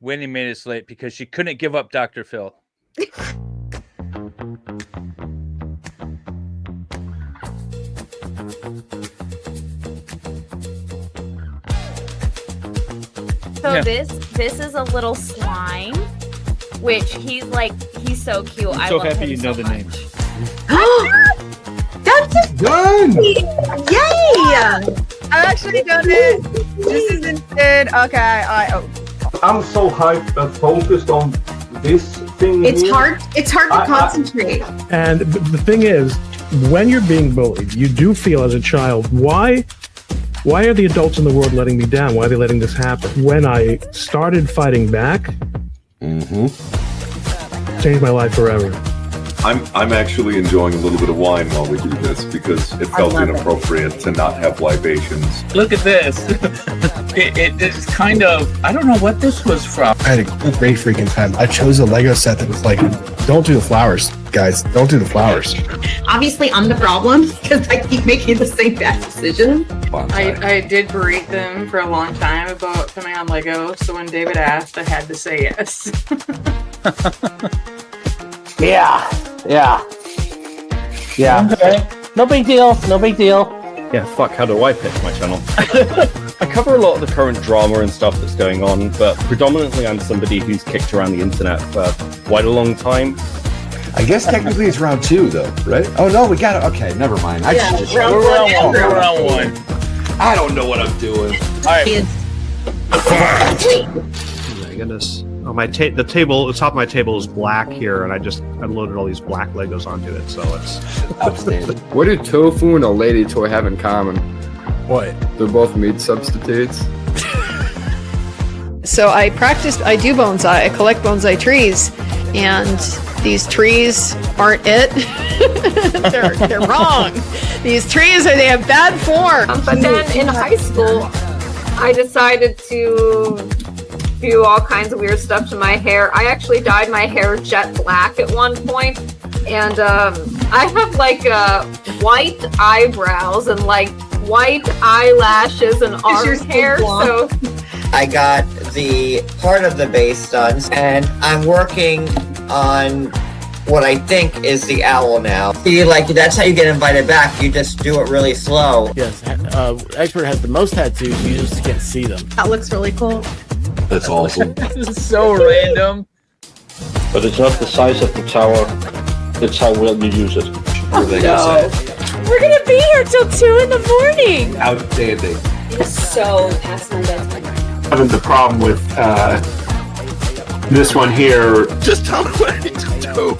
Wendy made us late because she couldn't give up Dr. Phil. So this is a little slime, which he's so cute. I'm I so love happy him you know so the name. That's Done! Yay! I actually done it. This isn't it. Okay, I'm so hyped and focused on this thing. It's here. hard. It's hard to concentrate. And the thing is, when you're being bullied, you do feel as a child, why are the adults in the world letting me down? Why are they letting this happen? When I started fighting back, changed my life forever. I'm actually enjoying a little bit of wine while we do this because it felt inappropriate to not have libations. Look at this. It's kind of, I don't know what this was from. I had a great freaking time. I chose a Lego set that was like, don't do the flowers, guys. Don't do the flowers. Obviously, I'm the problem because I keep making the same bad decision. I did berate them for a long time about coming on Lego, so when David asked, I had to say yes. Yeah. Okay. No big deal. Yeah, fuck, how do I pitch my channel? I cover a lot of the current drama and stuff that's going on, but predominantly I'm somebody who's kicked around the internet for quite a long time. I guess technically it's round 2, though, right? Oh, no, we got it. Okay, never mind. We're round one. I don't know what I'm doing. All right. Oh my goodness. Oh, the top of my table is black here, and I loaded all these black Legos onto it, so it's Outstanding. What do tofu and a lady toy have in common? what? They're both meat substitutes. So I do bonsai. I collect bonsai trees, and these trees aren't it. they're wrong. These trees they have bad form. But then in high school, I decided to do all kinds of weird stuff to my hair. I actually dyed my hair jet black at one point, and I have white eyebrows and white eyelashes and arm hair. So I got the part of the base done, and I'm working on what I think is the owl now. See, that's how you get invited back. You just do it really slow. Yes, Expert has the most tattoos. You just can't see them. That looks really cool. That's awesome. This is so random. But it's not the size of the tower, it's how well you use it. we're gonna be here till 2 in the morning. Outstanding. It's so past my bedtime. Having the problem with this one here. Just tell me what I need to do.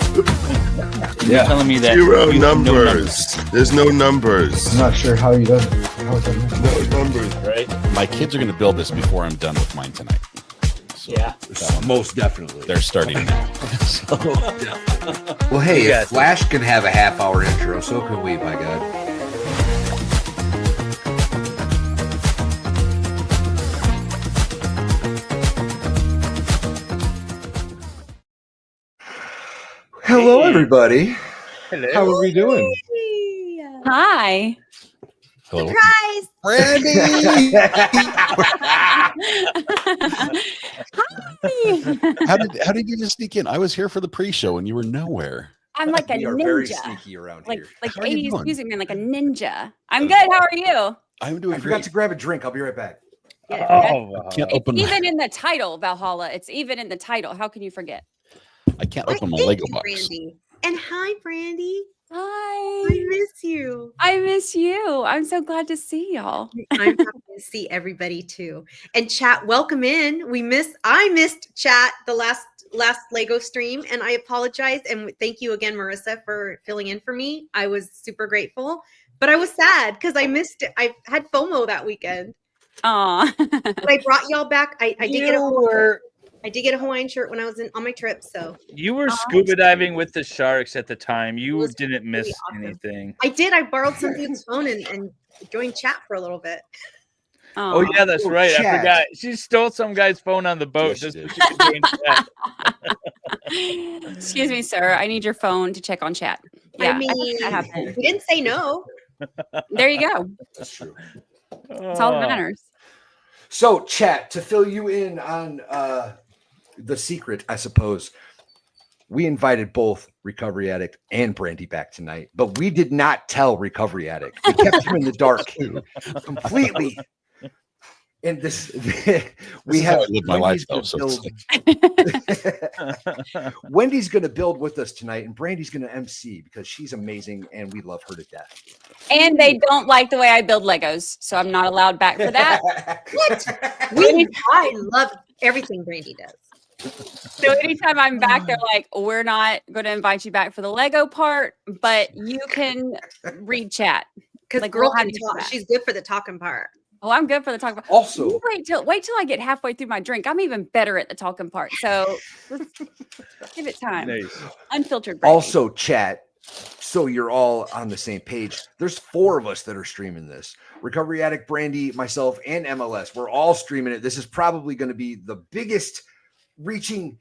You're telling me that Zero you have no numbers. There's no numbers. I'm not sure how he does it. No numbers. right? My kids are going to build this before I'm done with mine tonight. So Yeah. Most definitely. they're starting now. Well, hey, You if Flash can have a half-hour intro, so can we, my God. Hello, everybody. Hello. How are we doing? Hi. Hello. Surprise! Brandy! How did you just sneak in? I was here for the pre-show and you were nowhere. I'm like a We are very ninja. sneaky around Like here. How are you 80s doing? music man, like a ninja. I'm good. How are you? I'm doing I forgot great. to grab a drink. I'll be right back. Oh, Can't It's open even in the title, Valhalla. It's even in the title. How can you forget? I can't open my Lego box. Brandy. And hi, Brandy. Hi. I miss you. I miss you. I'm so glad to see y'all. I'm happy to see everybody too. And chat, welcome in. I missed chat the last Lego stream, and I apologize. And thank you again, Marissa, for filling in for me. I was super grateful, but I was sad because I missed it. I had FOMO that weekend. Aw. But I brought y'all back. I did get a Hawaiian shirt when I was on my trip. So you were scuba diving with the sharks at the time. You was didn't miss really awesome. anything. I did. I borrowed some dude's phone and joined chat for a little bit. Oh yeah, that's right. chat. I forgot. She stole some guy's phone on the boat. Yes, Just she so she could join chat. Excuse me, sir. I need your phone to check on chat. Yeah, I mean, that happened. we didn't say no. There you go. That's true. That's all that matters. So, chat, to fill you in on the secret, I suppose. We invited both Recovery Addict and Brandy back tonight, but we did not tell Recovery Addict. We kept him in the dark completely. And we have how I live my life, though. So Wendy's going to build with us tonight, and Brandy's going to MC because she's amazing, and we love her to death. And they don't like the way I build Legos, so I'm not allowed back for that. What? I love everything Brandy does. So anytime I'm back, they're like, we're not going to invite you back for the Lego part, but you can read chat. Because Like, girl we'll have can you talk. back. She's good for the talking part. Oh, I'm good for the talking part. Also, You wait till I get halfway through my drink. I'm even better at the talking part. So give it time. Nice. Unfiltered. Brandy. Also, chat, so you're all on the same page. There's 4 of us that are streaming this. Recovery Addict, Brandy, myself, and MLS. We're all streaming it. This is probably going to be the biggest reaching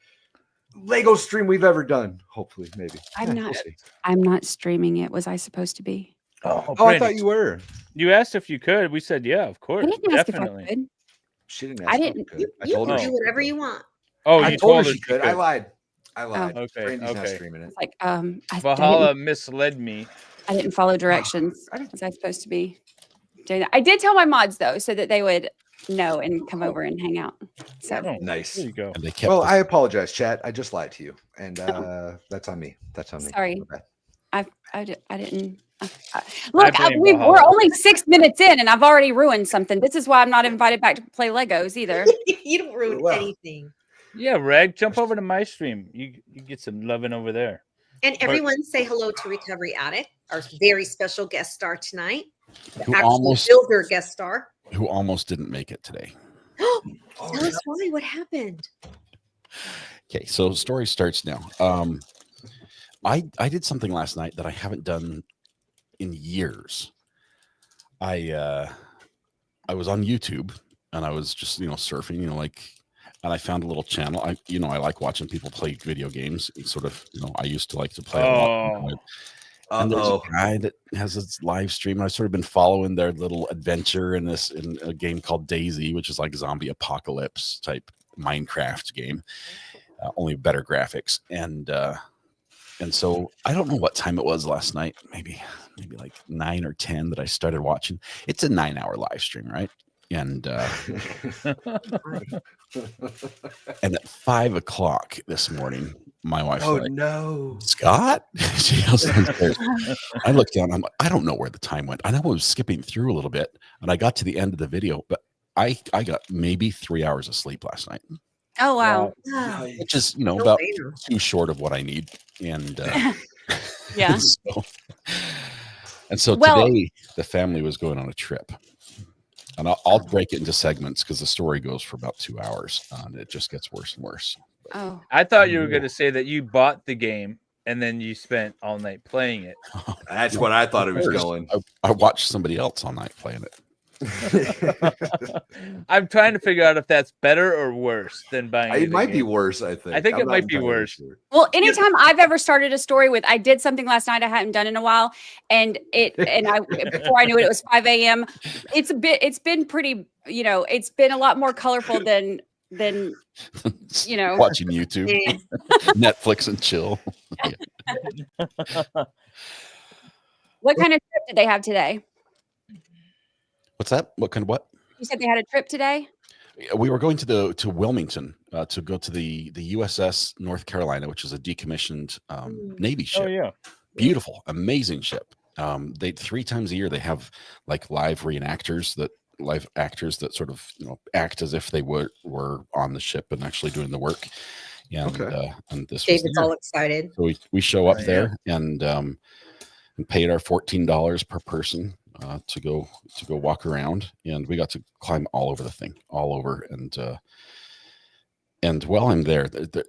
Lego stream we've ever done. Hopefully, maybe. I'm not streaming it. Was I supposed to be? Oh, I thought you were. You asked if you could. We said, yeah, of course. I didn't ask Definitely. if I could. She didn't I ask. didn't. I told her. You do whatever you want. Oh, I you told her her she could. I lied. I lied. Oh, okay, Brandy's not okay. streaming it. It's like Valhalla misled me. I didn't follow directions. Was I supposed to be doing that? I did tell my mods though, so that they would know and come over and hang out. So Nice. There you go. And they kept Well, us- I apologize, chat. I just lied to you, and that's on me. That's on me. sorry. My bad. I didn't. Look, blame we're Valhalla. only 6 minutes in, and I've already ruined something. This is why I'm not invited back to play Legos either. You don't ruin Well. anything. Yeah, Reg, jump over to my stream. You get some loving over there. And everyone say hello to Recovery Addict, our very special guest star tonight. The Who actual almost- builder guest star. who almost didn't make it today. Tell us why. What happened? Okay, so story starts now. I did something last night that I haven't done in years. I was on YouTube and I was just surfing, and I found a little channel. I like watching people play video games. It's sort of I used to like to play a lot. And there's a guy that has this live stream. And I've sort of been following their little adventure in a game called Daisy, which is like zombie apocalypse type Minecraft game, only better graphics. And so I don't know what time it was last night, maybe like 9 or 10 that I started watching. It's a 9-hour live stream, right? And and at 5 o'clock this morning, my wife was like, no, Scott. She goes downstairs. I looked down. I don't know where the time went. I know I was skipping through a little bit, and I got to the end of the video, but I got maybe 3 hours of sleep last night. Oh wow! Which is about too short of what I need. And Yeah. and so Well- today the family was going on a trip. And I'll break it into segments because the story goes for about 2 hours, and it just gets worse and worse. Oh. I thought you were going to say that you bought the game and then you spent all night playing it. That's what I thought it was going. I watched somebody else all night playing it. I'm trying to figure out if that's better or worse than buying. It might be worse. I think. I think I'm it not might be entirely worse. sure. Well, anytime I've ever started a story with, I did something last night I hadn't done in a while, and before I knew it, it was 5 a.m. It's been pretty, it's been a lot more colorful than watching YouTube, Netflix and chill. What kind of trip did they have today? What's that? What kind of what? You said they had a trip today? We were going to Wilmington to go to the USS North Carolina, which is a decommissioned Navy ship. Oh yeah, beautiful, amazing ship. They 3 times a year they have like live actors that sort of act as if they were on the ship and actually doing the work. And this David's all excited. So we show up there and paid our $14 per person to go walk around, and we got to climb all over the thing, all over. And while I'm there,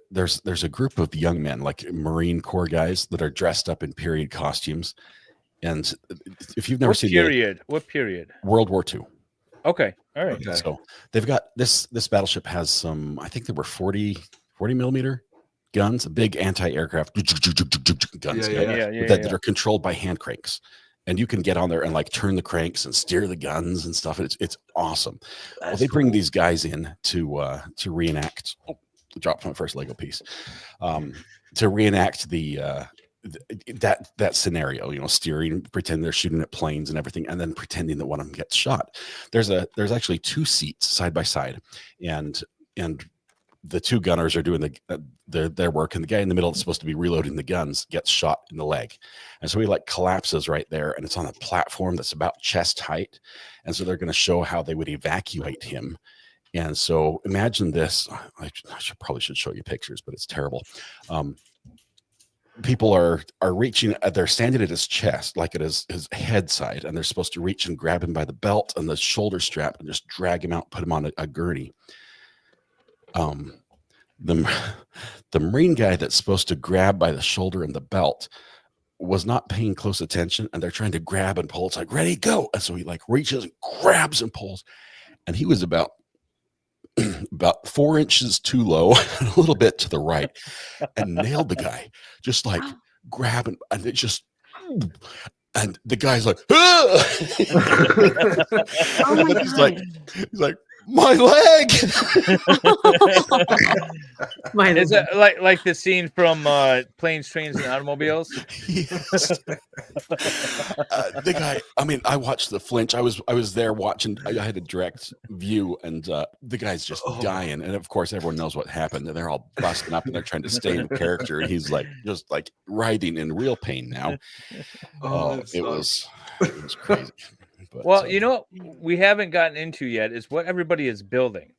there's a group of young men, like Marine Corps guys, that are dressed up in period costumes. And if you've never what seen period? What period? World War II. Okay, all right. Okay. So they've got this battleship has some, I think there were 40 millimeter guns, big anti-aircraft guns that are controlled by hand cranks. And you can get on there and like turn the cranks and steer the guns and stuff. It's awesome. Well, they bring these guys in to reenact dropped my first Lego piece to reenact that scenario, you know, steering, pretend they're shooting at planes and everything, and then pretending that one of them gets shot. There's actually 2 seats side by side, and the 2 gunners are doing their work, and the guy in the middle that's supposed to be reloading the guns gets shot in the leg, and so he like collapses right there, and it's on a platform that's about chest height, and so they're going to show how they would evacuate him. And so imagine this. I probably should show you pictures, but it's terrible. People are reaching, they're standing at his chest, like at his head side, and they're supposed to reach and grab him by the belt and the shoulder strap and just drag him out, put him on a gurney. The Marine guy that's supposed to grab by the shoulder and the belt was not paying close attention, and they're trying to grab and pull. It's like, ready, go. And so he like reaches and grabs and pulls, and he was about 4 inches too low and a little bit to the right, and nailed the guy, just like grabbing, and it just, and the guy's like, ah! Oh my God. He's like, my leg. Is it like the scene from Planes, Trains, and Automobiles? Yes. The guy, I mean, I watched the flinch. I was there watching. I had a direct view, and the guy's just dying. And of course, everyone knows what happened. And they're all busting up, and they're trying to stay in character. And he's like, just like writhing in real pain now. It was crazy. But, well, you know what we haven't gotten into yet is what everybody is building.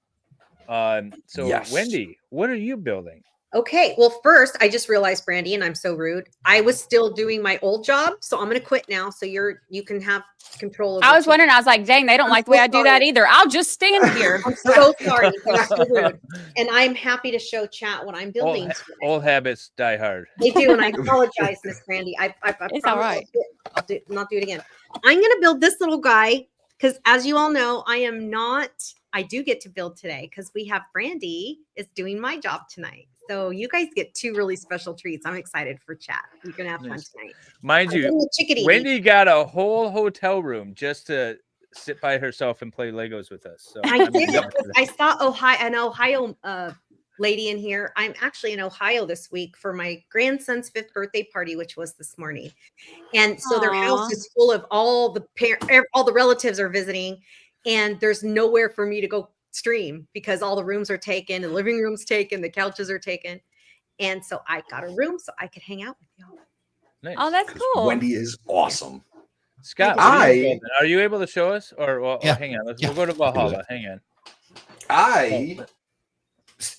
So Yes. Wendy, what are you building? Okay, well, first, I just realized, Brandy, and I'm so rude. I was still doing my old job, so I'm going to quit now. So you can have control over. I was wondering. I was like, dang, they don't like the way I do that either. I'll just stand here. I'm so sorry. That's so rude. And I'm happy to show chat what I'm building. Old habits die hard. They do, and I apologize, Miss Brandy. I It's all right. I'll not do it again. I'm going to build this little guy because, as you all know, I do get to build today because we have Brandy is doing my job tonight. So you guys get 2 really special treats. I'm excited for chat. We're going to have fun tonight. Mind you, Wendy got a whole hotel room just to sit by herself and play Legos with us. So I did. I saw an Ohio lady in here. I'm actually in Ohio this week for my grandson's 5th birthday party, which was this morning. And so their house is full of all the relatives are visiting, and there's nowhere for me to go stream because all the rooms are taken, the living room's taken, the couches are taken. And so I got a room so I could hang out with y'all. Nice. Oh, that's cool. Wendy is awesome. Scott, are you able to show us? Or hang on, we'll go to Valhalla. Hang on. I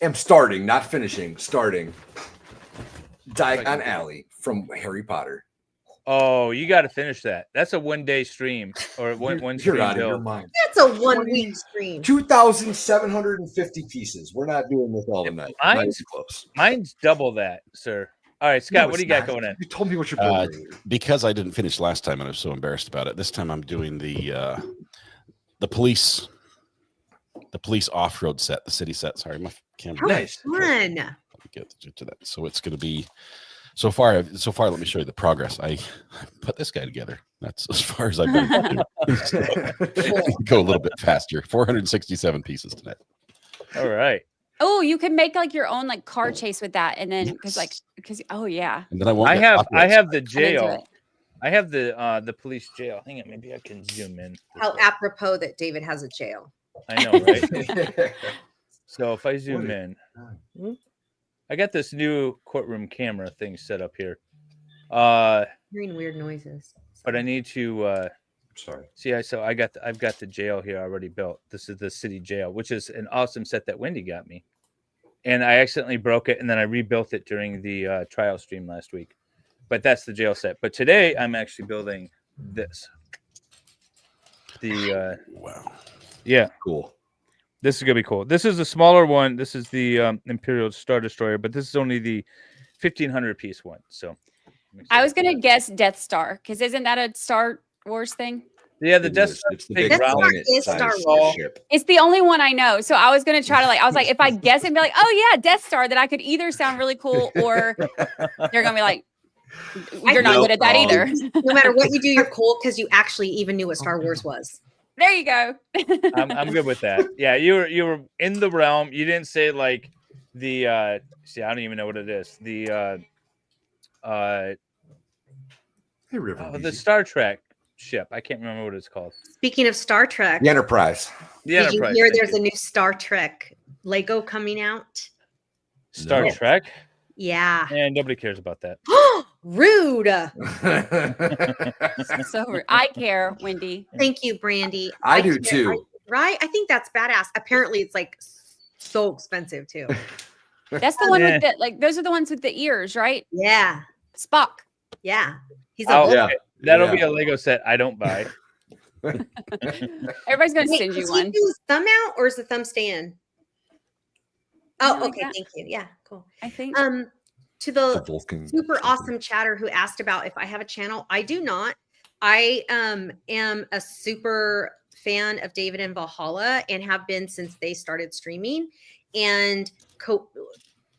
am starting, not finishing, starting Diagon Alley from Harry Potter. Oh, you got to finish that. That's a 1-day stream or one stream You're out of your build. mind. That's a 1-week stream. 2,750 pieces. We're not doing this all tonight. Mine's double that, sir. All right, Scott, No, what do you it's got not. going in? You told me what you're building. Because I didn't finish last time and I'm so embarrassed about it. This time I'm doing the police off-road set, the city set. Sorry, my camera. Nice. Fun. Let me get to that. So it's going to be so far. Let me show you the progress. I put this guy together. That's as far as I've been. So, go a little bit faster. 467 pieces tonight. All right. Oh, you can make like your own like car chase with that, and then because oh yeah. And then I I have the I'm into jail. it. I have the police jail. Hang on, maybe I can zoom in. How apropos that David has a jail. I know, right? So if I zoom in, I got this new courtroom camera thing set up here. Hearing weird noises. But I need to sorry. See, I've got the jail here already built. This is the city jail, which is an awesome set that Wendy got me. And I accidentally broke it, and then I rebuilt it during the trial stream last week. But that's the jail set. But today I'm actually building this. Wow. Yeah. Cool. This is gonna be cool. This is a smaller one. This is the Imperial Star Destroyer, but this is only the 1,500 piece one. So I was gonna guess Death Star because isn't that a Star Wars thing? yeah, the Death Star. It's the big Star Wars. It's the only one I know. So I was gonna try to I was like, if I guess it and be like, oh yeah, Death Star, then I could either sound really cool or you're gonna be like, you're not good at that either. No matter what you do, you're cool because you actually even knew what Star Wars was. There you go. I'm good with that. Yeah, you were in the realm. You didn't say like the see, I don't even know what it is. The Hey, River. the Star Trek ship. I can't remember what it's called. Speaking of Star Trek, The Enterprise. The did Enterprise. you hear thank there's you. a new Star Trek Lego coming out? Star No. Trek? Yeah. And nobody cares about that. Rude. So rude. I care, Wendy. Thank you, Brandy. I do care. too. Right? I think that's badass. Apparently, it's like so expensive too. That's the one with the like. Those are the ones with the ears, right? Yeah. Spock. Yeah. He's Oh, a Yeah. okay. That'll Yeah. be a Lego set I don't buy. Everybody's gonna Wait, send you does one. he do his thumb out or is the thumb stay in? Oh, like okay. that. Thank you. Yeah, cool. I think. To The the Vulcan. super awesome chatter who asked about if I have a channel, I do not. I am a super fan of David and Valhalla and have been since they started streaming. And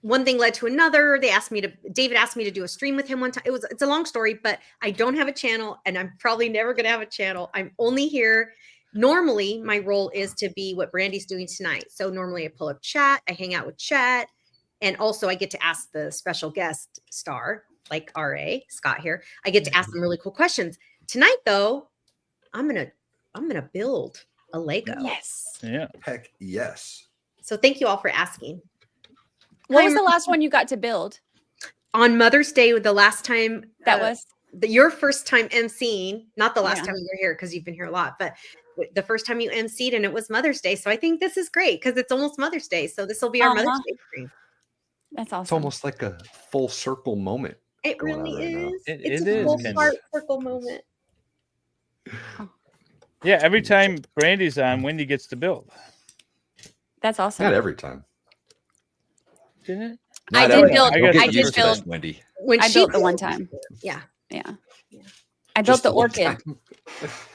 one thing led to another. David asked me to do a stream with him one time. It's a long story, but I don't have a channel and I'm probably never going to have a channel. I'm only here. Normally, my role is to be what Brandy's doing tonight. So normally I pull up chat, I hang out with chat, and also I get to ask the special guest star, like RA Scott here. I get to ask them really cool questions. Tonight, though, I'm gonna build a Lego. Yes. Yeah. Heck yes. So thank you all for asking. What was the last one you got to build? On Mother's Day, the last time That was your first time emceeing, not the last Yeah. time you were here because you've been here a lot, but the first time you emceed and it was Mother's Day. So I think this is great because it's almost Mother's Day. So this will be our Mother's Day stream. That's awesome. It's almost like a full circle moment. It going really on right now. is. It It's is, a full Kendra. heart circle moment. Yeah, every time Brandy's on, Wendy gets to build. That's awesome. Not every time. Didn't it? I Not did every build. time. I Don't I get did used to build. this, Wendy. When I she built the one builds, time. Yeah. Yeah. I built Just the one orchid. time.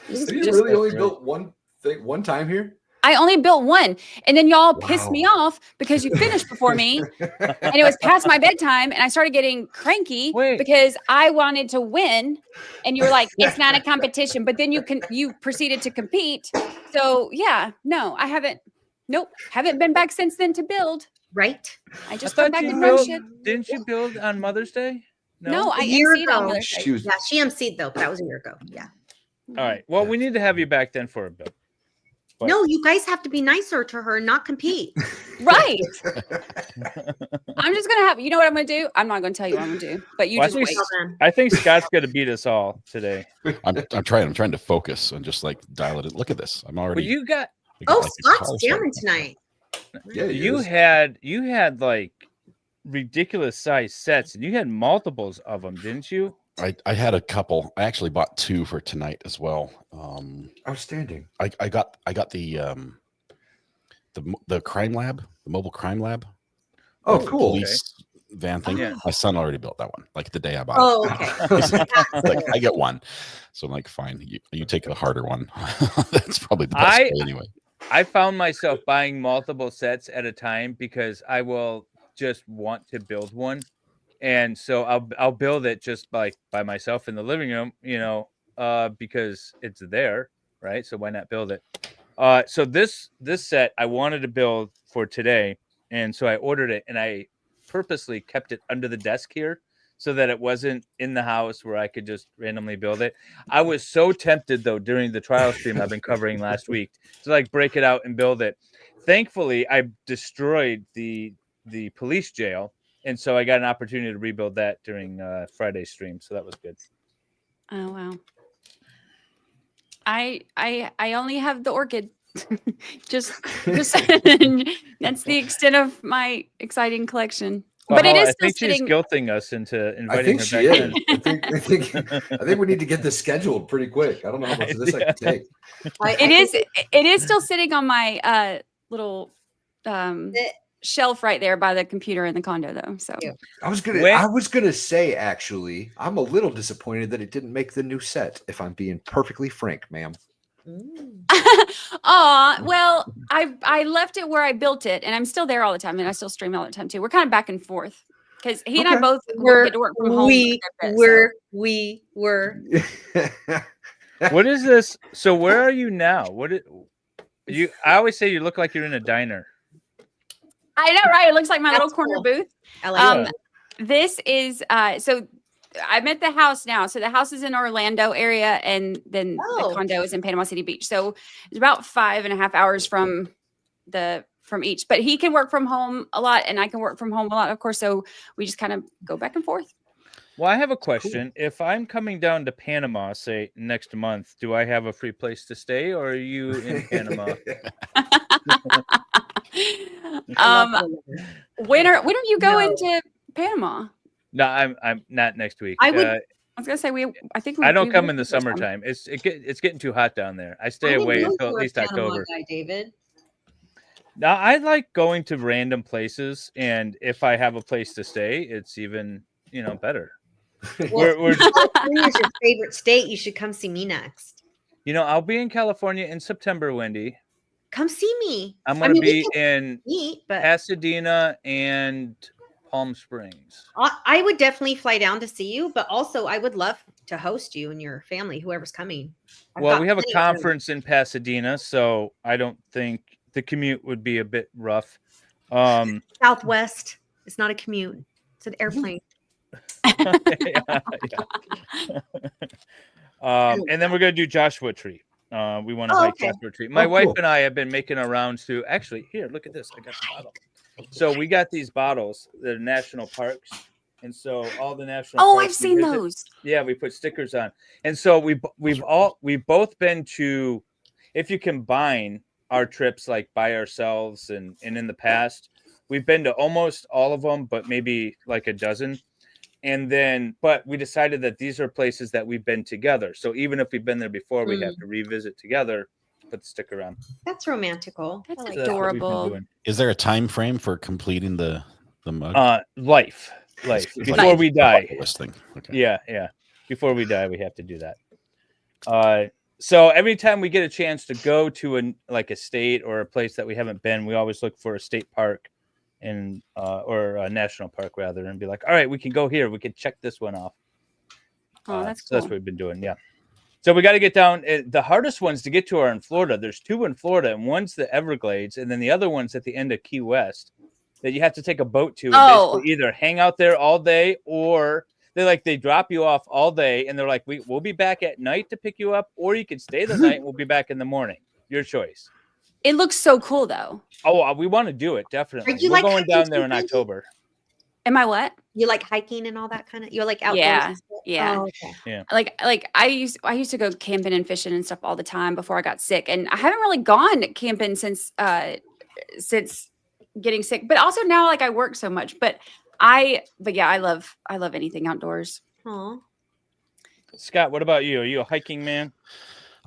Just- So you just- really only built one thing one time here? I only built one, and then y'all pissed Wow. me off because you finished before me, and it was past my bedtime, and I started getting cranky Wait. because I wanted to win, and you were like, "It's not a competition," but then you proceeded to compete. So yeah, no, I haven't. Nope, haven't been back since then to build. Right? I just I come thought back to you crush built. it. Didn't you build on Mother's Day? No, I A year emceed on ago. Mother's Day. She was Yeah, she emceed though, but that was a year ago. Yeah. All right. Well, we need to have you back then for a build. But- No, you guys have to be nicer to her, not compete. Right. I'm just gonna have. You know what I'm gonna do? I'm not gonna tell you what I'm gonna do, but you Well, just wait. I think Scott's gonna beat us all today. I'm trying to focus and just like dial it in. Look at this. I'm already. Well, you got. I got, Oh, like, these Scott's cars jamming starting. tonight. Yeah, You had like ridiculous size sets, and you had multiples of them, didn't you? I had a couple. I actually bought two for tonight as well. Outstanding. I got the crime lab, the mobile crime lab. Oh, the cool. Police van thing. Yeah. My son already built that one, like the day I bought Oh, it. okay. Like, I get one, so I'm like, fine. You take the harder one. That's probably the best way anyway. I found myself buying multiple sets at a time because I will just want to build one, and so I'll build it just like by myself in the living room, because it's there, right? So why not build it? So this set I wanted to build for today, and so I ordered it, and I purposely kept it under the desk here so that it wasn't in the house where I could just randomly build it. I was so tempted though during the trial stream I've been covering last week to like break it out and build it. Thankfully, I destroyed the police jail, and so I got an opportunity to rebuild that during Friday's stream. So that was good. Oh wow. I only have the orchid. just that's the extent of my exciting collection. But it is I still think sitting. she's guilting us into I inviting think her she back is. in. I think we need to get this scheduled pretty quick. I don't know how much of this I can take. It is still sitting on my little shelf right there by the computer in the condo though. So I was gonna say actually, I'm a little disappointed that it didn't make the new set, if I'm being perfectly frank, ma'am. well, I left it where I built it, and I'm still there all the time, and I still stream all the time too. We're kind of back and forth because he and I both get to work from home. We were. What is this? So where are you now? I always say you look like you're in a diner. I know, right? It looks like my That's little corner cool. booth. I like it. This is so I'm at the house now. So the house is in Orlando area, and then the condo is in Panama City Beach. So it's about 5.5 hours from each. But he can work from home a lot, and I can work from home a lot, of course. So we just kind of go back and forth. Well, I have a question. If I'm coming down to Panama, say next month, do I have a free place to stay, or are you in Panama? When are you going to Panama? No, I'm not next week. I was gonna say I think I don't come in the this time. summertime. It's getting too hot down there. I stay away until at least October. Guy, David. Now I like going to random places, and if I have a place to stay, it's even better. Well, California is your favorite state. You should come see me next. I'll be in California in September, Wendy. Come see me. I'm going to be in but Pasadena and Palm Springs. I would definitely fly down to see you, but also I would love to host you and your family, whoever's coming. Well, we have a conference in Pasadena, so I don't think the commute would be a bit rough. Southwest. It's not a commute. It's an airplane. And then we're going to do Joshua Tree. We want to hike Joshua Tree. My wife and I have been making a round to actually here. Look at this. I got the bottle. So we got these bottles that are national parks, and so all the national. Oh, parks I've seen those. Yeah, we put stickers on, and so we've both been to. If you combine our trips like by ourselves and in the past, we've been to almost all of them, but maybe like a dozen. And then, but we decided that these are places that we've been together. So even if we've been there before, we have to revisit together, put the sticker on. That's romantical. That's adorable. Is there a time frame for completing the mug? Life before we die. Thing. Okay. Yeah. Before we die, we have to do that. So every time we get a chance to go to a state or a place that we haven't been, we always look for a state park or a national park rather, and be like, all right, we can go here. We can check this one off. Oh, that's so cool. that's what we've been doing. Yeah. So we got to get down. The hardest ones to get to are in Florida. There's 2 in Florida, and one's the Everglades, and then the other one's at the end of Key West that you have to take a boat to. And basically either hang out there all day, or they drop you off all day, and they're like, we'll be back at night to pick you up, or you can stay the night and we'll be back in the morning. Your choice. It looks so cool, though. Oh, we want to do it, definitely. We're going down there in October. Am I what? You like hiking and all that kind of? You're like outdoors? Yeah. Oh, okay. Yeah. Like I used to go camping and fishing and stuff all the time before I got sick, and I haven't really gone camping since getting sick. But also now, I work so much. But I love anything outdoors. Aw. Scott, what about you? Are you a hiking man?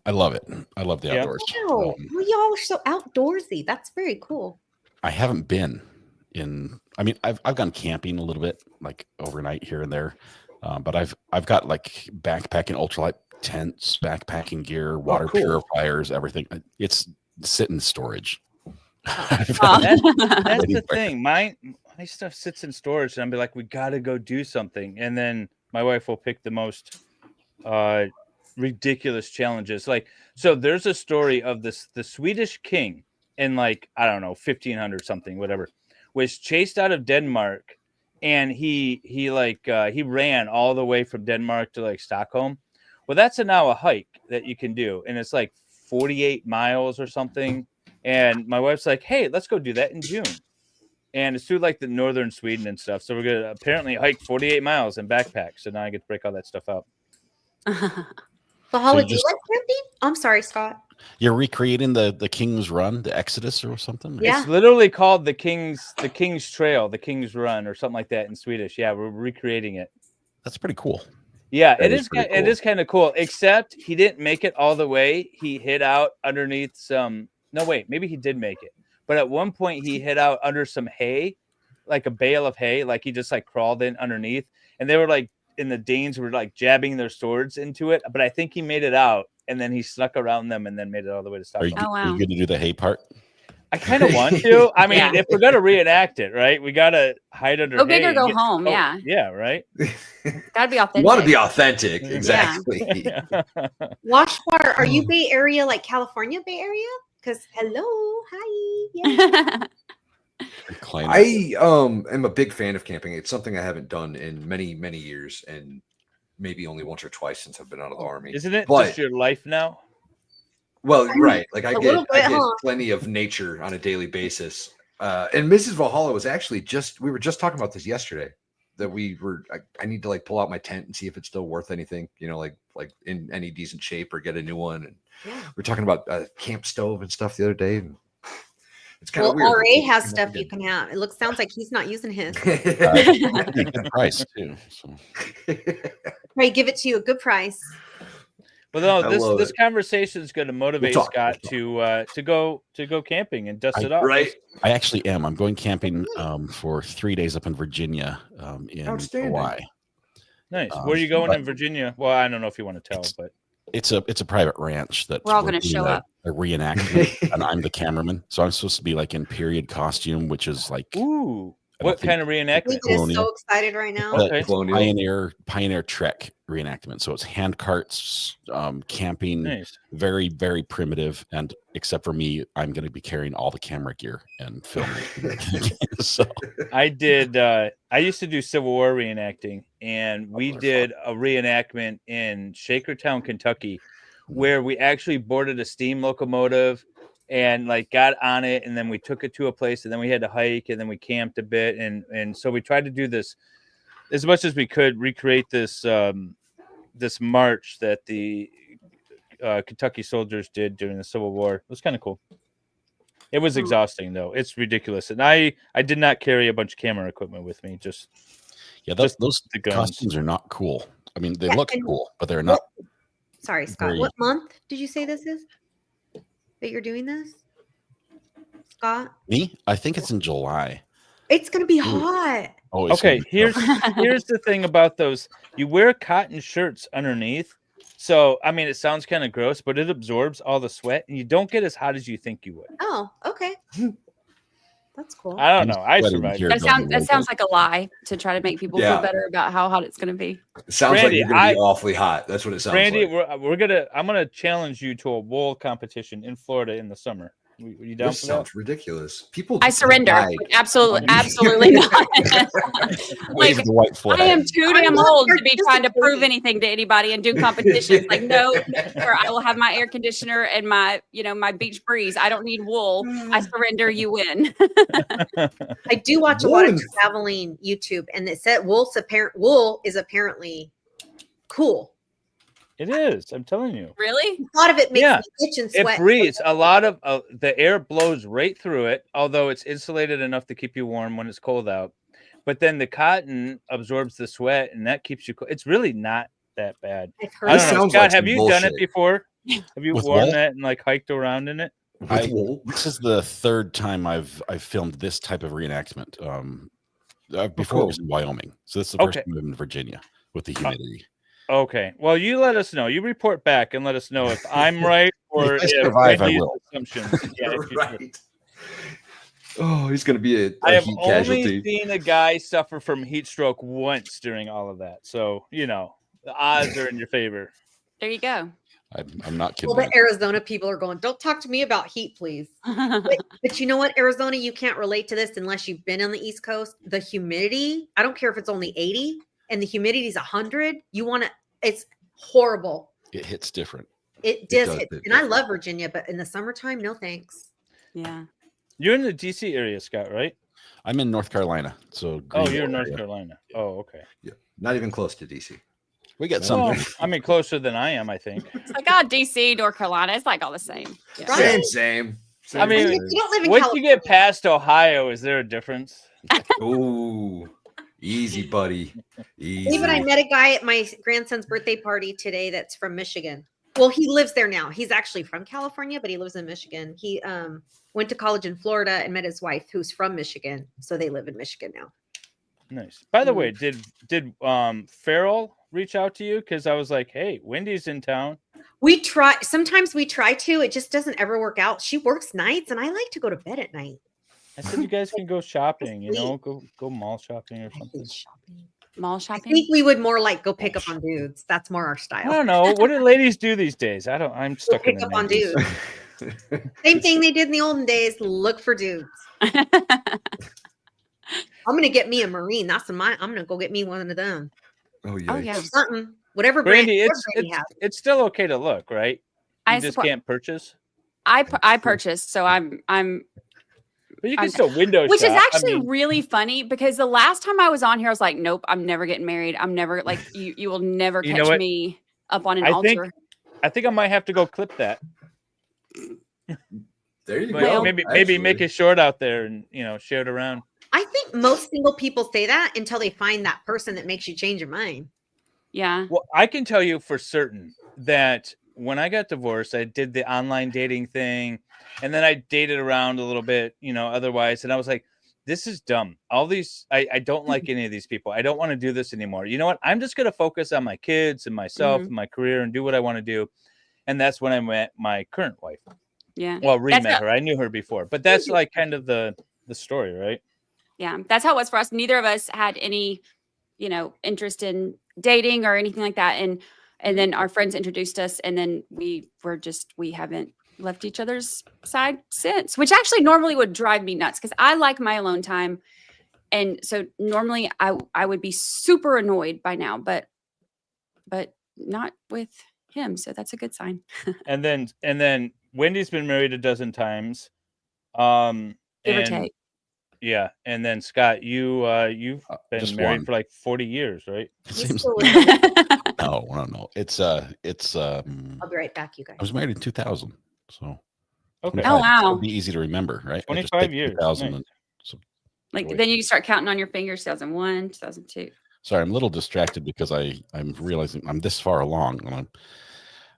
I love it. I love the outdoors. Wow. Y'all are so outdoorsy. That's very cool. I haven't been I've gone camping a little bit, like overnight here and there. But I've got like backpacking ultralight tents, backpacking gear, water purifiers, everything. It's sit in storage. That's the thing. My stuff sits in storage, and I'll be like, we got to go do something. And then my wife will pick the most ridiculous challenges. So there's a story of the Swedish king in 1500 something, whatever, was chased out of Denmark, and he ran all the way from Denmark to Stockholm. Well, that's now a hike that you can do, and it's 48 miles or something. And my wife's like, hey, let's go do that in June. And it's through the northern Sweden and stuff. So we're gonna apparently hike 48 miles in backpack. So now I get to break all that stuff out. Valhalla, do you like camping? I'm sorry, Scott. You're recreating the King's Run, the Exodus or something? Yeah. It's literally called the King's Trail, the King's Run, or something like that in Swedish. Yeah, we're recreating it. That's pretty cool. Yeah, That it is is. pretty It cool. is kind of cool. Except he didn't make it all the way. He hid out underneath some. No, wait, maybe he did make it. But at one point, he hid out under some hay, like a bale of hay. He just crawled in underneath, and they were and the Danes were jabbing their swords into it. But I think he made it out, and then he snuck around them, and then made it all the way to Stockholm. Are you going to do the hay part? I kind of want to. I mean, if we're gonna reenact it, right, we gotta hide under. Go big hay or go and home. Yeah. Yeah. Right. Gotta be authentic. You want to be authentic, exactly. Washwater, are you Bay Area, California Bay Area? Because hello, hi. Yeah. I am a big fan of camping. It's something I haven't done in many years, and maybe only once or twice since I've been out of the army. Isn't it But, just your life now? well, right. Like I A get little bit, huh? plenty of nature on a daily basis. And Mrs. Valhalla was actually we were just talking about this yesterday, that I need to like pull out my tent and see if it's still worth anything, like in any decent shape, or get a new one. And we're talking about a camp stove and stuff the other day. And it's kind of weird. RA has stuff you can have. Sounds like he's not using his. Good price too. So. Right, give it to you a good price. Well, no, this conversation is going to motivate Scott to go camping and dust it off. Right. I actually am. I'm going camping for 3 days up in Virginia in Hawaii. Nice. Where are you going in Virginia? Well, I don't know if you want to tell, but it's a private ranch that we're all going to show up. A reenactment, and I'm the cameraman, so I'm supposed to be like in period costume, which is like what kind of reenactment? We're so excited right now. Pioneer Trek reenactment. So it's hand carts, camping, nice. Very, very primitive. And except for me, I'm going to be carrying all the camera gear and filming. So I used to do Civil War reenacting, and we did a reenactment in Shakertown, Kentucky, where we actually boarded a steam locomotive and like got on it, and then we took it to a place, and then we had to hike, and then we camped a bit, and so we tried to do this as much as we could, recreate this this march that the Kentucky soldiers did during the Civil War. It was kind of cool. It was exhausting though. It's ridiculous, and I did not carry a bunch of camera equipment with me. Those costumes are not cool. I mean, they look cool, but they're not. Sorry, Scott. What month did you say this is that you're doing this, Scott? Me? I think it's in July. It's gonna be hot. Oh, okay. Here's the thing about those. You wear cotton shirts underneath, so I mean, it sounds kind of gross, but it absorbs all the sweat, and you don't get as hot as you think you would. Oh, okay. That's cool. I don't know. I survived. That sounds like a lie to try to make people feel better about how hot it's going to be. It sounds like you're going to be awfully hot. That's what it sounds Randy, like. I'm gonna challenge you to a wool competition in Florida in the summer. Are you down This for that? sounds ridiculous. People, I surrender. Absolutely not. Wave the white flag. I am too damn old to be trying to prove anything to anybody and do competitions. Like, no, or I will have my air conditioner and my beach breeze. I don't need wool. I surrender. You win. I do watch a lot of traveling YouTube, and it said wool is apparently cool. It is. I'm telling you. Really? A lot of it makes me itch and sweat. It breathes. A lot of the air blows right through it, although it's insulated enough to keep you warm when it's cold out. But then the cotton absorbs the sweat, and that keeps you cool. It's really not that bad. I don't know. Scott, have you done it before? Have you worn that and like hiked around in it? This is the third time I've filmed this type of reenactment. Before it was in Wyoming, so this is the first time in Virginia with the humidity. Okay. Well, you let us know. You report back and let us know if I'm right or if I survive, I will. Assumptions. Yeah, right. Oh, he's going to be a I have heat only casualty. seen a guy suffer from heat stroke once during all of that. So, the odds are in your favor. There you go. I'm not kidding. Well, the Arizona people are going, don't talk to me about heat, please. but you know what, Arizona, you can't relate to this unless you've been on the East Coast. The humidity, I don't care if it's only 80 and the humidity is 100. It's horrible. It hits different. It does hit. And I love Virginia, but in the summertime, no thanks. Yeah. You're in the DC area, Scott, right? I'm in North Carolina. So you're in North Carolina. Oh, okay. Yeah. Not even close to DC. We get some. I mean, closer than I am, I think. It's like, DC, North Carolina. It's like all the same. Yeah. Same. I mean, you don't live in once California. you get past Ohio, is there a difference? Ooh, easy, buddy. Easy. Even I met a guy at my grandson's birthday party today that's from Michigan. Well, he lives there now. He's actually from California, but he lives in Michigan. He went to college in Florida and met his wife, who's from Michigan. So they live in Michigan now. Nice. By the way, did Farrell reach out to you? Because I was like, hey, Wendy's in town. Sometimes we try to. It just doesn't ever work out. She works nights, and I like to go to bed at night. I said you guys can go shopping. Go mall shopping or something. Mall I shopping. think we would more like go pick up on dudes. That's more our style. I don't know. What do ladies do these days? I'm stuck in Pick the up on 90s. dudes. Same thing they did in the olden days. Look for dudes. I'm gonna get me a Marine. I'm gonna go get me one of them. Oh yeah. yeah. Something. Whatever Brandy, brand it's everybody has. it's still okay to look, right? You I just support- can't purchase. I purchased, so I'm But you can still window which shop. is actually I mean, really funny because the last time I was on here, I was like, nope, I'm never getting married. I'm never like you will never You know catch what? me up on an I think altar. I might have to go clip that. There you But go. maybe make it short out there and share it around. I think most single people say that until they find that person that makes you change your mind. Yeah. Well, I can tell you for certain that when I got divorced, I did the online dating thing, and then I dated around a little bit, otherwise, and I was like, this is dumb. All these, I don't like any of these people. I don't want to do this anymore. You know what? I'm just going to focus on my kids and myself and my career and do what I want to do. And that's when I met my current wife. Yeah. Well, met her. I knew her before, but that's like kind of the story, right? Yeah. That's how it was for us. Neither of us had any, interest in dating or anything like that. And then our friends introduced us, and then we haven't left each other's side since, which actually normally would drive me nuts because I like my alone time. And so normally I would be super annoyed by now, but not with him. So that's a good sign. and then Wendy's been married a dozen times. Give or and take. Yeah, and then Scott, you've been just married one. for like 40 years, right? It seems. No. It's I'll be right back, you guys. I was married in 2000, so. Okay. 25. Oh, wow. It'd be easy to remember, right? I just 25 picked years, 2000 nice. and- so- Like then you start counting on your fingers, 2001, 2002. Sorry, I'm a little distracted because I'm realizing I'm this far along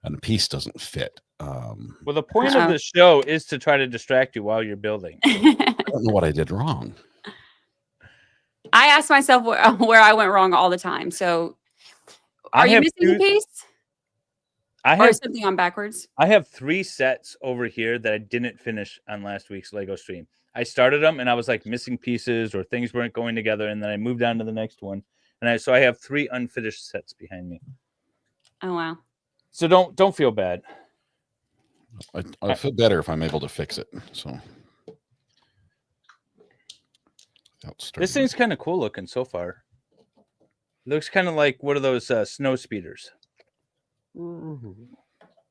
and the piece doesn't fit. Well, the point of the show is to try to distract you while you're building. I don't know what I did wrong. I ask myself where I went wrong all the time. So are you missing a piece? Or is something on backwards? I have 3 sets over here that I didn't finish on last week's Lego stream. I started them and I was like missing pieces or things weren't going together, and then I moved on to the next one. And so I have 3 unfinished sets behind me. Oh wow. So don't feel bad. I feel better if I'm able to fix it. So This thing's kind of cool looking so far. Looks kind of like one of those snow speeders. No,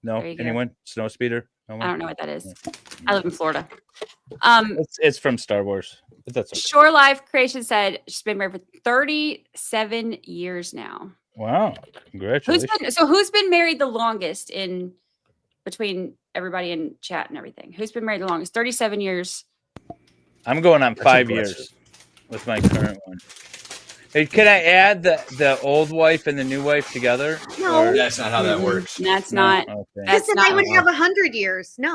There you go. anyone? Snow speeder? No one? I don't know what that is. I live in Florida. It's from Star Wars. But that's okay. Shore Life Creation said she's been married for 37 years now. Wow. Congratulations. Who's been married the longest in between everybody in chat and everything? Who's been married the longest? 37 years. I'm going on 5 years with my current one. Hey, can I add the old wife and the new wife together? No. Or- That's not how that works. That's not. Okay. That's Listen, not. I would have 100 years. No.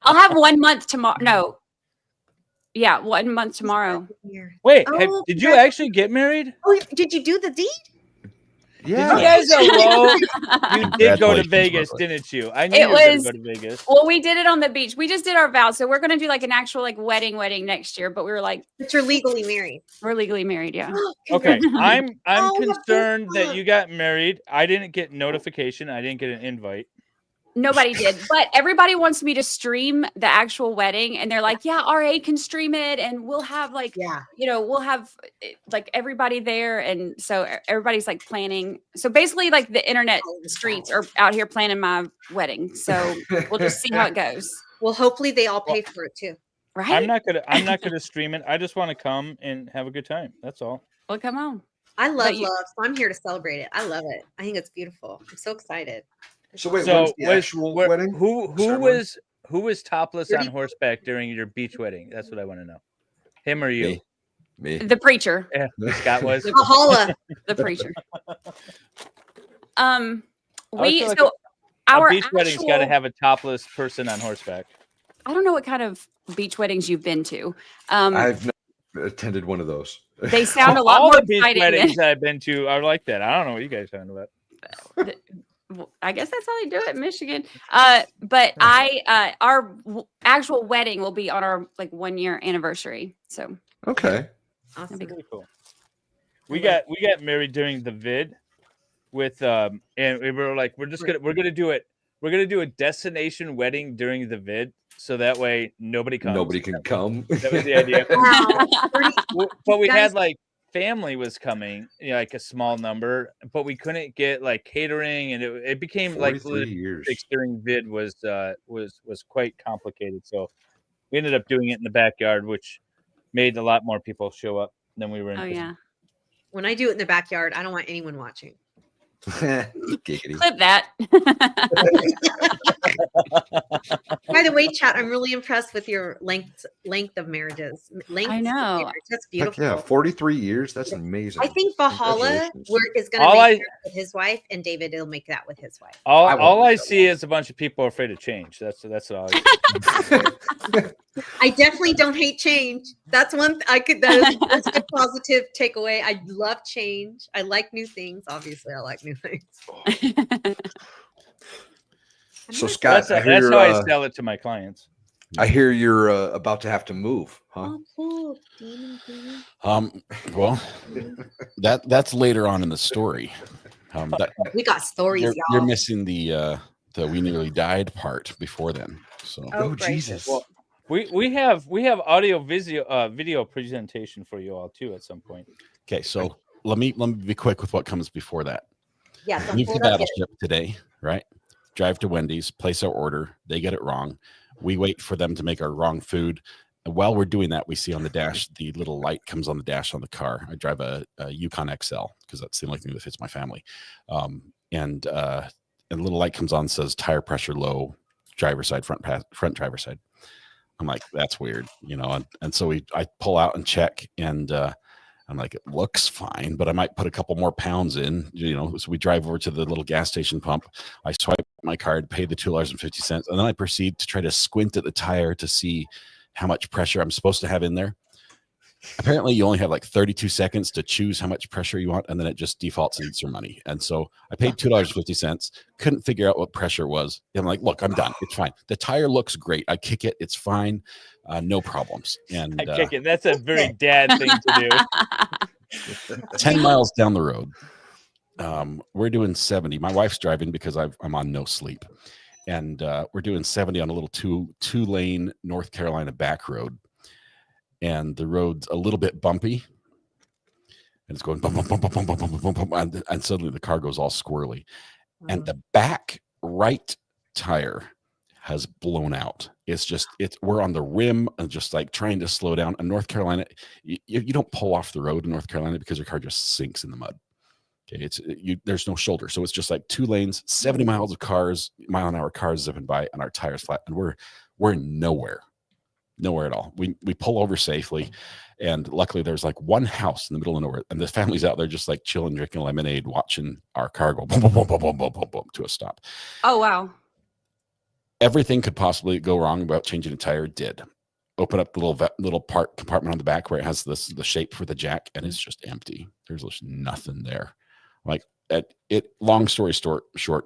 I'll have 1 month tomorrow. No. Yeah, 1 month tomorrow. Wait, Oh, did you actually get married? Oh, did you do the deed? Did you guys alone? You did go to Congratulations, Vegas, Barbara. didn't you? I knew It you were going was- to go to Vegas. Well, we did it on the beach. We just did our vows. So we're going to do like an actual like wedding next year. But we were like, But you're legally married. we're legally married. Yeah. Okay, I'm Oh, that's so concerned that fun. you got married. I didn't get notification. I didn't get an invite. Nobody did, but everybody wants me to stream the actual wedding, and they're like, "Yeah, RA can stream it, and we'll have like, we'll have like everybody there." And so everybody's like planning. So basically, like the internet streets are out here planning my wedding. So we'll just see how it goes. Well, hopefully they all pay for it too. Right? I'm not gonna stream it. I just want to come and have a good time. That's all. Well, come on. I love But you- love, so I'm here to celebrate it. I love it. I think it's beautiful. I'm so excited. So wait, So when's the actual wedding? Who ceremony? was topless on horseback during your beach wedding? That's what I want to know. Him or you? Me. The preacher. Yeah, Scott was. Valhalla. The preacher. I We feel like so a our beach wedding's got to actual- have a topless person on horseback. I don't know what kind of beach weddings you've been to. I've never attended one of those. They sound a lot All more the beach exciting weddings than- that I've been to are like that. I don't know what you guys are talking about. I guess that's how they do it in Michigan. But our actual wedding will be on our like 1 year anniversary. So Okay. that'd be Pretty cool. We got married during the vid, with and we were like, we're gonna do it. We're gonna do a destination wedding during the vid, so that way nobody comes. Nobody can come. That was the idea. Wow. But we had like family was coming, like a small number, but we couldn't get like catering, and it became like 43 years. during vid was quite complicated. So we ended up doing it in the backyard, which made a lot more people show up than we were in. Oh yeah. When I do it in the backyard, I don't want anyone watching. Giggity. Clip that. By the way, chat, I'm really impressed with your length of marriages. I know. That's Heck beautiful. yeah, 43 years. That's amazing. I think Valhalla Congratulations. is going to make that with his wife, and David will make that with his wife. All I see is a bunch of people afraid of change. That's all. I definitely don't hate change. That's one that's a good positive takeaway. I love change. I like new things. Obviously, I like new things. So Scott, That's how I sell it to my clients. I hear you're about to have to move, huh? Oh, cool. Well, that's later on in the story. We got stories, you're, y'all. you're missing the we nearly died part before then. So Jesus. Well, we have audio video presentation for you all too at some point. Okay, so let me be quick with what comes before that. Yeah, Leave the battleship today, right? Drive to Wendy's, place our order. They get it wrong. We wait for them to make our wrong food. And while we're doing that, we see on the dash, the little light comes on the dash on the car. I drive a Yukon XL because that's the only thing that fits my family. And the little light comes on, says tire pressure low, driver's side, front driver's side. I'm like, that's weird, and so I pull out and check, and I'm like, it looks fine, but I might put a couple more pounds in, so we drive over to the little gas station pump. I swipe my card, pay the $2.50, and then I proceed to try to squint at the tire to see how much pressure I'm supposed to have in there. Apparently, you only have like 32 seconds to choose how much pressure you want, and then it just defaults and eats your money. And so I paid $2.50, couldn't figure out what pressure was. And I'm like, look, I'm done. It's fine. The tire looks great. I kick it. It's fine. No problems. And I kick it. That's a very dad thing to do. 10 miles down the road, we're doing 70. My wife's driving because I'm on no sleep. And we're doing 70 on a little two-lane North Carolina back road. And the road's a little bit bumpy, and it's going bump, bump, bump, bump, bump, bump, bump, bump, and suddenly the car goes all squirrely, and the back right tire has blown out. We're on the rim and just like trying to slow down. In North Carolina, you don't pull off the road in North Carolina because your car just sinks in the mud. Okay, there's no shoulder, so it's just like 2 lanes, 70 miles of mile-an-hour cars zipping by, and our tires flat, and we're nowhere at all. We pull over safely, and luckily there's like one house in the middle of nowhere, and the family's out there just like chilling, drinking lemonade, watching our car go boom, boom, boom, boom, boom, boom, boom, boom, to a stop. Oh wow. Everything could possibly go wrong about changing a tire. Did open up the little compartment on the back where it has the shape for the jack, and it's just empty. There's just nothing there. Like long story short,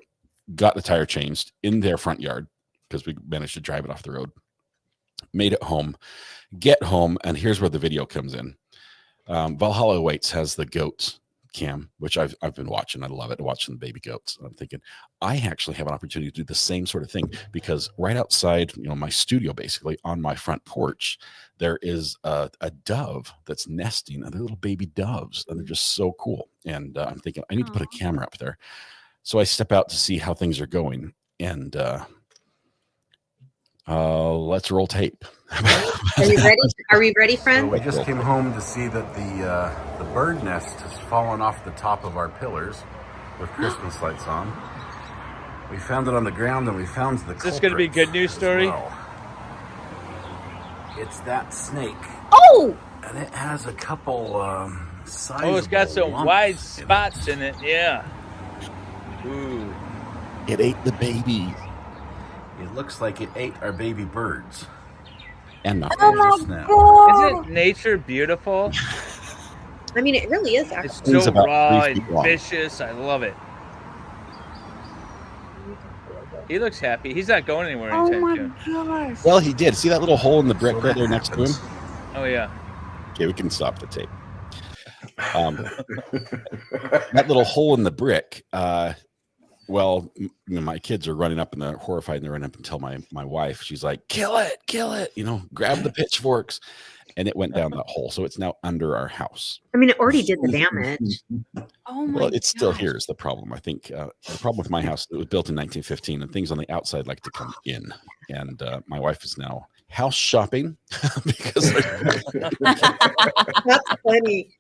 got the tire changed in their front yard because we managed to drive it off the road. Made it home, get home, and here's where the video comes in. Valhalla Awaits has the goats cam, which I've been watching. I love it, watching the baby goats. And I'm thinking, I actually have an opportunity to do the same sort of thing, because right outside, my studio, basically on my front porch, there is a dove that's nesting, and they're little baby doves, and they're just so cool. And I'm thinking, I need to put a camera up there. So I step out to see how things are going, and let's roll tape. Are you ready? Are we ready, friend? So we just came home to see that the bird nest has fallen off the top of our pillars with Christmas lights on. We found it on the ground, and we found the Is this going to be a good news story? Well. It's that snake. Oh! And it has a couple sizable Oh, it's got some lumps wide in it. spots in it. Yeah. Ooh. It ate the babies. It looks like it ate our baby birds. And not Isn't nature beautiful? I mean, it really is. It's Actually. so about raw 3 feet and long. vicious. I love it. He looks happy. He's not going anywhere anytime soon. gosh. Well, he did. See that little hole in the brick right there next to him? Oh yeah. Okay, we can stop the tape. That little hole in the brick. Well, my kids are running up and they're horrified, and they're running up and tell my wife. She's like, kill it, grab the pitchforks. And it went down that hole. So it's now under our house. I mean, it already did the damage. Oh my! Well, it's still here is the problem. I think the problem with my house, it was built in 1915, and things on the outside like to come in. And my wife is now house shopping because That's funny.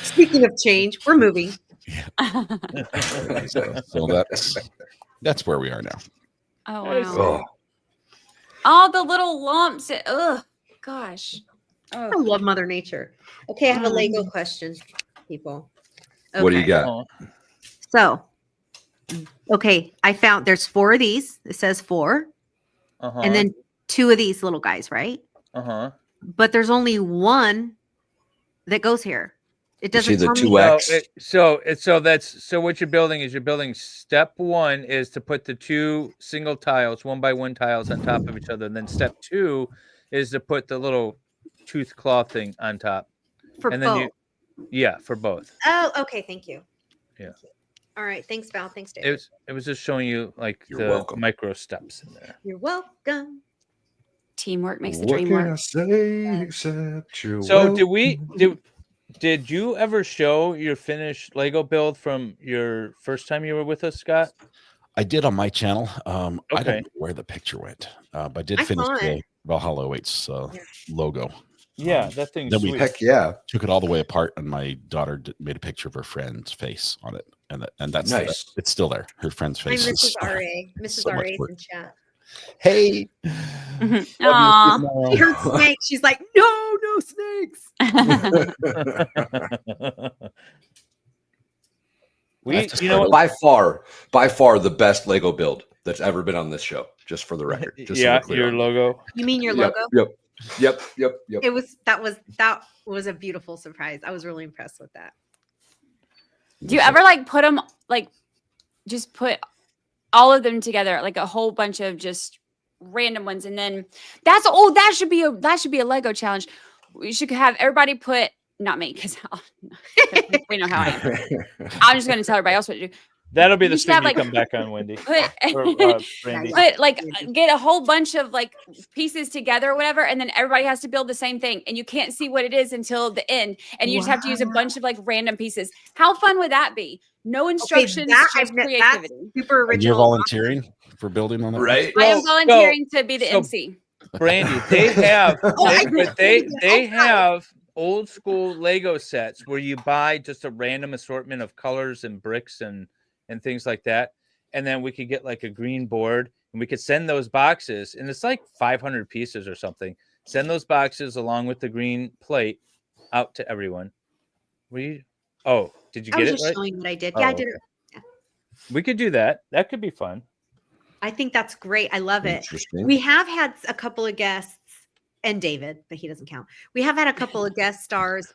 Speaking of change, we're moving. so that's where we are now. Oh wow! All the little lumps. Ugh, gosh. Oh. I love Mother Nature. Okay, I have a Lego question, people. Okay. What do you got? So, okay, I found there's 4 of these. It says 4, and then 2 of these little guys, right? But there's only 1 that goes here. It doesn't see the tell me. 2X. So what you're building is step 1 is to put the 2 single tiles, 1x1 tiles on top of each other. And then step 2 is to put the little tooth claw thing on top. For and both. Then for both. Oh, okay. Thank you. Yeah. All right. Thanks, Val. Thanks, Dave. It was just showing you like You're the welcome. micro steps in there. You're welcome. Teamwork makes the What dream can I work. say except you're So welcome? did you ever show your finished Lego build from your first time you were with us, Scott? I did on my channel. I Okay. don't know where the picture went, but I did I finish saw the it. Valhalla Awaits logo. Yeah, that thing's Then we sweet. Heck yeah. took it all the way apart, and my daughter made a picture of her friend's face on it, and that's Nice. it's still there. Her friend's Hi, face. Mrs. is RA. Mrs. so much RA's work. in chat. Hey, Aw. She heard snakes. She's like, no snakes. By far the best Lego build that's ever been on this show. Just for the record. Just so we're clear your on that. logo. You mean your Yep, logo? Yep. It was that was a beautiful surprise. I was really impressed with that. Do you ever like put them just put all of them together, like a whole bunch of just random ones, and then that should be a Lego challenge. We should have everybody put, not me, because we know how I am. I'm just going to tell everybody else what to do. That'll be You the should thing have, you like, come back on, Wendy. Put, Brandy. get a whole bunch of like pieces together or whatever, and then everybody has to build the same thing, and you can't see what it is until the end, and you just have to use a bunch of like random pieces. How fun would that be? No instructions, just creativity. Super and you're volunteering for building on that, right? I am volunteering to be the MC. Brandy, they have they I have old school Lego sets where you buy just a random assortment of colors and bricks and things like that, and then we could get like a green board, and we could send those boxes, and it's like 500 pieces or something. Send those boxes along with the green plate out to everyone. Did you I get was it just right? showing what I did. Yeah, I did it. We could do that. That could be fun. I think that's great. I love it. Interesting. We have had a couple of guests, and David, but he doesn't count. We have had a couple of guest stars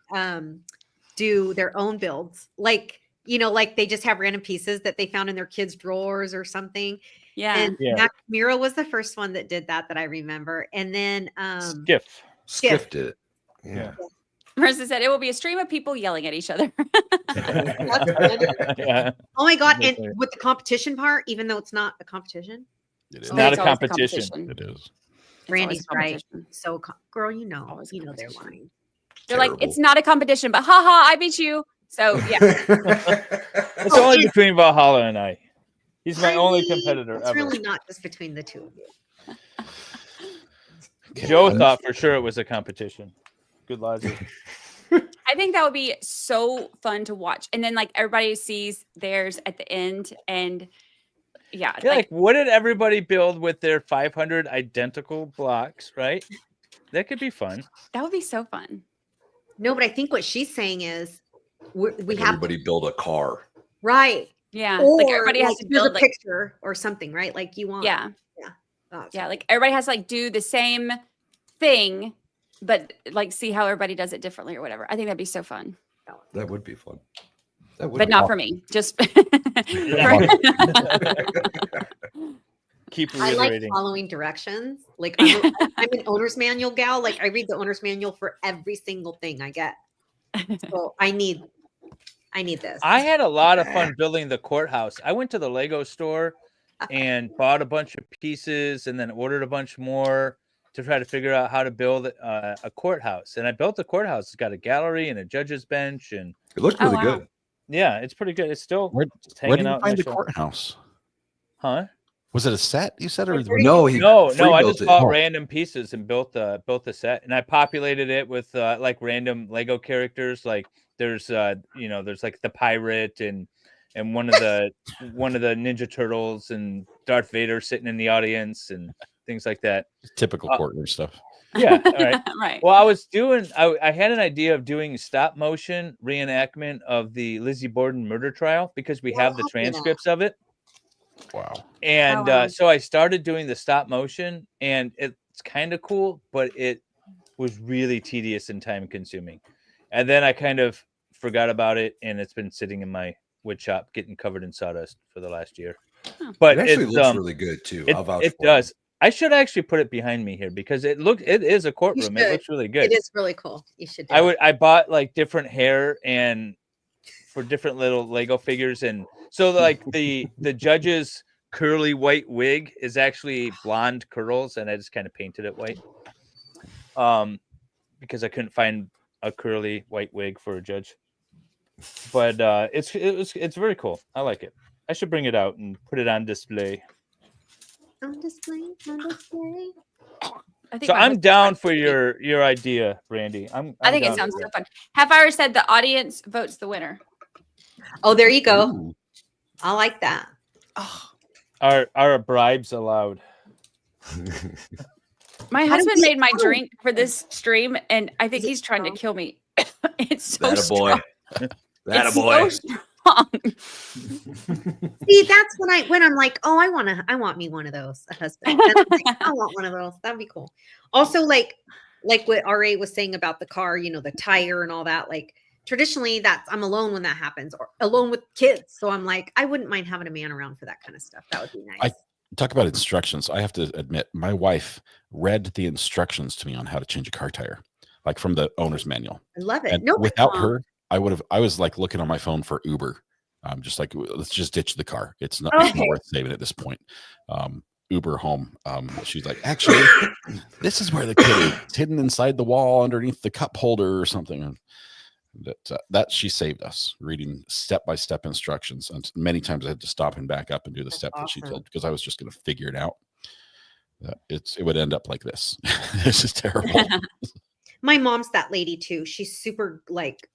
do their own builds, like they just have random pieces that they found in their kids' drawers or something. Yeah. And Yeah. Mac Miro was the first one that did that I remember. And then Skiff did it. Yeah. Marissa said it will be a stream of people yelling at each other. Yeah. Oh my God. And with the competition part, even though it's not a competition, It is. Not It's a always competition. It is. Brandy's right. competition. So, girl, they're lying. They're like, it's not a competition, but haha, I beat you. So yeah. It's only between Valhalla and I. He's my only competitor It's ever. really not just between the two of you. Joe thought for sure it was a competition. Good logic. I think that would be so fun to watch. And then like everybody sees theirs at the end, and yeah, Like, what did everybody build with their 500 identical blocks, right? That could be fun. that would be so fun. No, but I think what she's saying is we have Everybody build a car. right. Yeah. Or like everybody has to here's build a like, picture or something, right? Like you want. yeah. Oh, Yeah. Like everybody has to like do the same thing, but like see how everybody does it differently or whatever. I think that'd be so fun. That would be fun. That would But be not fun. for me. Just Keep I like reiterating. following directions. Like I'm an owner's manual gal. Like I read the owner's manual for every single thing I get. So I need this. I had a lot of fun building the courthouse. I went to the Lego store and bought a bunch of pieces and then ordered a bunch more to try to figure out how to build a courthouse. And I built the courthouse. It's got a gallery and a judge's bench, and it looked really good. Yeah, it's pretty good. It's still just Where hanging did you out. find in the shop. courthouse? Huh? Was it a set you said, or No, I free-built just it? bought Oh. random pieces and built the set, and I populated it with like random Lego characters. Like there's there's like the pirate and one of the Ninja Turtles and Darth Vader sitting in the audience and things like that. Typical courtroom stuff. Yeah, all right. Right. Well, I had an idea of doing stop motion reenactment of the Lizzie Borden murder trial because we have the transcripts of it. Wow. And so I started doing the stop motion, and it's kind of cool, but it was really tedious and time consuming. And then I kind of forgot about it, and it's been sitting in my wood shop getting covered in sawdust for the last year. But It actually it's, looks really good too. I'll vouch It for does. I should actually put it behind me here because it is a courtroom. It looks really good. It is really cool. You should. I bought like different hair and for different little Lego figures, and so like the judge's curly white wig is actually blonde curls, and I just kind of painted it white. Because I couldn't find a curly white wig for a judge. But it's very cool. I like it. I should bring it out and put it on display. On display. I think So my I'm husband- down for your idea, Brandy. I think it down sounds for so fun. Half-Hour said the audience votes the winner. Oh, there you go. I like that. Are bribes allowed? My How do husband we- made my drink for this stream, and I think he's trying to kill me. It's so That a boy. strong. That a It's boy. so strong. See, that's when I'm like, oh, I want me one of those, a husband. Then I'm like, I want one of those. That'd be cool. Also, like what RA was saying about the car, the tire and all that. Like traditionally, I'm alone when that happens, or alone with kids. So I'm like, I wouldn't mind having a man around for that kind of stuff. That would be nice. Talk about instructions. I have to admit, my wife read the instructions to me on how to change a car tire, like from the owner's manual. I love it. And No, without her, I was like looking on my phone for Uber. Just like, let's just ditch the car. It's not worth saving at this point. Uber home. She's like, actually, this is where the kid is. It's hidden inside the wall underneath the cup holder or something. And that she saved us reading step-by-step instructions. And many times I had to stop and back up and do the steps that she told, because I was just going to figure it out. It would end up like this. This is terrible. my mom's that lady too. She's super like.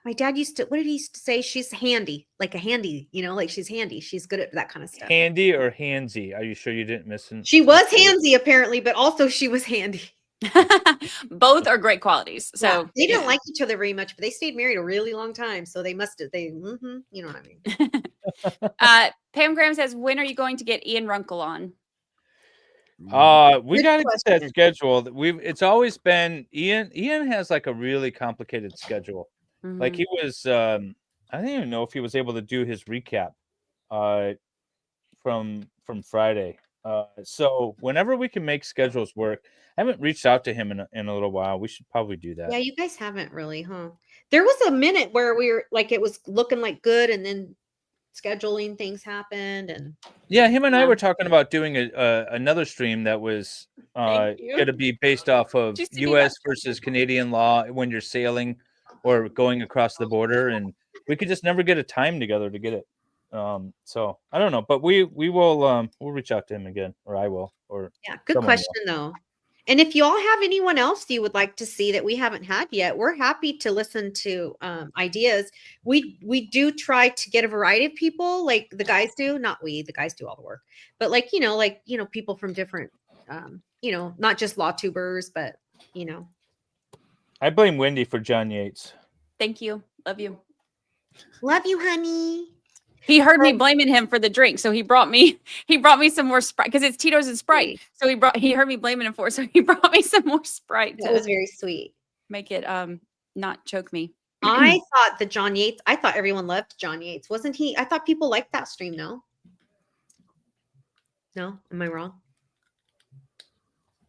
My dad used to. What did he used to say? She's handy, like a handy. Like she's handy. She's good at that kind of stuff. Handy or handsy? Are you sure you didn't miss it? She was handsy apparently, but also she was handy. Both are great qualities. So they didn't like each other very much, but they stayed married a really long time. So they must have. You know what I mean. Pam Graham says, when are you going to get Ian Runkle on? We got to get that scheduled. It's always been Ian. Ian has like a really complicated schedule. Like he was, I don't even know if he was able to do his recap from Friday. So whenever we can make schedules work, I haven't reached out to him in a little while. We should probably do that. Yeah, you guys haven't really, huh? There was a minute where we were like, it was looking like good, and then scheduling things happened, and yeah, him and I were talking about doing another stream that was going to be based off of U.S. versus Canadian law when you're sailing or going across the border, and we could just never get a time together to get it. So I don't know, but we will we'll reach out to him again, or I will, or yeah, good question though. And if you all have anyone else you would like to see that we haven't had yet, we're happy to listen to ideas. We do try to get a variety of people, like the guys do. Not we, the guys do all the work, but like people from different, not just law tubers, but I blame Wendy for John Yates. Thank you. Love you. Love you, honey. He heard me blaming him for the drink, so he brought me some more Sprite because it's Tito's and Sprite. So he heard me blaming him for it, so he brought me some more Sprite. That was very sweet. Make it not choke me. I thought the John Yates. I thought everyone loved John Yates. Wasn't he? I thought people liked that stream. No, am I wrong?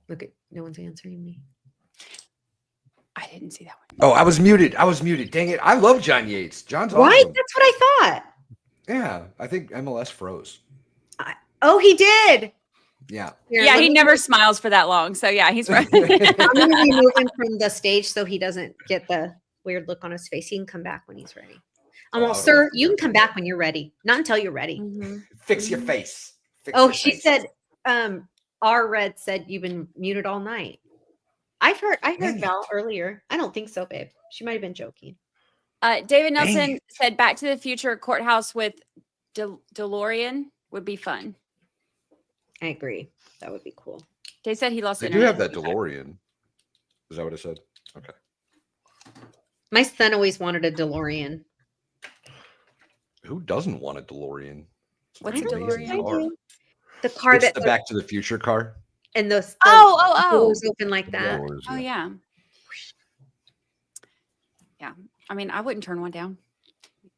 Look at no one's answering me. didn't see that one. Oh, I was muted. Dang it. I love John Yates. John's Right? awesome. That's what I thought. Yeah, I think MLS froze. Oh, he did. Yeah. Here, Yeah, let he me- never smiles for that long. So yeah, he's right. I'm going to remove him from the stage so he doesn't get the weird look on his face. He can come back when he's ready. Well, sir, you can come back when you're ready. Not until you're ready. Fix your face. Fix Oh, your she face. said, R Red said you've been muted all night. I heard Val earlier. I don't think so, babe. She might have been joking. David Nelson said Back to the Future courthouse with DeLorean would be fun. I agree. That would be cool. They said he lost They do internet. have that DeLorean. Is that what it said? Okay. My son always wanted a DeLorean. Who doesn't want a DeLorean? What's a It's an amazing DeLorean? car. The car It's that the Back to the Future car. and those Oh. doors open like that. Oh yeah. Yeah. I mean, I wouldn't turn one down.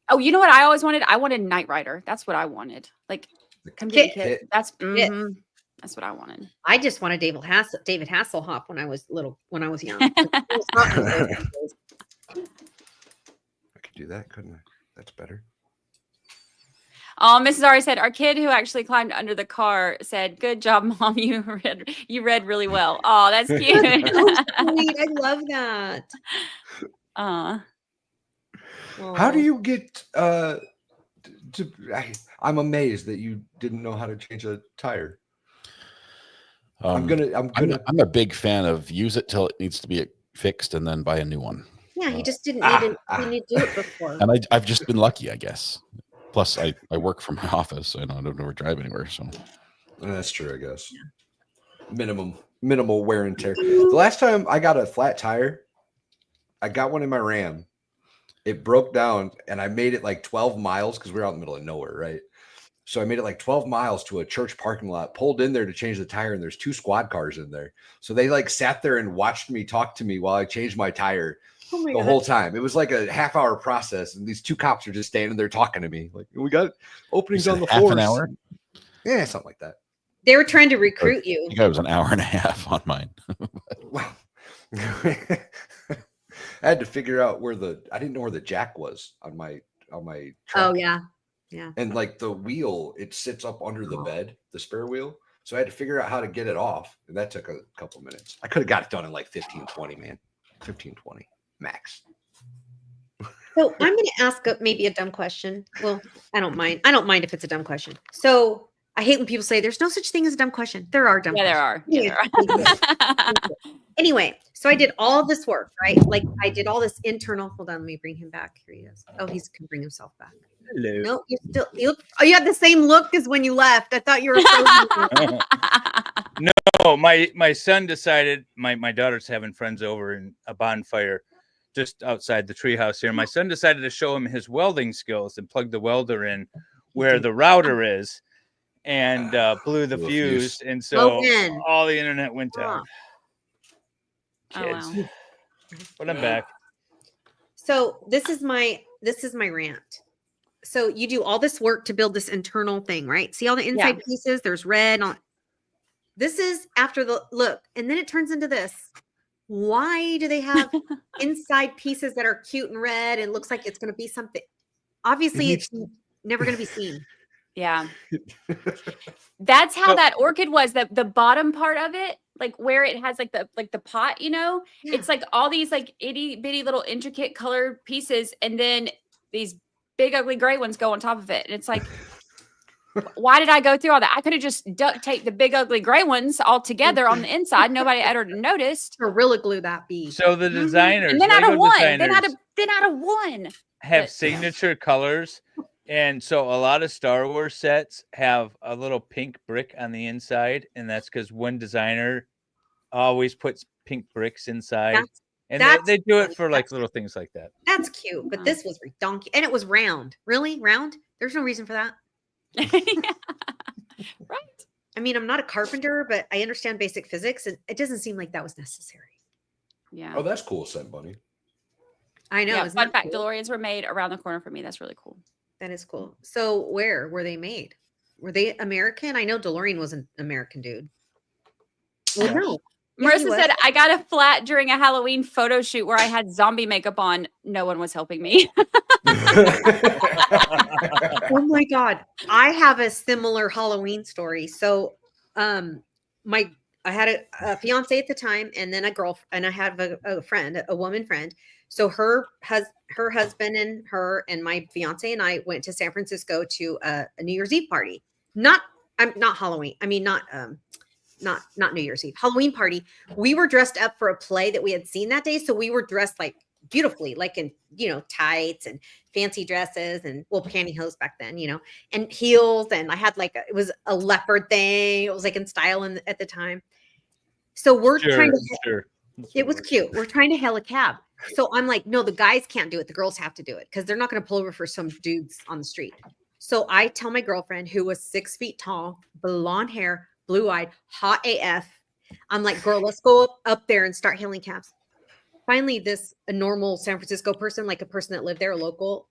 Oh, you know what I always wanted? I wanted Knight Rider. That's what I wanted. Like, come get a kid. That's that's what I wanted. I just wanted David Hasselhoff when I was little, when I was young. I could do that, couldn't I? That's better. Mrs. Ari said our kid who actually climbed under the car said, "Good job, Mom. You read really well." Oh, that's cute. Oh, sweet. I love that. How do you get I'm amazed that you didn't know how to change a tire. I'm a big fan of use it till it needs to be fixed and then buy a new one. Yeah, he just didn't need to do it before. And I've just been lucky, I guess. Plus, I work from my office, so I don't ever drive anywhere. So that's true, I guess. Yeah. Minimal wear and tear. The last time I got a flat tire, I got one in my Ram. It broke down, and I made it like 12 miles because we were out in the middle of nowhere, right? So I made it like 12 miles to a church parking lot, pulled in there to change the tire, and there's 2 squad cars in there. So they like sat there and watched me talk to me while I changed my tire. The whole time. It was like a half-hour process, and these 2 cops are just standing there talking to me. Like, we got openings on the floor. Half an hour? Yeah, something like that. They were trying to recruit you. I think I was an hour and a half on mine. Wow. I had to figure out I didn't know where the jack was on my truck. Oh yeah. Yeah. And like the wheel, it sits up under the bed, the spare wheel. So I had to figure out how to get it off. And that took a couple minutes. I could have got it done in like 15, 20, man. 15, 20 max. So I'm going to ask maybe a dumb question. Well, I don't mind. I don't mind if it's a dumb question. So I hate when people say there's no such thing as a dumb question. There are dumb questions. There are. Yeah, there are. Anyway, so I did all this work, right? Like I did all this internal. Hold on, let me bring him back. Here he is. Oh, he can bring himself back. Hello. No, you have the same look as when you left. I thought you were so No, my son decided my daughter's having friends over in a bonfire just outside the treehouse here. My son decided to show him his welding skills and plug the welder in where the router is and blew the fuse. And so all the internet went down. Kids. Oh, wow. But I'm back. So this is my rant. So you do all this work to build this internal thing, right? See all the inside pieces? There's red on. This is after the look, and then it turns into this. Why do they have inside pieces that are cute and red and looks like it's going to be something? Obviously, it's never going to be seen. Yeah. That's how that orchid was. The bottom part of it, like where it has like the pot, it's like all these like itty bitty little intricate colored pieces, and then these big ugly gray ones go on top of it. And it's like, why did I go through all that? I could have just duct taped the big ugly gray ones all together on the inside. Nobody ever noticed. Gorilla glue that bee. So the designers, and then out of one, designers then out of one, have signature colors. And so a lot of Star Wars sets have a little pink brick on the inside. And that's because one designer always puts pink bricks inside. And they do it for like little things like that. That's cute. But this was redonky. And it was round. Really? Round? There's no reason for that. Right. I mean, I'm not a carpenter, but I understand basic physics. And it doesn't seem like that was necessary. Yeah. Oh, that's cool, Scent Bunny. I know. Yeah, fun fact, DeLoreans were made around the corner for me. That's really cool. That is cool. So where were they made? Were they American? I know DeLorean was an American dude. Well, no. Yeah, he Marissa was. said, I got a flat during a Halloween photo shoot where I had zombie makeup on. No one was helping me. Oh my God. I have a similar Halloween story. So, I had a fiance at the time, and then a girl, and I had a friend, a woman friend. So her husband and her and my fiance and I went to San Francisco to a New Year's Eve party. Not Halloween. I mean, not New Year's Eve, Halloween party. We were dressed up for a play that we had seen that day. So we were dressed like beautifully, like in, tights and fancy dresses and pantyhose back then, and heels. And I had it was a leopard thing. It was like in style at the time. So we're trying to, it was cute. We're trying to hail a cab. So I'm like, no, the guys can't do it. The girls have to do it because they're not going to pull over for some dudes on the street. So I tell my girlfriend, who was 6 feet tall, blonde hair, blue-eyed, hot AF. I'm like, girl, let's go up there and start hailing cabs. Finally, a normal San Francisco person, like a person that lived there, a local,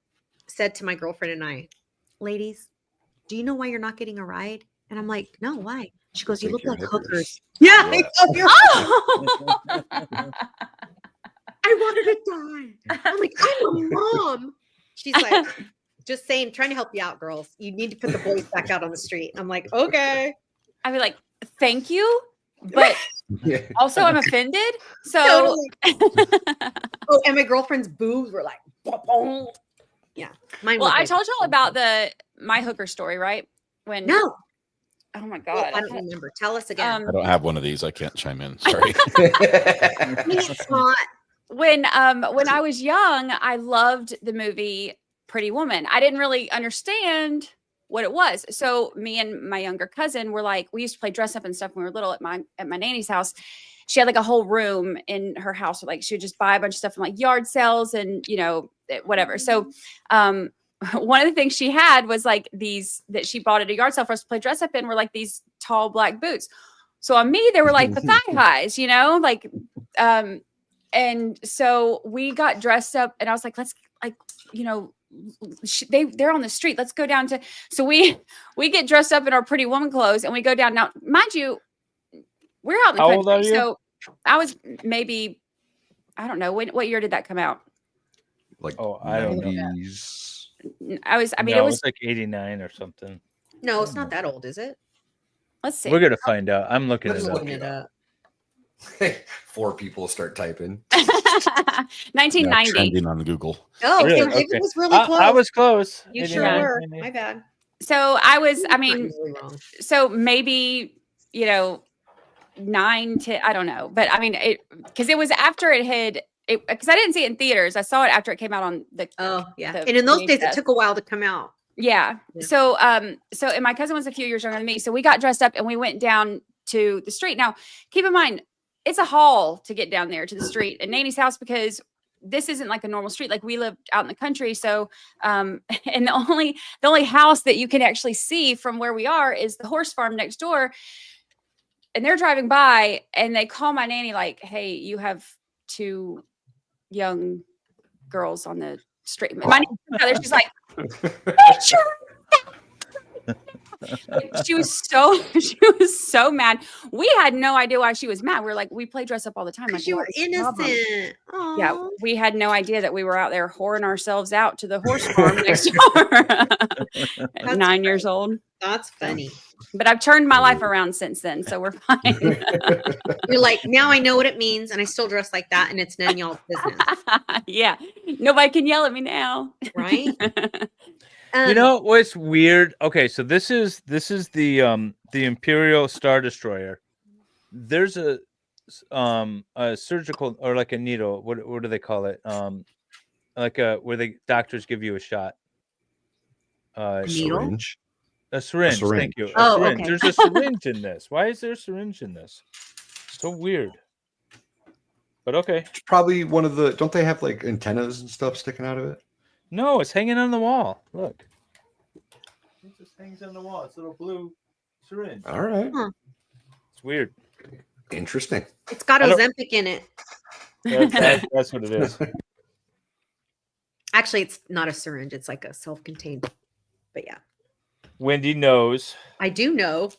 said to my girlfriend and I, ladies, do you know why you're not getting a ride? And I'm like, no, why? She goes, you look like hookers. Yeah. I wanted to die. I'm like, I'm a mom. She's like, just saying, trying to help you out, girls. You need to put the boys back out on the street. I'm like, okay. I'd be like, thank you, but also I'm offended. So, oh, and my girlfriend's boobs were like, boom. Yeah. Well, I told y'all about my hooker story, right? No. Oh my God. I don't remember. Tell us again. I don't have one of these. I can't chime in. Sorry. It's not. When I was young, I loved the movie Pretty Woman. I didn't really understand what it was. So me and my younger cousin were like, we used to play dress up and stuff when we were little at my nanny's house. She had like a whole room in her house. Like she would just buy a bunch of stuff from like yard sales and, whatever. So, one of the things she had was like these that she bought at a yard sale for us to play dress up in were like these tall black boots. So on me, they were like the thigh highs, and so we got dressed up and I was like, let's they're on the street. Let's go down to, so we get dressed up in our Pretty Woman clothes and we go down. Now, mind you, we're out in the How country. old are you? So I was maybe, I don't know. What year did that come out? Like, I don't know. 90s. It was like 89 or something. No, it's not that old, is it? Let's see. We're going to find out. I'm looking Let's it look up. it up. 4 people start typing. 1990. Trending on Google. Oh, Really? so David Okay. was really close. I was close. You sure 89, were. 89. My bad. So I was, Not usually wrong. so maybe, 9 to, I don't know. But I mean, because it was after it had, because I didn't see it in theaters. I saw it after it came out on the. Oh, yeah. the And in those days, it VHS. took a while to come out. Yeah. Yeah. So, and my cousin was a few years younger than me. So we got dressed up and we went down to the street. Now, keep in mind, it's a haul to get down there to the street at Nanny's house because this isn't like a normal street. Like we lived out in the country. So, and the only house that you can actually see from where we are is the horse farm next door. And they're driving by and they call my nanny like, hey, you have 2 young girls on the street. My nanny, she's like, she was so mad. We had no idea why she was mad. We were like, we play dress up all the time. Like, You were what's the problem? innocent. Aw. Yeah, we had no idea that we were out there whoring ourselves out to the horse farm next door at 9 years old. That's funny. But I've turned my life around since then, so we're fine. You're like, now I know what it means, and I still dress like that, and it's none of y'all's business, Yeah, nobody can yell at me now. right? You know what's weird? Okay, so this is the Imperial Star Destroyer. There's a surgical or like a needle. What do they call it? Like where the doctors give you a shot. Needle? Syringe. A syringe. syringe. Thank you. A Oh, syringe. okay. There's a syringe in this. Why is there a syringe in this? So weird. But okay. It's probably one of the. Don't they have like antennas and stuff sticking out of it? No, it's hanging on the wall. Look. It just hangs on the wall. It's a little blue syringe. All right. Huh. It's weird. Interesting. It's got I don't- Ozempic in it. That's what it is. Actually, it's not a syringe. It's like a self-contained. But yeah, Wendy knows. I do know.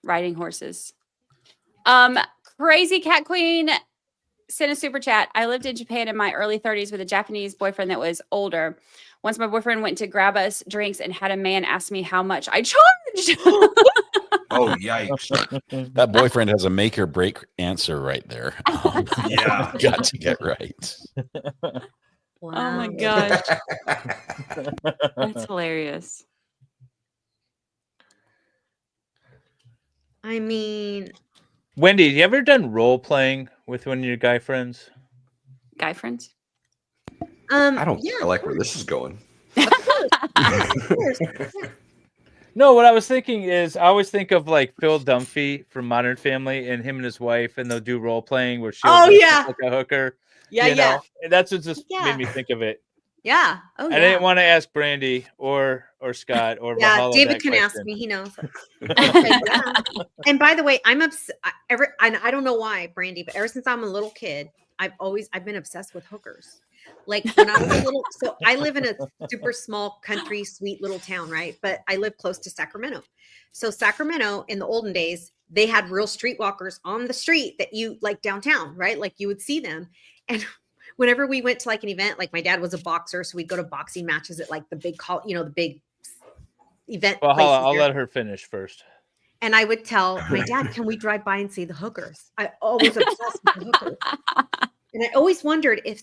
Riding horses. Crazy Cat Queen sent a super chat. I lived in Japan in my early 30s with a Japanese boyfriend that was older. Once my boyfriend went to grab us drinks and had a man ask me how much I charged. Oh, yikes. That boyfriend has a make or break answer right there. Yeah. Got to get right. Oh my gosh. That's hilarious. I mean, Wendy, you ever done role playing with one of your guy friends? Guy friends? I don't yeah, I like where this is going. No, what I was thinking is I always think of like Phil Dunphy from Modern Family and him and his wife, and they'll do role playing where she'll Oh, dress yeah. up like a hooker. Yeah, you yeah. know? And that's what just Yeah. made me think of it. Yeah. Oh, I didn't want to ask Brandy or Scott or yeah, Valhalla David that can ask question. me. He knows. Yeah. And by the way, and I don't know why, Brandy, but ever since I'm a little kid, I've been obsessed with hookers. Like when I was a little, so I live in a super small country, sweet little town, right? But I live close to Sacramento. So Sacramento in the olden days, they had real streetwalkers on the street that you like downtown, right? Like you would see them. And whenever we went to like an event, like my dad was a boxer, so we'd go to boxing matches at like the big the big event Valhalla, places I'll there. let her finish first. And I would tell my dad, can we drive by and see the hookers? I always obsessed with the hookers. And I always wondered if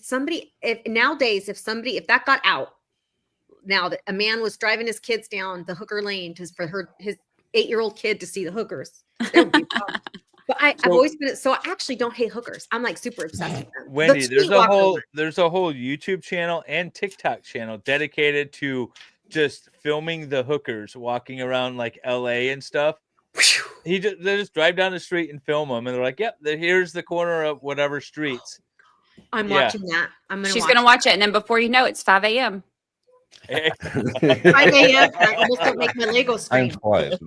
nowadays, if that got out, now that a man was driving his kids down the hooker lane for his 8-year-old kid to see the hookers, there would be a problem. But I've always been, so I actually don't hate hookers. I'm like super obsessed with them. Wendy, The there's streetwalker a whole YouTube channel and TikTok channel dedicated to just filming the hookers walking around like LA and stuff. They just drive down the street and film them, and they're like, "Yep, here's the corner of whatever streets." I'm watching that. She's gonna watch it, and then before you know, it's 5 a.m. 5 a.m. I almost don't make my Lego I'm stream. quiet.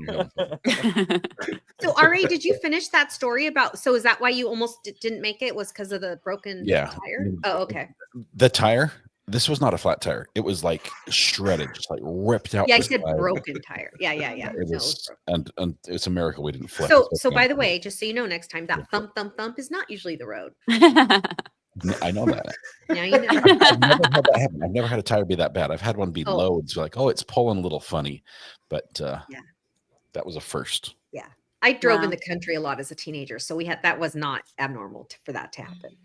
So RA, did you finish that story about? So is that why you almost didn't make it? Was because of the broken tire? Oh, okay. The tire. This was not a flat tire. It was like shredded, just like ripped out. Yeah, I the said side. broken tire. Yeah. It was, and it's a miracle we didn't flip. So by the way, just so you know, next time that thump thump thump is not usually the road. I know that. Now you know. I've never had that happen. I've never had a tire be that bad. I've had one be Oh. low. It's like, oh, it's pulling a little funny, but that was a first. Yeah, I drove Wow. in the country a lot as a teenager, so that was not abnormal for that to happen.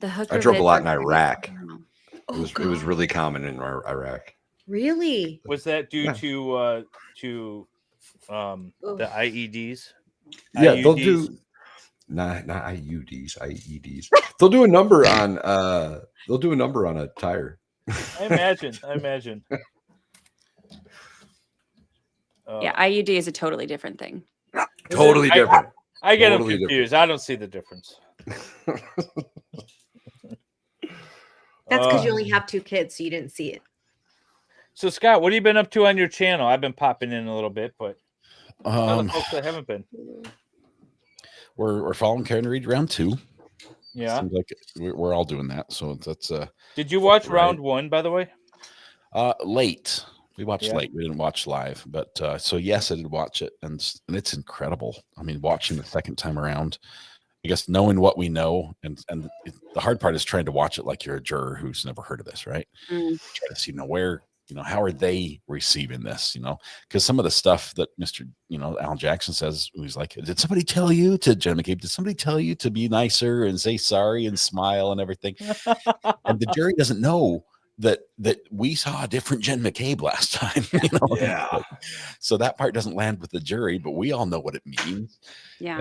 The hooker I drove a vids lot are in Iraq. Oh, It was really common in Iraq. Really? Was that due Yeah. to the IEDs? Yeah, they'll IUDs? do not IUDs, IEDs. They'll do a number on a tire. I imagine. Yeah, IUD is a totally different thing. Totally different. I get Totally them confused. I don't see the difference. That's because you only have 2 kids, so you didn't see it. So Scott, what have you been up to on your channel? I've been popping in a little bit, but tell the Um, folks that haven't been. we're following Karen Reed round 2. Yeah. Seems like we're all doing that. So that's Did you watch right. round 1, by the way? Late. We watched Yeah. late. We didn't watch live, but so yes, I did watch it, and it's incredible. I mean, watching the second time around, I guess knowing what we know, and the hard part is trying to watch it like you're a juror who's never heard of this, right? Try to see, where, how are they receiving this, because some of the stuff that Mr. Al Jackson says, he's like, did somebody tell you to Jen McCabe? Did somebody tell you to be nicer and say sorry and smile and everything? And the jury doesn't know that we saw a different Jen McCabe last time. Yeah. So that part doesn't land with the jury, but we all know what it means. Yeah.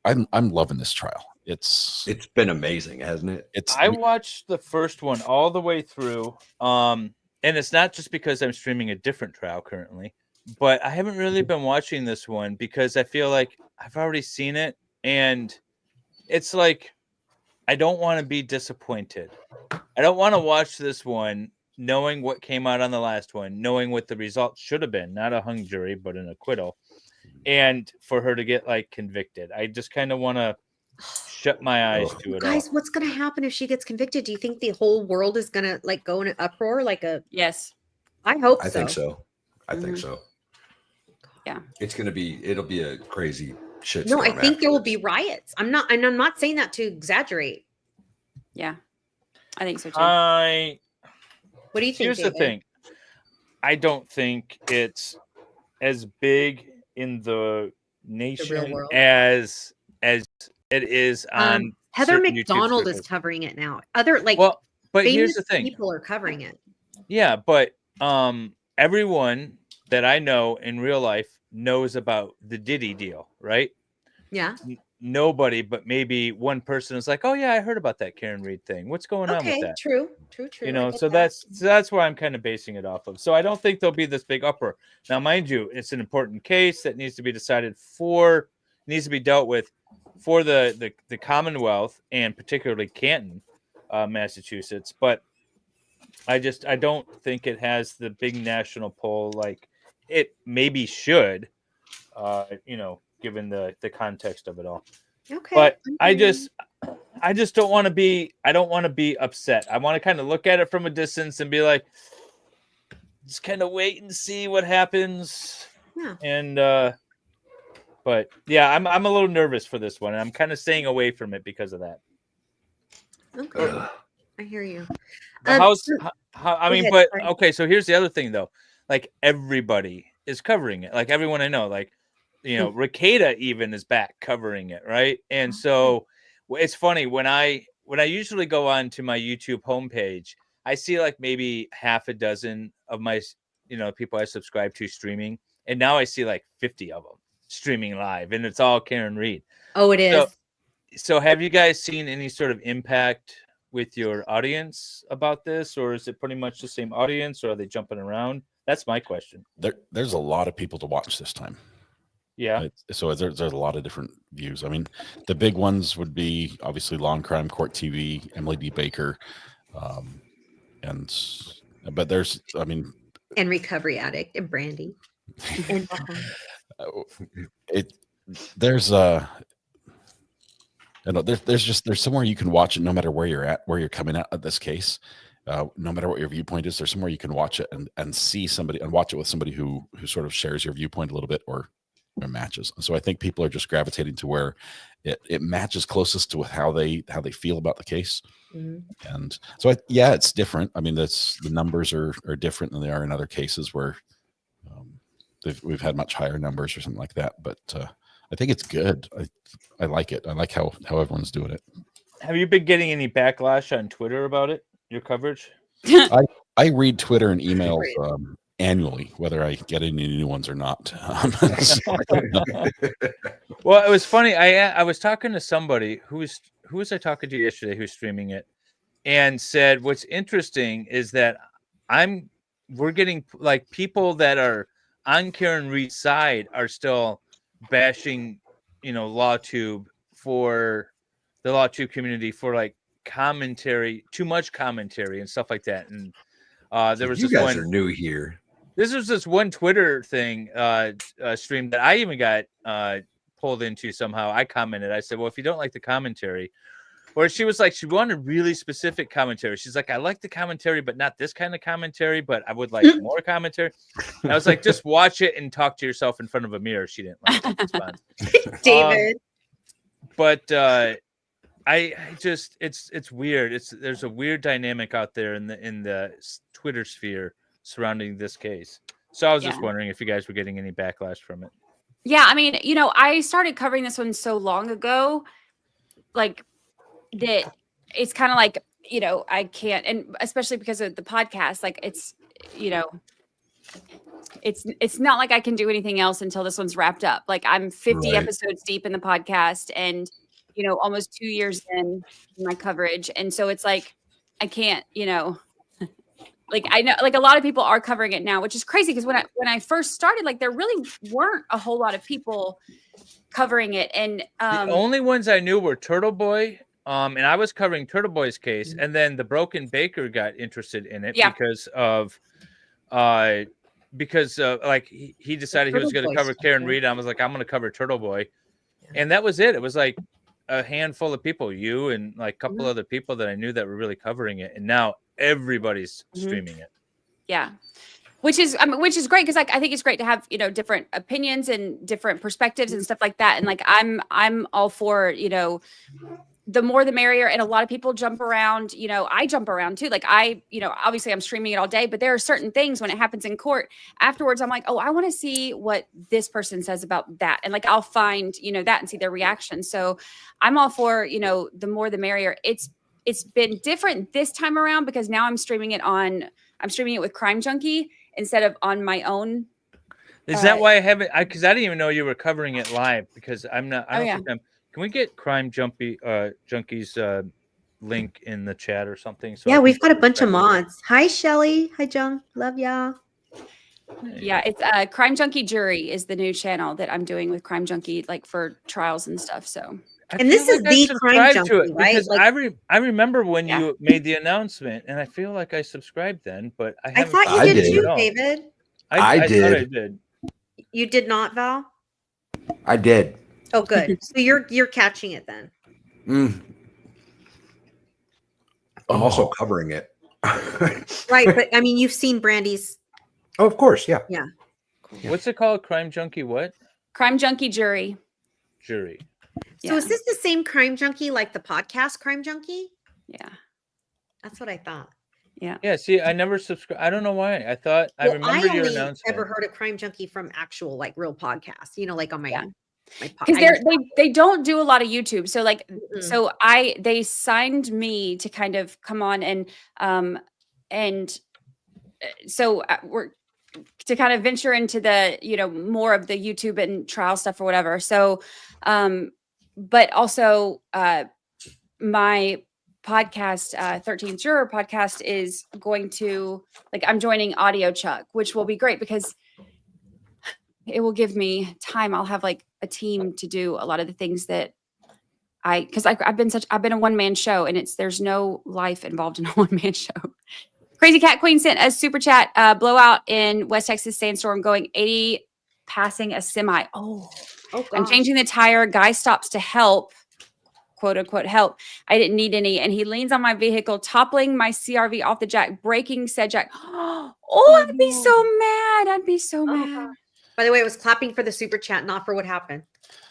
And I'm loving this trial. It's been amazing, hasn't it? I watched the first one all the way through. And it's not just because I'm streaming a different trial currently, but I haven't really been watching this one because I feel like I've already seen it. And it's like, I don't want to be disappointed. I don't want to watch this one knowing what came out on the last one, knowing what the results should have been, not a hung jury, but an acquittal. And for her to get convicted. I just kind of want to shut my eyes to it Guys, all. what's going to happen if she gets convicted? Do you think the whole world is going to go in an uproar? Yes. I hope I think so. I think so. Yeah. It'll be a crazy No, I think there will be riots. I'm not saying that to exaggerate. Yeah, I think so too. What do you think? Here's the thing. I don't think it's as big in the nation world. as it is on Heather certain YouTube McDonald is circles. covering it now. Other like but famous here's the thing. people are covering it. Yeah, but everyone that I know in real life knows about the Diddy deal, right? Yeah. Nobody but maybe one person is like, "Oh yeah, I heard about that Karen Reed thing. What's going on with Okay, that?" true. You know, I get so that. that's where I'm kind of basing it off of. So I don't think there'll be this big uproar. Now, mind you, it's an important case that needs to be decided needs to be dealt with for the Commonwealth and particularly Canton, Massachusetts. But I don't think it has the big national pull like it maybe should, given the context of it all. Okay. But I just don't want to be. I don't want to be upset. I want to kind of look at it from a distance and be like, just kind of wait and see what happens. Yeah. And but yeah, I'm a little nervous for this one. And I'm kind of staying away from it because of that. Okay. I hear you. Okay. So here's the other thing, though. Like everybody is covering it. Like everyone I know. Like Ricada even is back covering it, right? And so it's funny when I usually go on to my YouTube homepage, I see like maybe half a dozen of my people I subscribe to streaming, and now I see like 50 of them streaming live, and it's all Karen Reed. Oh, it is. So have you guys seen any sort of impact with your audience about this, or is it pretty much the same audience, or are they jumping around? That's my question. There's a lot of people to watch this time. Yeah. So there's a lot of different views. I mean, the big ones would be obviously Law and Crime Court TV, Emily D. Baker, but there's, I mean, and Recovery Addict and Brandy. And there's somewhere you can watch it no matter where you're at, where you're coming at this case. No matter what your viewpoint is, there's somewhere you can watch it and see somebody and watch it with somebody who sort of shares your viewpoint a little bit or matches. So I think people are just gravitating to where it matches closest to how they feel about the case. Mm-hmm. And so it's different. I mean, the numbers are different than they are in other cases where we've had much higher numbers or something like that. But I think it's good. I like it. I like how everyone's doing it. Have you been getting any backlash on Twitter about it? Your coverage? I read Twitter and emails annually, whether I get any new ones or not. Well, it was funny. I was talking to somebody who was I talking to yesterday who's streaming it, and said what's interesting is that we're getting like people that are on Karen Reed's side are still bashing, LawTube for the LawTube community for like commentary, too much commentary and stuff like that. And there was you guys are new here. This was this one Twitter thing stream that I even got pulled into somehow. I commented. I said, well, if you don't like the commentary, or she was like, she wanted really specific commentary. She's like, I like the commentary, but not this kind of commentary, but I would like more commentary. And I was like, just watch it and talk to yourself in front of a mirror. She didn't like it. It's fine. David. But I just it's weird. There's a weird dynamic out there in the Twitter sphere surrounding this case. So I was just wondering if you guys were getting any backlash from it. Yeah, I mean, I started covering this one so long ago, like that it's kind of like, I can't, and especially because of the podcast, like it's not like I can do anything else until this one's wrapped up. Like I'm 50 episodes deep in the podcast and, almost 2 years in my coverage. And so it's like, I can't, like I know, like a lot of people are covering it now, which is crazy because when I first started, like there really weren't a whole lot of people covering it. And the only ones I knew were Turtle Boy, and I was covering Turtle Boy's case, and then the Broken Baker got interested in it because of like he decided he was going to cover Karen Reed. I was like, I'm going to cover Turtle Boy, and that was it. It was like a handful of people, you and like a couple other people that I knew that were really covering it, and now everybody's streaming it. Yeah. which is great because like I think it's great to have different opinions and different perspectives and stuff like that. And like I'm all for the more the merrier. And a lot of people jump around. I jump around too. Like obviously I'm streaming it all day, but there are certain things when it happens in court afterwards. I'm like, oh, I want to see what this person says about that, and like I'll find that and see their reaction. So I'm all for the more the merrier. It's been different this time around because now I'm streaming it with Crime Junkie instead of on my own. Is that why I haven't? Because I didn't even know you were covering it live. Because I'm not. I don't yeah. think I'm. Can we get Crime Junkie's link in the chat or something? So Yeah, we've got a bunch of mods. Hi, Shelly. Hi, Jung. Love y'all. Yeah, it's Crime Junkie Jury is the new channel that I'm doing with Crime Junkie, like for trials and stuff. So. And this is the Crime Junkie, right? Because I remember when you made the announcement, and I feel like I subscribed then, but I thought you did too, David. I did. thought I did. You did not, Val? I did. Oh, good. So you're catching it then. I'm also covering it. Right, but I mean, you've seen Brandy's. Oh, of course, yeah. Yeah. What's it called? Crime Junkie what? Crime Junkie Jury. Jury. So is this the same Crime Junkie like the podcast Crime Junkie? Yeah. That's what I thought. Yeah. Yeah. See, I never subscribed. I don't know why. I thought I remember your announcement. Ever heard of Crime Junkie from actual like real podcasts? Like on my because they don't do a lot of YouTube. So like they signed me to kind of come on and so we're to kind of venture into the more of the YouTube and trial stuff or whatever. So but also my podcast 13th Juror podcast is going to I'm joining Audio Chuck, which will be great because it will give me time. I'll have like a team to do a lot of the things that I've been a one-man show, and there's no life involved in a one-man show. Crazy Cat Queen sent a super chat. Blowout in West Texas sandstorm going 80 passing a semi. Oh I'm changing the tire. Guy stops to help, quote unquote help. I didn't need any. And he leans on my vehicle, toppling my CRV off the jack, breaking said jack. Oh, I'd be so mad. I'd be so mad. By the way, I was clapping for the super chat, not for what happened.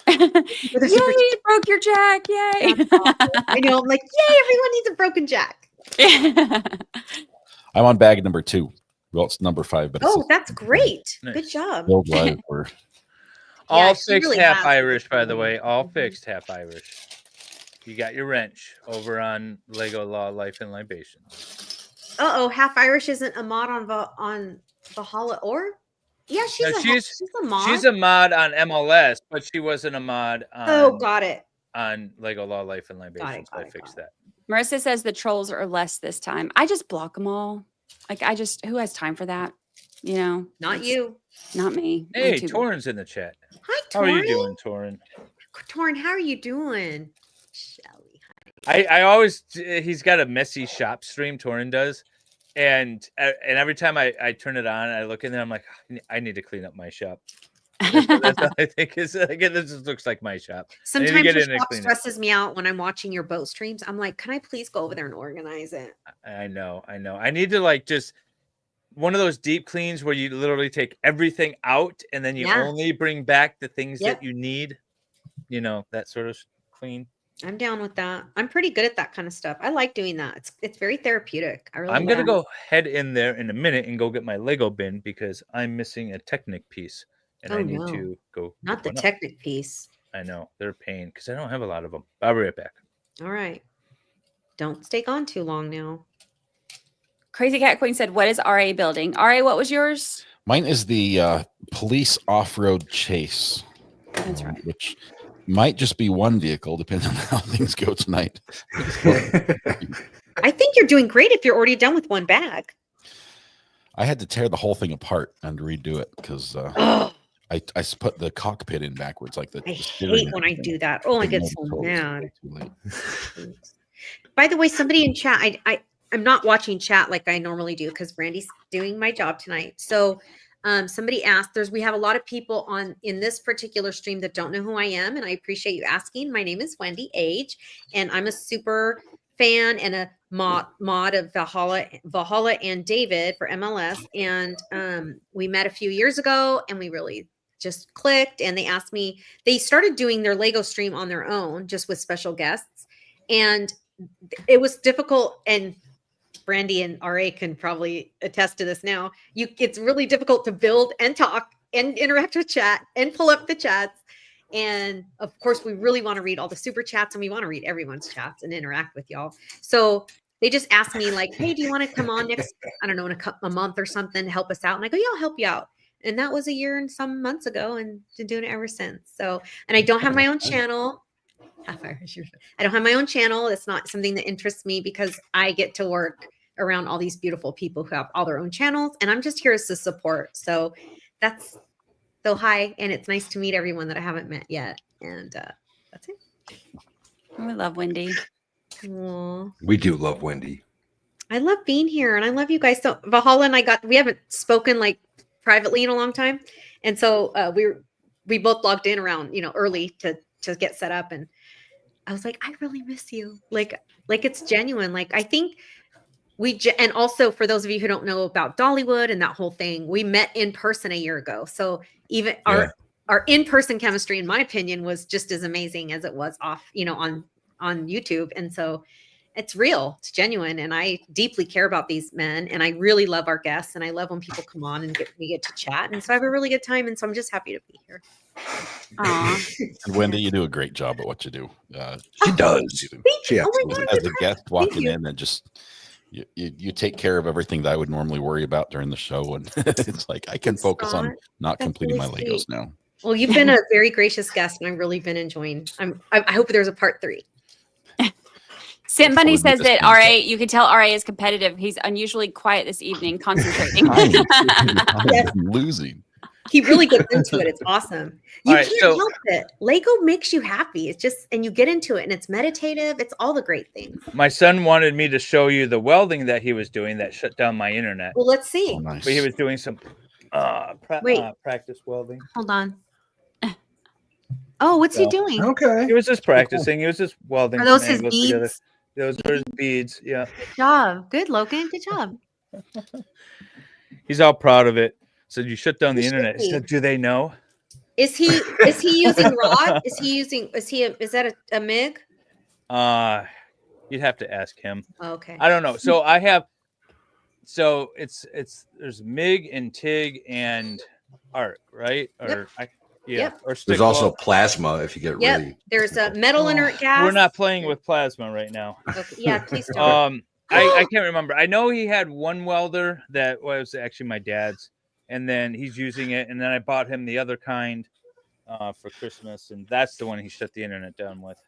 Yay, you broke your jack. Yay. I know. I'm like, yay, everyone needs a broken jack. I'm on bag number 2. Well, it's number 5, but that's great. Nice. Good job. All fixed, half Irish, by the way. All fixed, half Irish. You got your wrench over on Lego Law, Life, and Libations. Half Irish isn't a mod on Valhalla or? Yeah, she's a mod. She's a mod on MLS, but she wasn't a mod on got it. On Lego Law, Life, and Libations. I fixed that. Marissa says the trolls are less this time. I just block them all. Who has time for that? Not you. Not me. Hey, Torin's in the chat. Hi, Torin. How are you doing, Torin? Torin, how are you doing? Shelly, hi. I always, he's got a messy shop stream, Torin does. And every time I turn it on, I look in there, I'm like, I need to clean up my shop. That's all I think is, again, this just looks like my shop. Sometimes your shop stresses me out when I'm watching your boat streams. I'm like, can I please go over there and organize it? I know. I need to just one of those deep cleans where you literally take everything out and then you only bring back the things that you need. That sort of clean. I'm down with that. I'm pretty good at that kind of stuff. I like doing that. It's very therapeutic. I'm gonna go head in there in a minute and go get my Lego bin because I'm missing a Technic piece. And I need to go. Not the Technic piece. I know. They're a pain because I don't have a lot of them. I'll be right back. All right. Don't stay gone too long now. Crazy Cat Queen said, what is RA building? RA, what was yours? Mine is the police off-road chase. That's right. Which might just be one vehicle, depending on how things go tonight. I think you're doing great if you're already done with one bag. I had to tear the whole thing apart and redo it because I put the cockpit in backwards like that. I hate when I do that. Oh, I get so mad. By the way, somebody in chat, I'm not watching chat like I normally do because Brandy's doing my job tonight. So somebody asked, we have a lot of people in this particular stream that don't know who I am, and I appreciate you asking. My name is Wendy H, and I'm a super fan and a mod of Valhalla and David for MLS, and we met a few years ago, and we really just clicked. And they asked me, they started doing their Lego stream on their own, just with special guests, and it was difficult. And Brandy and RA can probably attest to this now. It's really difficult to build and talk and interact with chat and pull up the chats. And of course, we really want to read all the super chats, and we want to read everyone's chats and interact with y'all. So they just asked me like, hey, do you want to come on next, I don't know, in a month or something to help us out? And I go, yeah, I'll help you out. And that was a year and some months ago, and been doing it ever since. So, and I don't have my own channel. I don't have my own channel. It's not something that interests me because I get to work around all these beautiful people who have all their own channels, and I'm just here as a support. So that's so hi, and it's nice to meet everyone that I haven't met yet. And that's it. We love Wendy. Aww. We do love Wendy. I love being here, and I love you guys. So Valhalla and we haven't spoken like privately in a long time, and so we both logged in around early to get set up, and I was like, I really miss you. Like it's genuine. Like I think and also for those of you who don't know about Dollywood and that whole thing, we met in person a year ago. So even our in-person chemistry, in my opinion, was just as amazing as it was off, on YouTube. And so it's real, it's genuine. And I deeply care about these men, and I really love our guests, and I love when people come on and we get to chat. And so I have a really good time. And so I'm just happy to be here. And Wendy, you do a great job at what you do. She does. She absolutely as a guest walking in, and just you take care of everything that I would normally worry about during the show, and it's like I can focus on not completing my Legos now. Well, you've been a very gracious guest, and I've really been enjoying. I hope there's a part 3. Sim Bunny says that RA, you can tell RA is competitive. He's unusually quiet this evening, concentrating. I'm losing. He really gets into it. It's awesome. You All right, can't help it. Lego makes you happy. It's just, and you get into it, and it's meditative. It's all the great things. My son wanted me to show you the welding that he was doing that shut down my internet. Well, let's see. But he was doing some practice welding. Hold on. Oh, what's he doing? Okay. He was just practicing. He was just welding. Are those some his angles beads? together. Those are his beads. Yeah. Good job. Good, Logan. Good job. He's all proud of it. So you shut down the He internet. should He said, be. do they know? Is he using rod? Is that a MIG? You'd have to ask him. Okay. I don't know. So it's there's MIG and TIG and ARC, right? Or Yep. or stick There's also weld. plasma if you get Yep. really. There's a metal inert gas. We're not playing with plasma right now. Okay. Yeah, please don't. I can't remember. I know he had one welder that was actually my dad's, and then he's using it, and then I bought him the other kind for Christmas, and that's the one he shut the internet down with.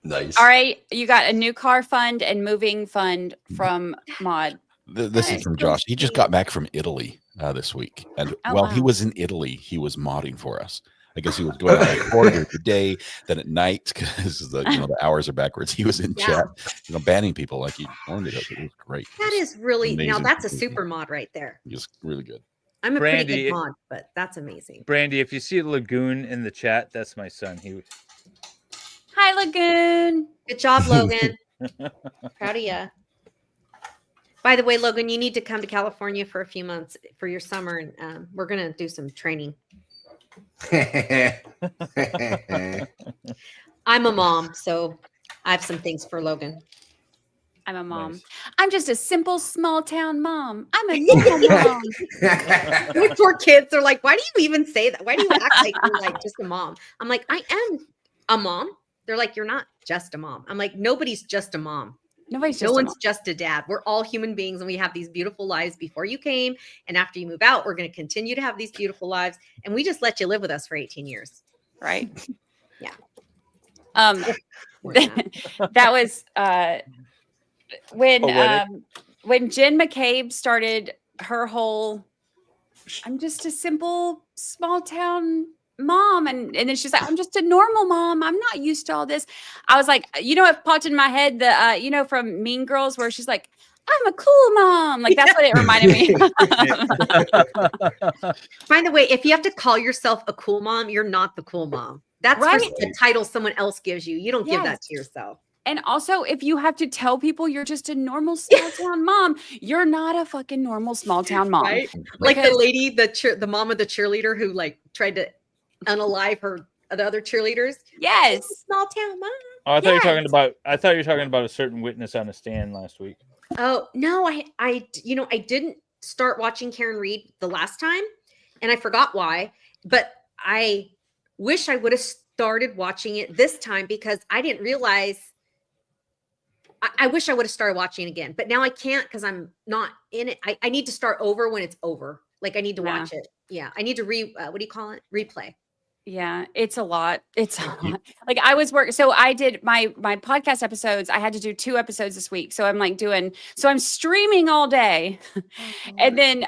Nice. All right, you got a new car fund and moving fund from Mod. This is from Josh. He just got back from Italy this week, and while he was in Italy, he was modding for us. I guess he was going out like quarter of the day, then at night because the hours are backwards. He was in chat, banning people like he normally does. It was great. That is really amazing. now that's a super mod right there. He was really good. I'm a pretty Brandy, good mod, but that's amazing. Brandy, if you see Lagoon in the chat, that's my son. Hi, Lagoon. Good job, Logan. Proud of you. By the way, Logan, you need to come to California for a few months for your summer, and we're gonna do some training. I'm a mom, so I have some things for Logan. I'm a mom. Nice. I'm just a simple small town mom. I'm a little mom. My poor kids are like, why do you even say that? Why do you act like you're like just a mom? I'm like, I am a mom. They're like, you're not just a mom. I'm like, nobody's just a mom. No one's just a dad. We're all human beings, and we have these beautiful lives before you came. And after you move out, we're going to continue to have these beautiful lives. And we just let you live with us for 18 years. Right. Yeah. That was when Jen McCabe started her whole, I'm just a simple small town mom, and then she's like, I'm just a normal mom, I'm not used to all this. I was like, it popped in my head, the from Mean Girls where she's like, I'm a cool mom, like that's what it reminded me of. By the way, if you have to call yourself a cool mom, you're not the cool mom. That's right. A title someone else gives you. You don't give that to yourself. And also, if you have to tell people you're just a normal small town mom, you're not a fucking normal small town mom. Right? Like the lady, the mom of the cheerleader who like tried to unalive the other cheerleaders. Yes. Small town mom. Oh, I thought Yes. I thought you were talking about a certain witness on a stand last week. Oh no, I didn't start watching Karen Reed the last time, and I forgot why. But I wish I would have started watching it this time because I didn't realize. I wish I would have started watching it again, but now I can't because I'm not in it. I need to start over when it's over. Like I need to watch it. Yeah, I need to what do you call it? Replay. Yeah, it's a lot. It's a lot. Like I was working, so I did my podcast episodes. I had to do 2 episodes this week. So I'm like I'm streaming all day and then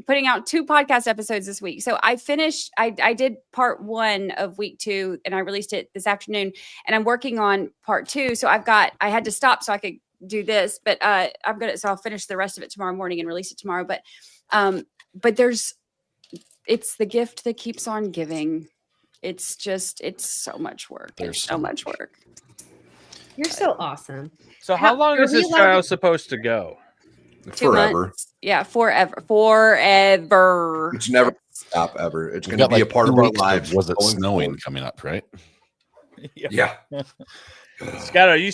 putting out 2 podcast episodes this week. So I finished, I did part 1 of week 2 and I released it this afternoon and I'm working on part 2. So I had to stop so I could do this, but so I'll finish the rest of it tomorrow morning and release it tomorrow. But it's the gift that keeps on giving. It's so much work. It's so much work. You're so awesome. So how long is this trial supposed to go? 2 months. Yeah, forever. It's never stop ever. It's We've going to got be like a part 2 of our weeks lives. Was it going snowing forward. coming up, right? Yeah. Scott, are you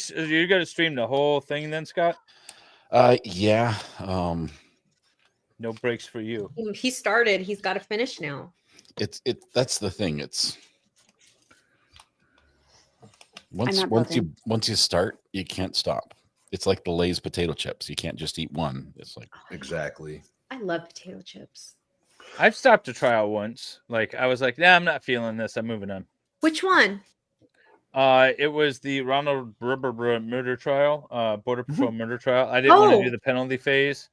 going to stream the whole thing then, Scott? Yeah. No breaks for you. He started. He's got to finish now. That's the thing. It's once you start, you can't stop. It's like the Lay's potato chips. You can't just eat one. It's like exactly. I love potato chips. I've stopped a trial once. Like I was like, nah, I'm not feeling this. I'm moving on. Which one? It was the Ronald murder trial, Border Patrol murder trial. I didn't want to do the penalty phase.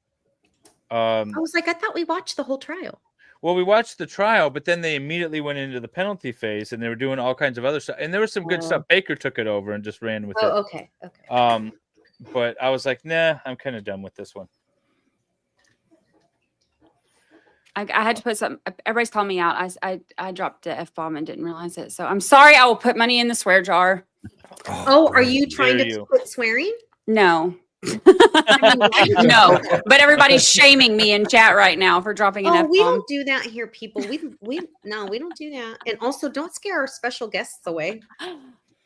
I was like, I thought we watched the whole trial. Well, we watched the trial, but then they immediately went into the penalty phase, and they were doing all kinds of other stuff. And there was some good stuff. Baker took it over and just ran with it. Oh, okay. But I was like, nah, I'm kind of done with this one. I had to put some. Everybody's calling me out. I dropped the F-bomb and didn't realize it. So I'm sorry. I will put money in the swear jar. Oh, are you trying to quit swearing? No. No, but everybody's shaming me in chat right now for dropping an F-bomb. We don't do that here, people. We don't do that. And also, don't scare our special guests away.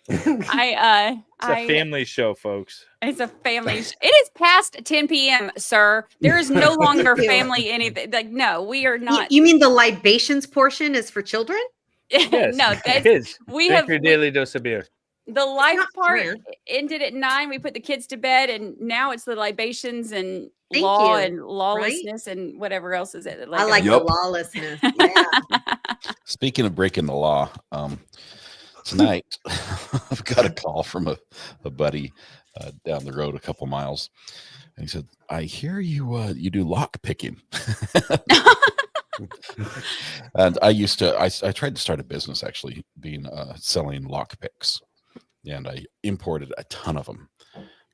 It's a family show, folks. It's a family. It is past 10 p.m., sir. There is no longer family anything. Like, no, we are not. You mean the libations portion is for children? Yes. No, that's kids. we Drink have your daily dose of beer. the life part fair. ended at 9. We put the kids to bed, and now it's the libations and Thank law you. and lawlessness and whatever else is it. I like the lawlessness. Yeah. Speaking of breaking the law, tonight I've got a call from a buddy down the road a couple miles, and he said, "I hear you do lock picking." And I tried to start a business actually, selling lock picks, and I imported a ton of them.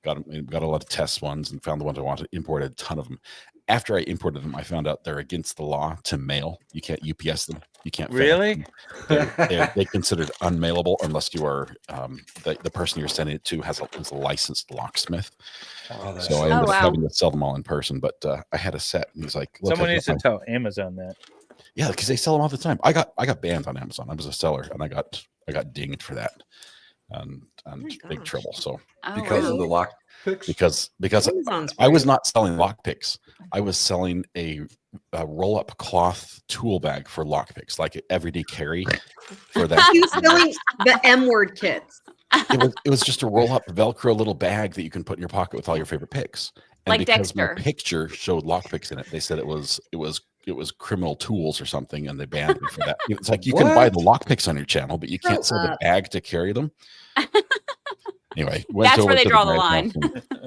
Got a lot of test ones and found the ones I wanted. Imported a ton of them. After I imported them, I found out they're against the law to mail. You can't UPS them. You can't really. They're considered unmailable unless you are the person you're sending it to is a licensed locksmith. So I ended up having to sell them all in person. But I had a set, and he's like, "Look, someone needs to tell Amazon that." Yeah, because they sell them all the time. I got banned on Amazon. I was a seller, and I got dinged for that, and big trouble. So because of the lock picks, because I was not selling lock picks. I was selling a roll up cloth tool bag for lock picks, like an everyday carry for that. You selling the M word kits? It was just a roll up Velcro little bag that you can put in your pocket with all your favorite picks. And like because Dexter. my picture showed lock picks in it, they said it was criminal tools or something, and they banned me for that. It's like you can buy the lock picks on your channel, but you can't sell the bag to carry them. Anyway, that's where they draw the line,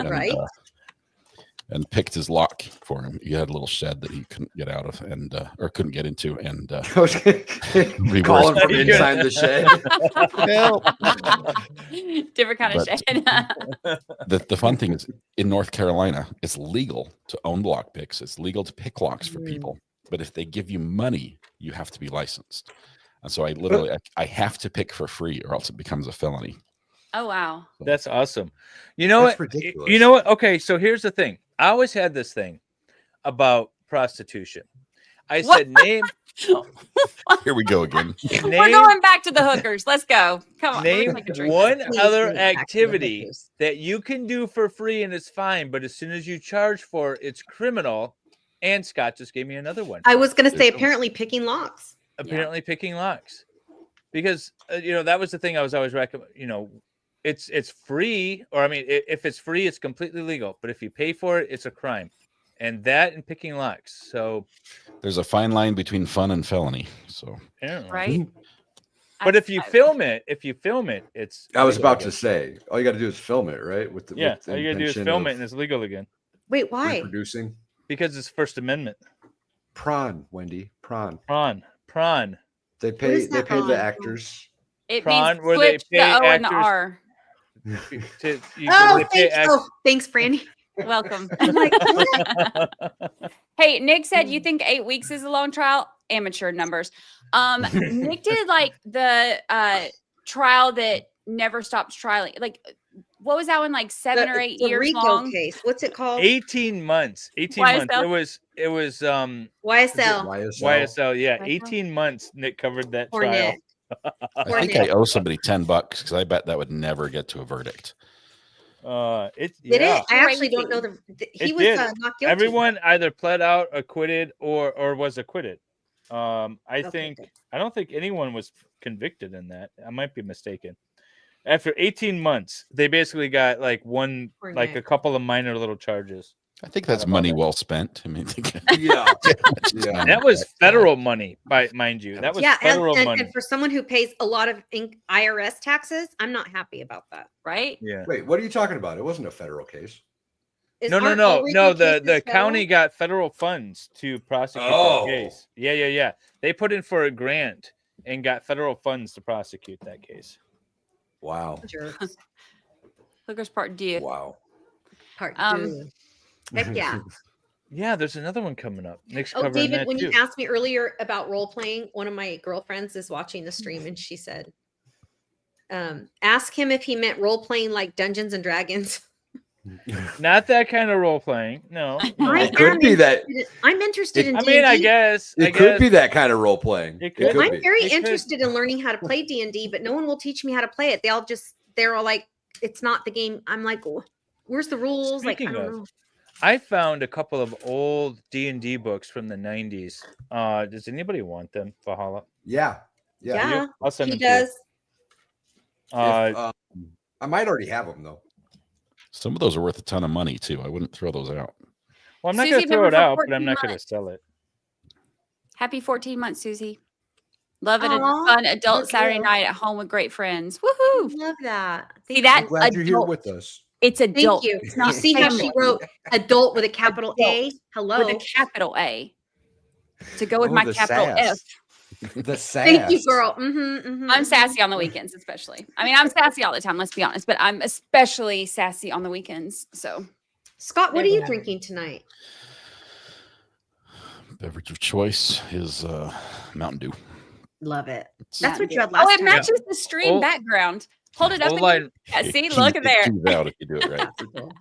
right? And picked his lock for him. He had a little shed that he couldn't get out of, and or couldn't get into, and calling from inside the shed. Different kind of shed. The fun thing is, in North Carolina, it's legal to own lock picks. It's legal to pick locks for people, but if they give you money, you have to be licensed. And so I have to pick for free, or else it becomes a felony. Oh wow. That's awesome. You know That's what? ridiculous. You know what? Okay, so here's the thing. I always had this thing about prostitution. I said name. Here we go again. We're going back to the hookers. Let's go. Come on. Name Take a drink. one Please other bring it back to the activity hookers. that you can do for free and it's fine, but as soon as you charge for it, it's criminal. And Scott just gave me another one. I was going to say, apparently picking locks. Apparently picking locks, because that was the thing I was always recommend. It's free, or I mean, if it's free, it's completely legal. But if you pay for it, it's a crime, and that and picking locks. So There's a fine line between fun and felony. So right. But if you film it, it's. I was legal about again. to say, all you got to do is film it, right? With the Yeah, with the all you gotta do is intention film of it, and it's legal again. Wait, why? reproducing. Because it's First Amendment. Prawn, Wendy, prawn. Prawn. They What pay is that the prawn? actors. It Prawn, means where they switch pay the O and the actors- R. Thanks, Brandy. Welcome. I'm like, what? Hey, Nick said you think 8 weeks is a long trial. Amateur numbers. Nick did like the trial that never stops trialing. Like, what was that one? Like 7 or 8 the years Rico long. case. What's it called? 18 months. 18 months. YSL? It was YSL. YSL. Yeah, YSL? 18 months. Nick covered that Poor trial. Nick. I Poor think Nick. I owe somebody $10 because I bet that would never get to a verdict. It Did yeah. it? I actually don't know he It was did. not guilty. Everyone either pled out, acquitted, or was acquitted. I don't think anyone was convicted in that. I might be mistaken. After 18 months, they basically got like a couple of minor little charges. I think that's money well spent. I mean, Yeah. That was federal money, mind you. That was federal money. And for someone who pays a lot of IRS taxes, I'm not happy about that. Right? Yeah. Wait, what are you talking about? It wasn't a federal case. No. The county got federal funds to prosecute that case. Yeah. They put in for a grant and got federal funds to prosecute that case. Wow. Hookers Part D. Wow. Part two. Heck yeah. Yeah, there's another one coming up. Nick's Oh, covering David, that when too. you asked me earlier about role playing, one of my girlfriends is watching the stream and she said, ask him if he meant role playing like Dungeons and Dragons. Not that kind of role playing. No. It could be that. I'm interested in I D&D. mean, I guess. It could be that kind of role playing. It could. I'm be. very interested in learning how to play D&D, but no one will teach me how to play it. They're all like, it's not the game. I'm like, where's the rules? Speaking I don't of, know. I found a couple of old D&D books from the 90s. Does anybody want them, Valhalla? Yeah. Yeah, I'll send he them to you. does. I might already have them though. Some of those are worth a ton of money too. I wouldn't throw those out. Well, I'm not Susie, going to throw member it for out, but 14 I'm not going to months. sell it. Happy 14 months, Susie. Love it. A Aw, fun adult that's Saturday cute. night at home with great friends. Woohoo! Love that. See that? Glad you're here Adult. with us. It's adult. Thank you. It's You not see how she family. wrote adult with a capital A? Hello. With a capital A. To go with Oh, my the capital sass. F. The sass. Thank you, girl. I'm sassy on the weekends, especially. I mean, I'm sassy all the time, let's be honest, but I'm especially sassy on the weekends. So, Scott, what are you drinking tonight? Beverage of choice is Mountain Dew. Love it. It's- That's what you had oh, last it time. matches the stream Oh. background. Hold it up. Hold again. on. Yeah, see, It look at there. keys out if you do it right.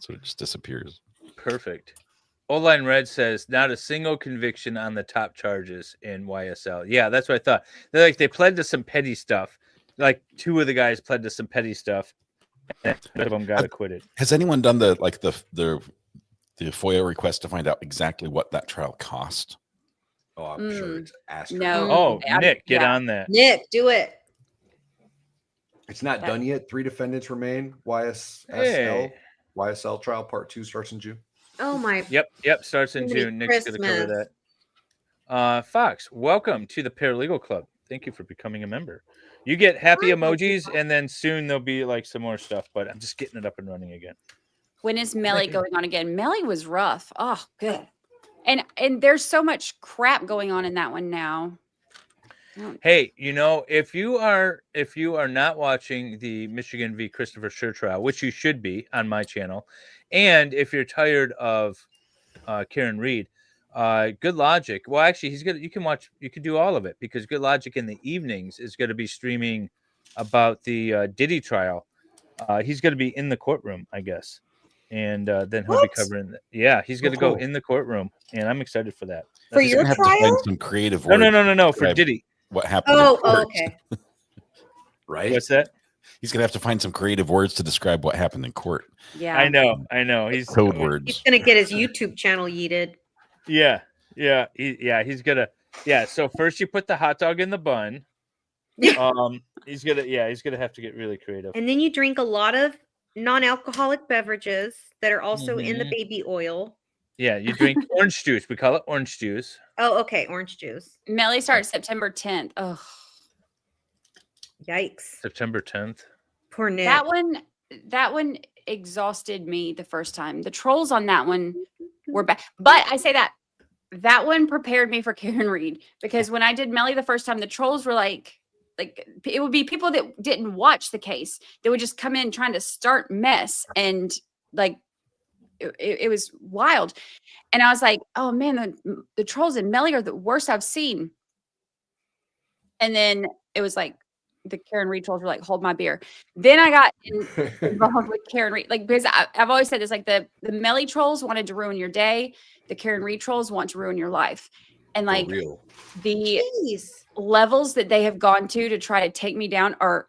So it just disappears. Perfect. Old Line Red says, not a single conviction on the top charges in YSL. Yeah, that's what I thought. They pled to some petty stuff. Like 2 of the guys pled to some petty stuff. And one of them got acquitted. Has anyone done the FOIA request to find out exactly what that trial cost? Oh, I'm sure it's asking. No. Oh, Nick, get on that. Nick, do it. It's not done yet. 3 defendants remain. YSL. Hey. YSL trial part 2 starts in June. Oh my. Yep. Starts in Merry June. Nick's going to cover Christmas. that. Fox, welcome to the Paralegal Club. Thank you for becoming a member. You get happy emojis, and then soon there'll be like some more stuff, but I'm just getting it up and running again. When is Melly going on again? Melly was rough. Oh, good. And there's so much crap going on in that one now. Hey, if you are not watching the Michigan v. Christopher Scher trial, which you should be on my channel, and if you're tired of Karen Reed, Good Logic. Well, actually, you can do all of it because Good Logic in the evenings is going to be streaming about the Diddy trial. He's going to be in the courtroom, I guess, and then he'll be covering. Yeah, he's going to go in the courtroom, and I'm excited for that. For He's your gonna have to find trial? some creative No, words. no, to for describe Diddy. What happened? in Oh, court. okay. Right? What's that? He's gonna have to find some creative words to describe what happened in court. Yeah. I know. He's Code He's words. gonna get his YouTube channel yeeted. Yeah. He's gonna. Yeah. So first you put the hot dog in the bun. He's gonna have to get really creative. And then you drink a lot of non-alcoholic beverages that are also in the Mhm. baby oil. Yeah, you drink orange juice. We call it orange juice. Oh, okay, orange juice. Melly starts September 10th. Oh, Yikes. September 10th. Poor Nick. that one exhausted me the first time. The trolls on that one were bad. But I say that one prepared me for Karen Reed, because when I did Melly the first time, the trolls were like it would be people that didn't watch the case. They would just come in trying to start mess, and like it was wild. And I was like, oh man, the trolls in Melly are the worst I've seen. And then it was like the Karen Reed trolls were like, hold my beer. Then I got involved with Karen Reed, like, because I've always said this, like the Melly trolls wanted to ruin your day. The Karen Reed trolls want to ruin your life. And like the levels that they have gone to try to take me down are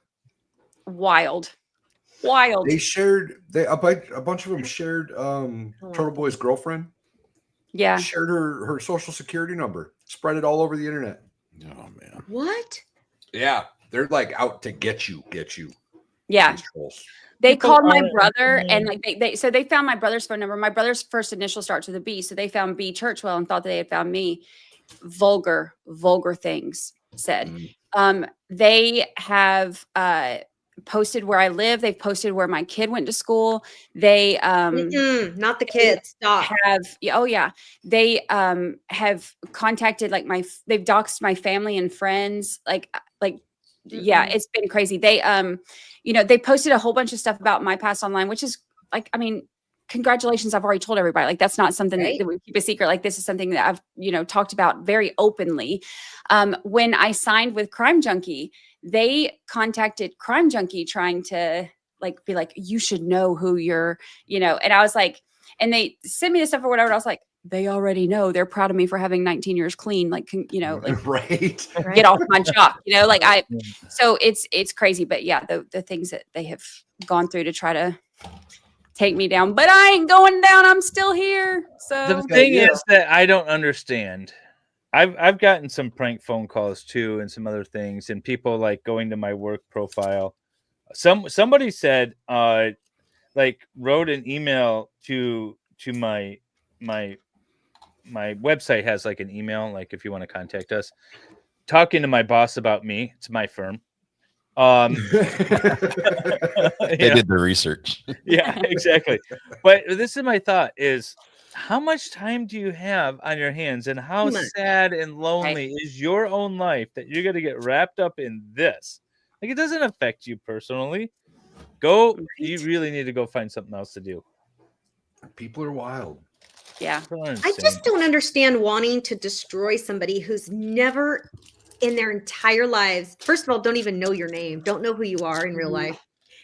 wild. They shared a bunch of them shared Turtle Boy's girlfriend. Yeah. Shared her social security number. Spread it all over the internet. Oh man. What? Yeah. They're like out to get you. Yeah. These trolls. They called my brother, and like they found my brother's phone number. My brother's first initial starts with a B, so they found B Churchwell and thought they had found me. Vulgar things said. They have posted where I live. They've posted where my kid went to school. They not the kids. Stop. They have contacted they've doxed my family and friends. Yeah, it's been crazy. They they posted a whole bunch of stuff about my past online, which is like, I mean, congratulations. I've already told everybody. Like, that's not something that we keep a secret. Like, this is something that I've, talked about very openly. When I signed with Crime Junkie, they contacted Crime Junkie trying to be like, you should know who you're, and I was like, and they sent me the stuff or whatever. And I was like, they already know. They're proud of me for having 19 years clean. Like, right. Get off my jock, so it's crazy. But yeah, the things that they have gone through to try to take me down, but I ain't going down. I'm still here. So the thing is that I don't understand. I've gotten some prank phone calls too, and some other things, and people like going to my work profile. Somebody said, wrote an email to my website has like an email, like if you want to contact us, talking to my boss about me. It's my firm. They did the research. Yeah, exactly. But this is my thought is, how much time do you have on your hands, and how sad and lonely is your own life that you're going to get wrapped up in this? Like, it doesn't affect you personally. You really need to go find something else to do. People are wild. Yeah. I just don't understand wanting to destroy somebody who's never in their entire lives, first of all, don't even know your name, don't know who you are in real life,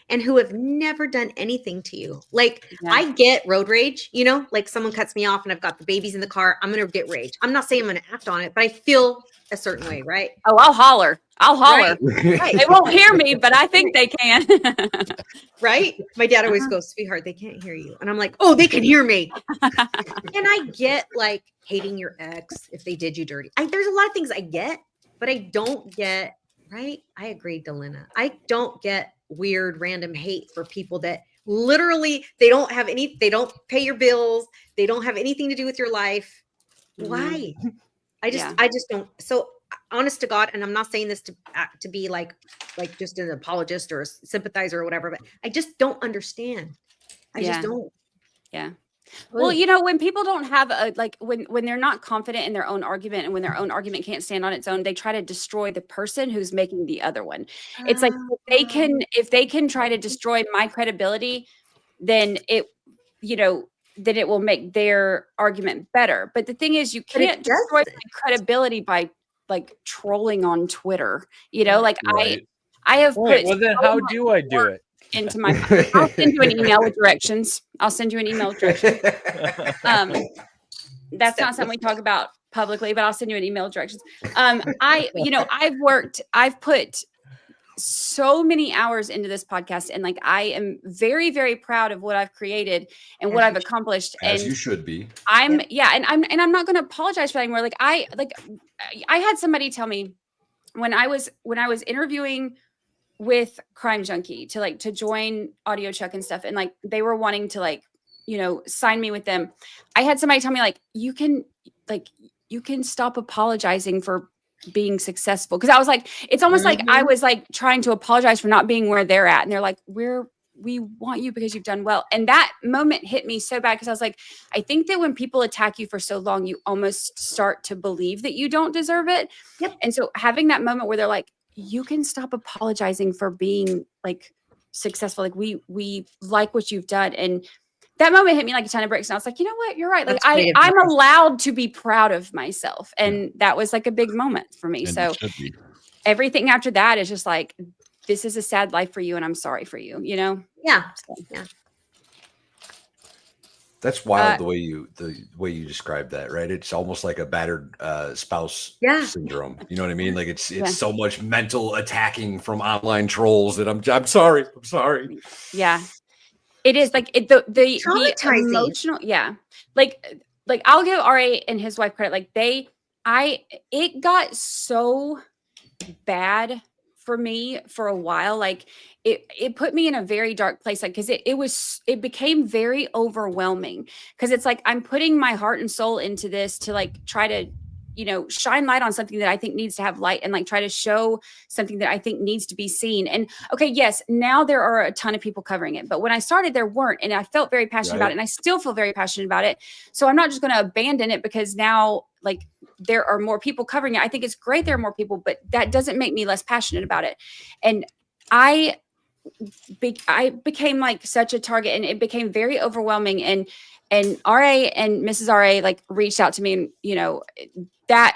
and who have never done anything to you. Like, I get road rage, like someone cuts me off and I've got the babies in the car, I'm going to get rage. I'm not saying I'm going to act on it, but I feel a certain way, right? Oh, I'll holler. Right. They won't hear me, but I think they can. Right? My dad always goes, sweetheart, they can't hear you. And I'm like, oh, they can hear me. And I get like hating your ex if they did you dirty. There's a lot of things I get, but I don't get, right? I agree, Delina. I don't get weird random hate for people that literally they don't pay your bills. They don't have anything to do with your life. Why? I just don't. So honest to God, and I'm not saying this to be like just an apologist or a sympathizer or whatever, but I just don't understand. I just don't. Yeah. Well, when people don't have when they're not confident in their own argument, and when their own argument can't stand on its own, they try to destroy the person who's making the other one. It's like if they can try to destroy my credibility, then it will make their argument better. But the thing is, you can't destroy my credibility by trolling on Twitter. I have put. Well, then how do I do it? into my. I'll send you an email with directions. I'll send you an email with directions. That's not something we talk about publicly, but I'll send you an email with directions. I've put so many hours into this podcast, and like I am very, very proud of what I've created and what I've accomplished. As and you should be. I'm not going to apologize for that anymore. I had somebody tell me when I was interviewing with Crime Junkie to join Audio Chuck and stuff, and like they were wanting to sign me with them. I had somebody tell me you can stop apologizing for being successful, because I was like, it's almost like I was like trying to apologize for not being where they're at, and they're like, we want you because you've done well. And that moment hit me so bad, because I was like, I think that when people attack you for so long, you almost start to believe that you don't deserve it. Yep. And so having that moment where they're like, you can stop apologizing for being like successful, like we like what you've done. And that moment hit me like a ton of bricks. And I was like, you know what? You're right. Like I'm allowed to be proud of myself. And that was like a big moment for me. And so everything after that is just like, this is a sad life for you, and I'm sorry for you, Yeah. So. Yeah. That's wild the way you describe that, right? It's almost like a battered spouse syndrome. You know what I mean? Like it's so much mental attacking from online trolls that I'm sorry. Yeah. It is like the emotional, Like I'll give RA and his wife credit. Like it got so bad for me for a while. Like it put me in a very dark place. Like, cause it became very overwhelming, cause it's like, I'm putting my heart and soul into this to like, try to, shine light on something that I think needs to have light, and like try to show something that I think needs to be seen. And okay, yes, now there are a ton of people covering it, but when I started, there weren't. And I felt very passionate about it, and I still feel very passionate about it. So I'm not just going to abandon it because now like there are more people covering it. I think it's great there are more people, but that doesn't make me less passionate about it. And I became like such a target, and it became very overwhelming. And RA and Mrs. RA like reached out to me, and and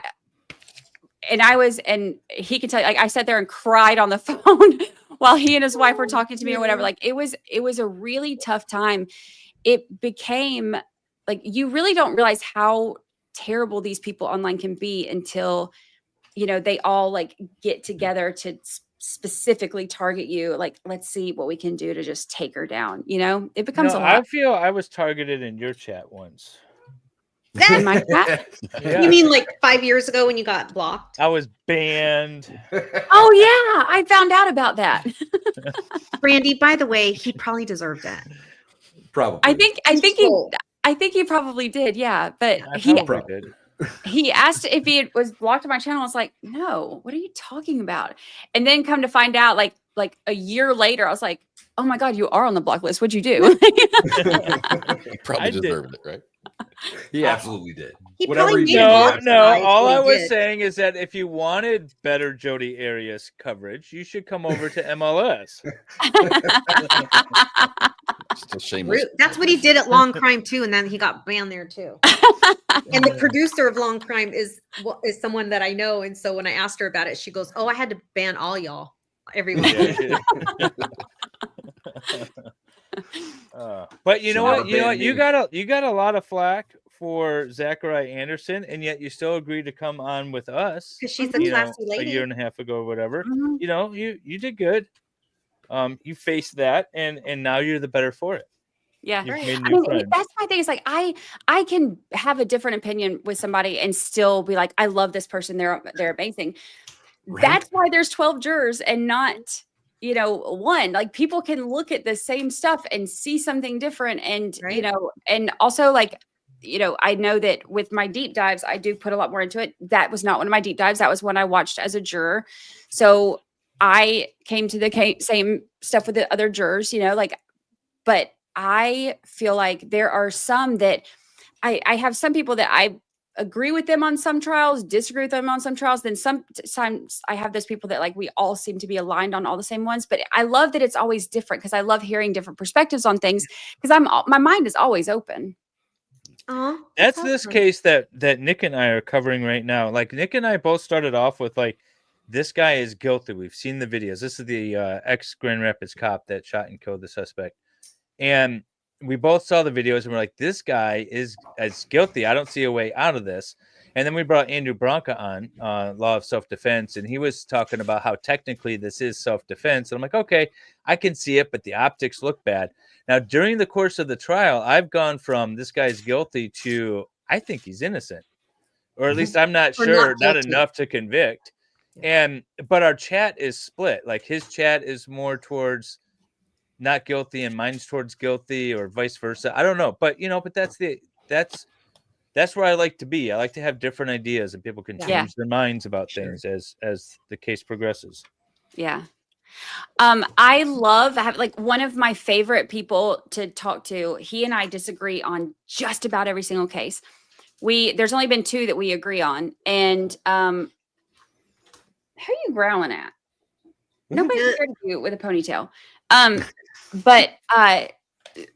he could tell you, like I sat there and cried on the phone while he and his wife were talking to me or whatever. Like it was a really tough time. It became like, you really don't realize how terrible these people online can be until, they all like get together to specifically target you. Like, let's see what we can do to just take her down. It becomes a lot. I feel I was targeted in your chat once. In my chat? Yeah. You mean like 5 years ago when you got blocked? I was banned. Oh yeah, I found out about that. Brandy, by the way, he probably deserved that. Probably. I think he probably did. Yeah, but he asked if he was blocked on my channel. I was like, no, what are you talking about? And then come to find out, like a year later, I was like, oh my God, you are on the block list. What'd you do? He probably deserved it, right? He absolutely did. All I was saying is that if you wanted better Jody Arias coverage, you should come over to MLS. Still shameless. That's what he did at Long Crime too, and then he got banned there too. And the producer of Long Crime is someone that I know, and so when I asked her about it, she goes, "Oh, I had to ban all y'all, everyone." But you know what? You got a lot of flack for Zachariah Anderson, and yet you still agreed to come on with us because she's a classy lady. A year and a half ago or whatever. Mm-hmm. You did good. You faced that, and now you're the better for it. Yeah, that's my thing. Is like I can have a different opinion with somebody and still be like, I love this person. They're amazing. Right. That's why there's 12 jurors and not one. Like people can look at the same stuff and see something different, and and also like I know that with my deep dives, I do put a lot more into it. That was not one of my deep dives. That was one I watched as a juror. So I came to the same stuff with the other jurors, but I feel like there are some that I have some people that I agree with them on some trials, disagree with them on some trials. Then sometimes I have those people that like, we all seem to be aligned on all the same ones, but I love that it's always different because I love hearing different perspectives on things because my mind is always open. That's this case that Nick and I are covering right now. Like Nick and I both started off with like This guy is guilty. We've seen the videos. This is the ex Grand Rapids cop that shot and killed the suspect. And we both saw the videos and we're like, this guy is guilty. I don't see a way out of this. And then we brought Andrew Branca on, Law of Self-Defense, and he was talking about how technically this is self-defense. And I'm like, okay, I can see it, but the optics look bad. Now, during the course of the trial, I've gone from this guy's guilty to I think he's innocent. Or at least I'm not sure, not enough to convict. But our chat is split. Like his chat is more towards not guilty and mine's towards guilty, or vice versa. I don't know. But but that's where I like to be. I like to have different ideas and people can change their minds about things as the case progresses. Yeah. I love like one of my favorite people to talk to. He and I disagree on just about every single case. There's only been 2 that we agree on. And who are you growling at? Nobody's scared of you with a ponytail. But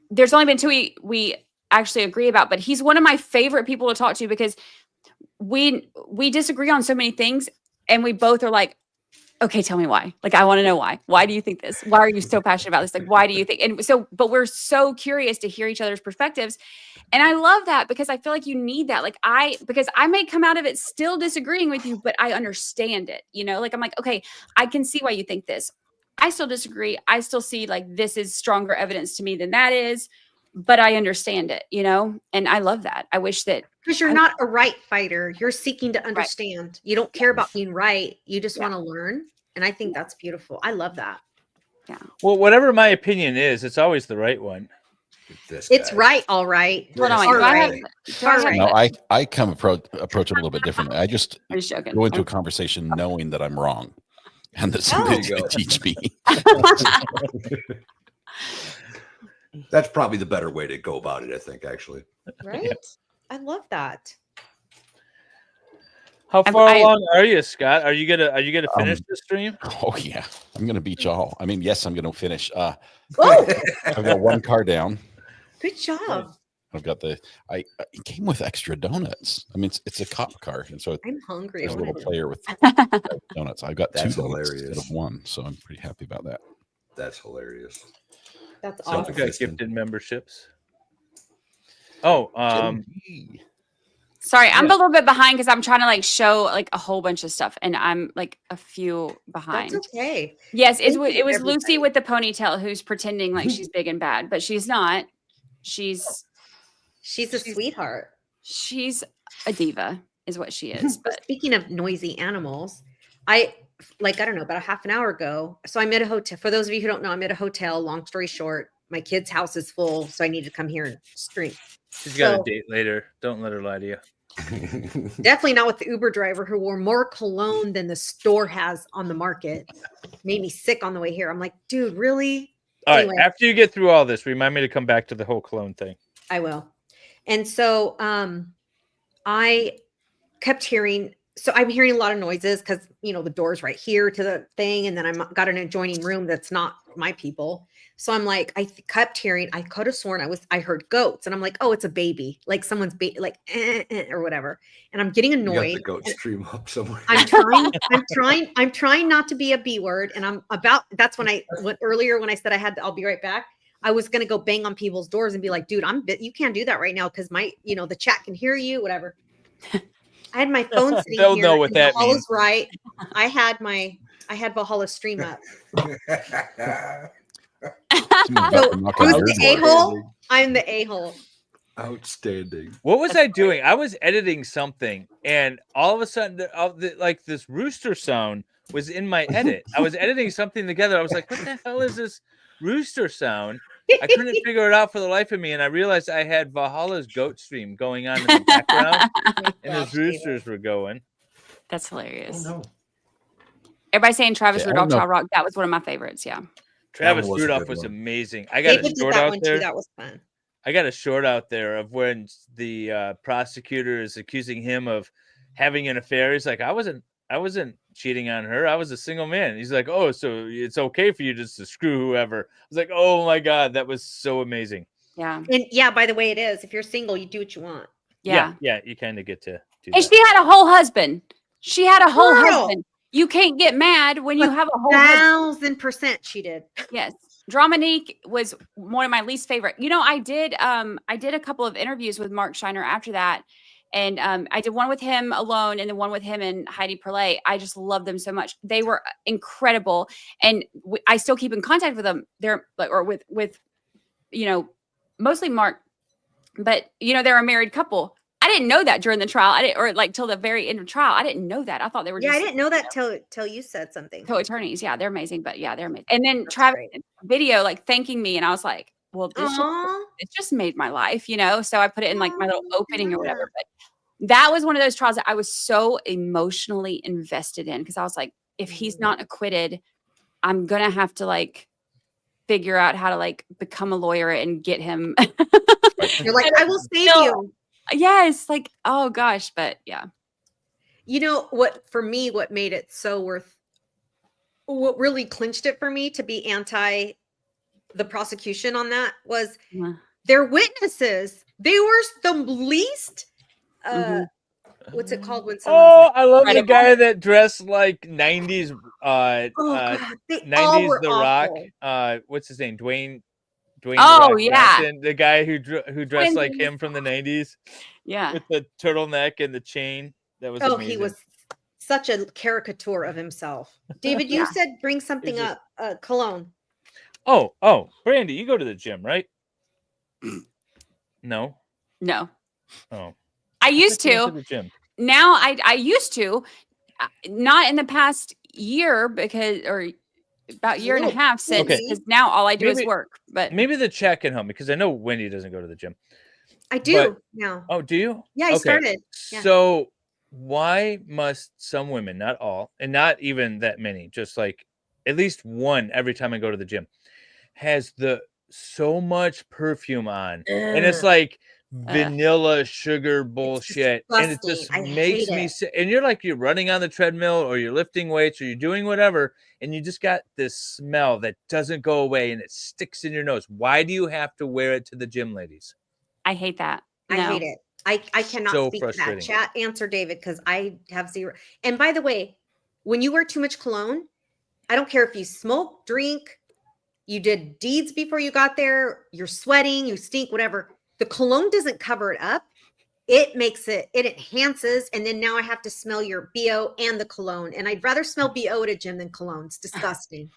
there's only been 2 we actually agree about, but he's one of my favorite people to talk to because we disagree on so many things and we both are like, okay, tell me why. Like, I want to know why. Why do you think this? Why are you so passionate about this? Like, why do you think? And so, but we're so curious to hear each other's perspectives. And I love that because I feel like you need that. Like because I may come out of it still disagreeing with you, but I understand it, like, I'm like, okay, I can see why you think this. I still disagree. I still see like, this is stronger evidence to me than that is, but I understand it, and I love that. I wish that because you're not a right fighter. You're seeking to understand. Right. You don't care about being right. You just want to learn. And I think that's beautiful. I love that. Yeah. Well, whatever my opinion is, it's always the right one. It's right. All right. Hold on. No, I come approach it a little bit differently. I just go into a conversation knowing that I'm wrong and that somebody's going to teach me. That's probably the better way to go about it, I think, actually. Right? Yeah. I love that. How far along are you, Scott? Are you gonna finish the stream? Oh yeah, I'm gonna beat y'all. I mean, yes, I'm gonna finish. I've got 1 car down. Good job. I've got it came with extra donuts. I mean, it's a cop car, and so I'm hungry. There's a little player with donuts. I've got 2 donuts instead of 1, so I'm pretty happy about that. That's hilarious. That's awesome. awesome. Got gifted memberships. Oh, sorry, I'm a little bit behind because I'm trying to like show like a whole bunch of stuff, and I'm like a few behind. That's okay. Yes, it was Lucy with the ponytail who's pretending like she's big and bad, but she's not. She's a sweetheart. She's a diva, is what she is. But speaking of noisy animals, I don't know, about a half an hour ago. So I'm at a hotel. For those of you who don't know, I'm at a hotel. Long story short, my kid's house is full, so I need to come here and stream. She's got a date later. Don't let her lie to you. Definitely not with the Uber driver who wore more cologne than the store has on the market. Made me sick on the way here. I'm like, dude, really? All right. After you get through all this, remind me to come back to the whole cologne thing. I will. And so I kept hearing. So I'm hearing a lot of noises because, the door's right here to the thing. And then I've got an adjoining room that's not my people. So I'm like, I kept hearing, I could have sworn I heard goats. And I'm like, oh, it's a baby. Like someone's or whatever. And I'm getting annoyed. You got the goat stream up somewhere. I'm trying not to be a B word. And that's when I went earlier when I said I'll be right back. I was going to go bang on people's doors and be like, dude, you can't do that right now. Cause the chat can hear you, whatever. I had my phone sitting They'll here. know what that means. Right. I had Valhalla stream up. Who's the a-hole? I'm the a-hole. Outstanding. What was I doing? I was editing something, and all of a sudden, like this rooster sound was in my edit. I was editing something together. I was like, what the hell is this rooster sound? I couldn't figure it out for the life of me, and I realized I had Valhalla's goat stream going on in the background, and those roosters were going. That's hilarious. Oh, no. Everybody saying Travis Rudolph Child Rock. That was one of my favorites. Yeah. Travis Rudolph was amazing. I got a short out there. That was fun. I got a short out there of when the prosecutor is accusing him of having an affair. He's like, I wasn't cheating on her. I was a single man. He's like, oh, so it's okay for you just to screw whoever. I was like, oh my God, that was so amazing. Yeah. And yeah, by the way, it is. If you're single, you do what you want. Yeah. Yeah, you kind of get to do and that. she had a whole husband. She had a whole husband. You can't get mad when you have a whole 1,000% she did. Yes. Dramonique was one of my least favorite. You know, I did a couple of interviews with Mark Shiner after that. And I did one with him alone and then one with him and Heidi Perlet. I just love them so much. They were incredible. And I still keep in contact with them. They're like, or with, you know, mostly Mark, but you know, they're a married couple. I didn't know that during the trial. I didn't, or like till the very end of trial. I didn't know that. I thought they were Yeah, just, I didn't know that till you said something. co-attorneys. Yeah, they're amazing. But yeah, they're amazing. And then Travis video like thanking me, and I was like, well, it just made my life, you know. So I put it in like my little opening or whatever. But that was one of those trials that I was so emotionally invested in because I was like, if he's not acquitted, I'm gonna have to like figure out how to like become a lawyer and get him. You're like, I will save you. Yes, like, oh gosh, but yeah. You know what, for me, what made it so what really clinched it for me to be anti the prosecution on that was their witnesses. They were the least, what's it called when someone's I love the guy that dressed like 90s, God, they all 90s were The awful. Rock. What's his name? Dwayne Oh, Rock yeah. Johnson, the guy who dressed like him from the 90s. Yeah. With the turtleneck and the chain. That was amazing. He was such a caricature of himself. David, you said bring something up, cologne. Oh, Brandy, you go to the gym, right? No. Oh. I used You went to. the gym. Now I used to, not in the past year or about year and a half since, because now all I do is work. But maybe the chat can help me because I know Wendy doesn't go to the gym. I do now. Oh, do you? Yeah, I started. Yeah. So why must some women, not all, and not even that many, just like at least one every time I go to the gym, has so much perfume on, and it's like vanilla sugar bullshit, and it just makes me sick. And you're running on the treadmill or you're lifting weights or you're doing whatever, and you just got this smell that doesn't go away and it sticks in your nose. Why do you have to wear it to the gym, ladies? I hate that. I hate it. I cannot speak to that. Chat, answer David, because I have zero. And by the way, when you wear too much cologne, I don't care if you smoke, drink, you did deeds before you got there, you're sweating, you stink, whatever. The cologne doesn't cover it up. It makes it enhances. And then now I have to smell your BO and the cologne. And I'd rather smell BO at a gym than cologne. It's disgusting.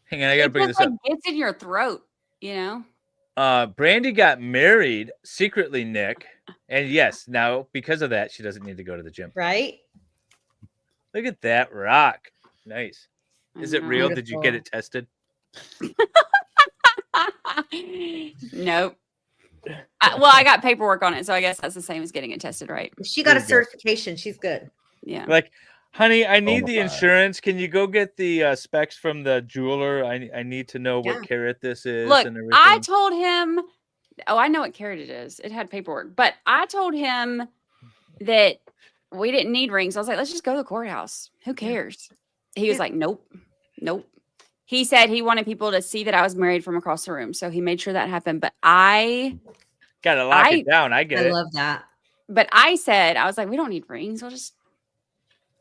Hang on, I gotta bring this up. It's in your throat, you know? Brandy got married secretly, Nick. And yes, now because of that, she doesn't need to go to the gym. Right? Look at that rock. Nice. Is it real? Did you get it tested? Nope. I got paperwork on it, so I guess that's the same as getting it tested, right? If she got a certification, she's good. Yeah. Like, honey, I need the insurance. Can you go get the specs from the jeweler? I need to know what carat this is. Look, and everything. I told him, I know what carat it is. It had paperwork, but I told him that we didn't need rings. I was like, let's just go to the courthouse. Who cares? He was like, nope. He said he wanted people to see that I was married from across the room. So he made sure that happened. But I gotta lock it down. I get it. I love that. But I was like, we don't need rings. We'll just,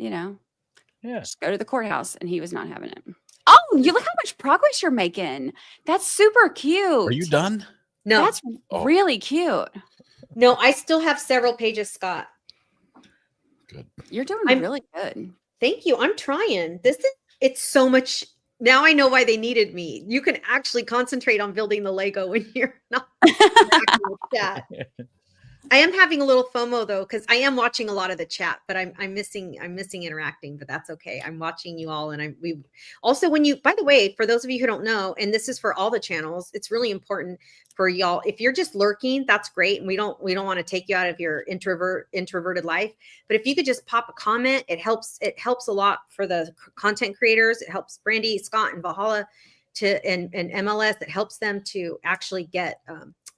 just go to the courthouse. And he was not having it. Oh, you look how much progress you're making. That's super cute. Are you done? No. That's really cute. No, I still have several pages, Scott. Good. You're doing really good. Thank you. I'm trying. It's so much. Now I know why they needed me. You can actually concentrate on building the Lego when you're not interacting with chat. I am having a little FOMO though, because I am watching a lot of the chat, but I'm missing interacting, but that's okay. I'm watching you all, and we also, by the way, for those of you who don't know, and this is for all the channels, it's really important for y'all. If you're just lurking, that's great, and we don't want to take you out of your introverted life. But if you could just pop a comment, it helps a lot for the content creators. It helps Brandy, Scott, and Valhalla and MLS. It helps them to actually get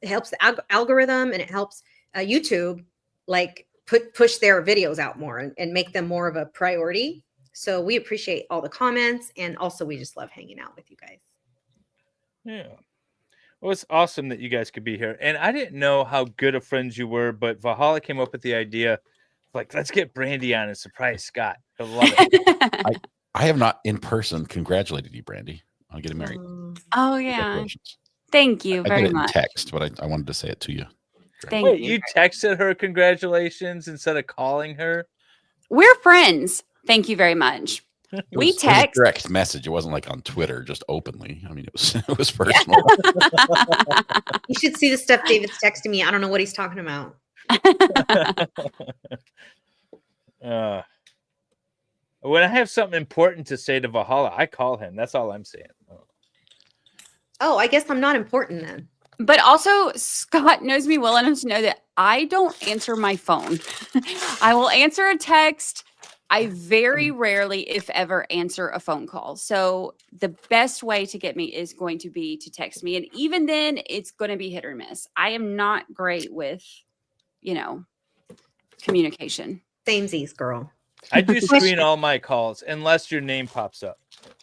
it helps the algorithm, and it helps YouTube push their videos out more and make them more of a priority. So we appreciate all the comments, and also we just love hanging out with you guys. Yeah. Well, it's awesome that you guys could be here. And I didn't know how good of friends you were, but Valhalla came up with the idea, like, let's get Brandy on and surprise Scott. He'll love it. I have not in person congratulated you, Brandy, on getting married. Oh yeah. Congratulations. Thank you I very get it in much. text, but I wanted to say it to you. Thank Wait, you. you texted her congratulations instead of calling her? We're friends. Thank you very much. We It was a text. direct message. It wasn't like on Twitter, just openly. I mean, it was personal. You should see the stuff David's texting me. I don't know what he's talking about. When I have something important to say to Valhalla, I call him. That's all I'm saying. Oh, I guess I'm not important then. But also, Scott knows me well enough to know that I don't answer my phone. I will answer a text. I very rarely, if ever, answer a phone call. So the best way to get me is going to be to text me. And even then, it's going to be hit or miss. I am not great with, communication. Samesies, girl. I do screen all my calls unless your name pops up.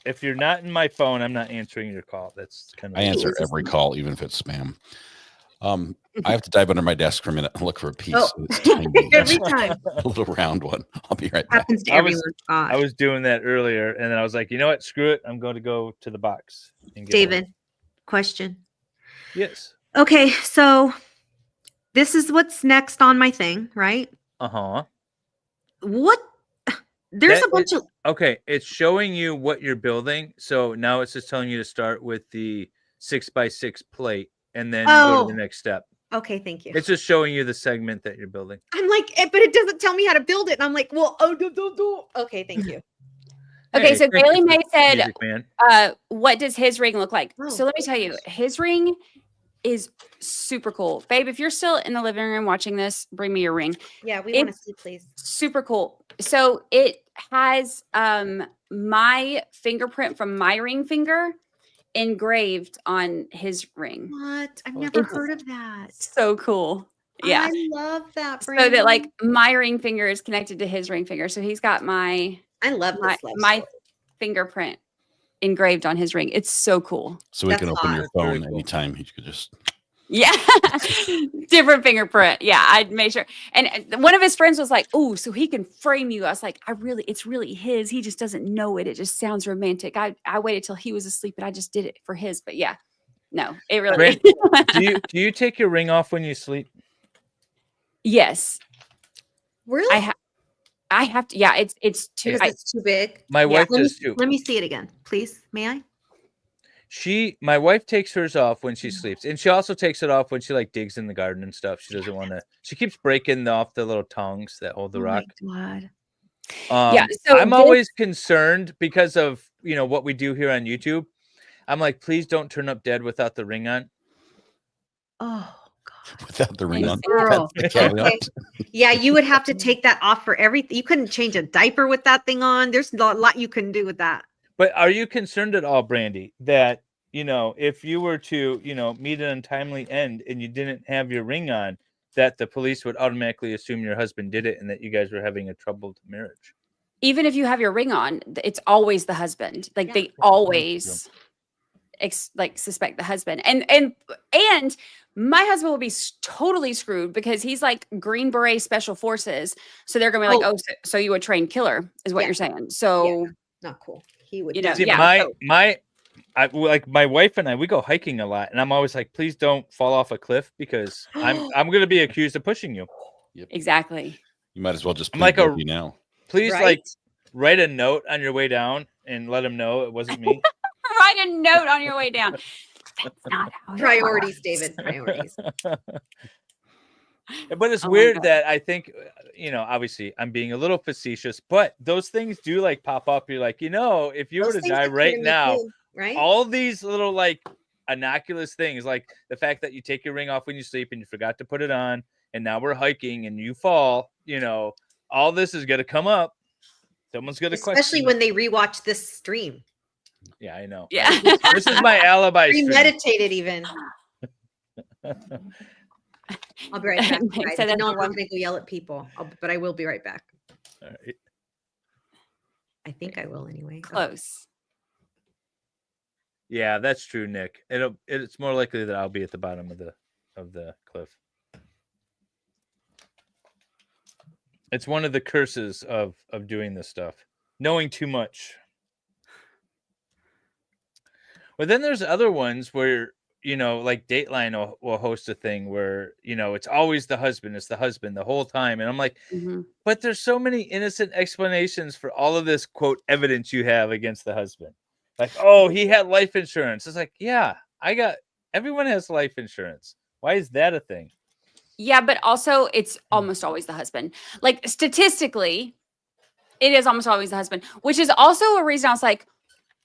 If you're not in my phone, I'm not answering your call. That's kind of. I answer every call, even if it's spam. I have to dive under my desk for a minute and look for a piece. Oh. It's tiny. Every time. A little round one. I'll be right back. Happens to everyone. I was doing that earlier, and then I was like, you know what? Screw it. I'm going to go to the box. And get David, one. question. Yes. Okay, so this is what's next on my thing, right? Uh-huh. What? There's a bunch of. Okay, it's showing you what you're building. So now it's just telling you to start with the 6x6 plate and then go to the next step. Okay, thank you. It's just showing you the segment that you're building. I'm like, but it doesn't tell me how to build it. And I'm like, well, okay, thank you. Okay, Hey, so thank Bailey you, May said, Music Man. what does his ring look like? Oh, So let me tell you, his ring is super cool. Babe, if you're still in the living room watching this, bring me your ring. Yeah, we want to It's see, please. super cool. So it has my fingerprint from my ring finger engraved on his ring. What? I've never heard of that. So cool. Yeah. I love that. So Brandon. that like my ring finger is connected to his ring finger. So he's got my I love this love my story. fingerprint engraved on his ring. It's so cool. So we That's can open hot. your phone anytime. You could just. Yeah. Different fingerprint. Yeah. I made sure. And one of his friends was like, oh, so he can frame you. I was like, it's really his. He just doesn't know it. It just sounds romantic. I waited till he was asleep and I just did it for his. But yeah, no, it really do you take your ring off when you sleep? Yes. Really? I have to. Yeah, it's too. Because it's too big. My wife let does me, too. Let me see it again, please. May I? My wife takes hers off when she sleeps, and she also takes it off when she like digs in the garden and stuff. She doesn't want to. She keeps breaking off the little tongs that hold the rock. My God. Yeah, so I'm always concerned because of what we do here on YouTube. I'm like, please don't turn up dead without the ring on. Oh, Without the ring on. girl. That's the caveat. Okay. Yeah, you would have to take that off for everything. You couldn't change a diaper with that thing on. There's a lot you couldn't do with that. But are you concerned at all, Brandy, that if you were to meet an untimely end and you didn't have your ring on, that the police would automatically assume your husband did it and that you guys were having a troubled marriage? Even if you have your ring on, it's always the husband. Like they always suspect the husband. And my husband will be totally screwed because he's like Green Beret Special Forces. So they're gonna be like, so you a trained killer is what you're saying. So not cool. He would. See, my wife and I, we go hiking a lot, and I'm always like, please don't fall off a cliff because I'm going to be accused of pushing you. Yep. Exactly. You might as well just I'm like plead guilty now. Please write a note on your way down and let him know it wasn't me. Write a note on your way down. That's not how Priorities, David. Priorities. But it's weird that I think, obviously I'm being a little facetious, but those things do like pop up. You're like, if you were to die right now, right? All these little like innocuous things, like the fact that you take your ring off when you sleep and you forgot to put it on, and now we're hiking and you fall, all this is going to come up. Someone's going to question. Especially when they rewatch this stream. Yeah, I know. Yeah. This is my alibi stream. Premeditated even. I'll be right back. Guys. Said I know I'm everyone. not going to go yell at people, but I will be right back. All right. I think I will anyway. Close. Yeah, that's true, Nick. It's more likely that I'll be at the bottom of the cliff. It's one of the curses of doing this stuff, knowing too much. But then there's other ones where, like Dateline will host a thing where, it's always the husband. It's the husband the whole time. And I'm like, but there's so many innocent explanations for all of this, quote, evidence you have against the husband. Like, oh, he had life insurance. It's like, yeah, everyone has life insurance. Why is that a thing? Yeah, but also it's almost always the husband. Like statistically, it is almost always the husband, which is also a reason I was like,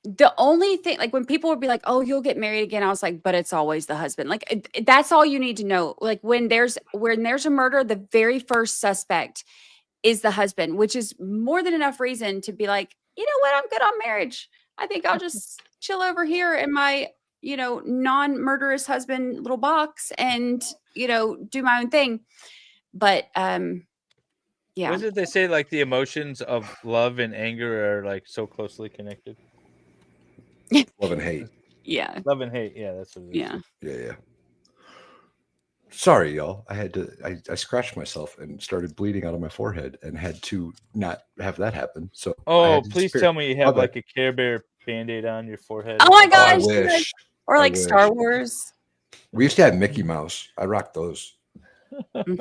the only thing, like when people would be like, oh, you'll get married again. I was like, but it's always the husband. Like that's all you need to know. Like when there's a murder, the very first suspect is the husband, which is more than enough reason to be like, you know what? I'm good on marriage. I think I'll just chill over here in my, non-murderous husband little box and, do my own thing. But yeah. What did they say? Like the emotions of love and anger are like so closely connected. Love and hate. Yeah. Love and hate. Yeah, that's what it is. Yeah. Yeah. Sorry, y'all. I scratched myself and started bleeding out of my forehead and had to not have that happen. So please tell me you have like a Care Bear Band-Aid on your forehead. Oh my gosh. I wish. Or like I wish. Star Wars. We used to have Mickey Mouse. I rocked those. There's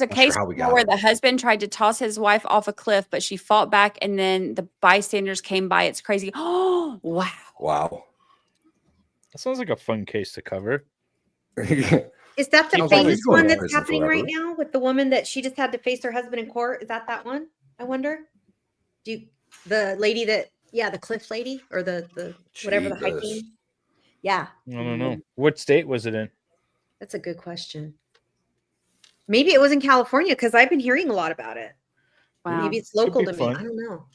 a Not case sure how we got where it. the husband tried to toss his wife off a cliff, but she fought back, and then the bystanders came by. It's crazy. Oh, wow. Wow. That sounds like a fun case to cover. Is that the Sounds like famous he's going one to that's prison happening right forever. now with the woman that she just had to face her husband in court? Is that one? I wonder. The lady the cliff lady or the whatever the Jesus. hiking? Yeah. I don't know. What state was it in? That's a good question. Maybe it was in California because I've been hearing a lot about it. Wow. Maybe it's local be to me. fun. I don't know.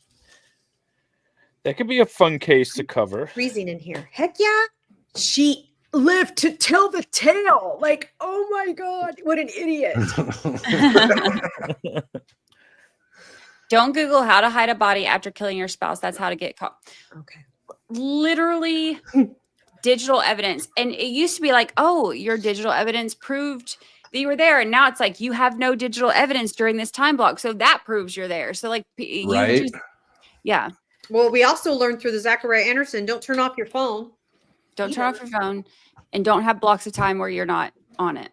That could be a fun case to cover. Freezing in here. Heck yeah. She lived to tell the tale. Like, oh my God, what an idiot. Don't Google how to hide a body after killing your spouse. That's how to get caught. Okay. Literally digital evidence. And it used to be like, oh, your digital evidence proved that you were there. And now it's like, you have no digital evidence during this time block. So that proves you're there. So like, Right? Yeah. Well, we also learned through the Zachariah Anderson, don't turn off your phone. Don't turn off your phone and don't have blocks of time where you're not on it.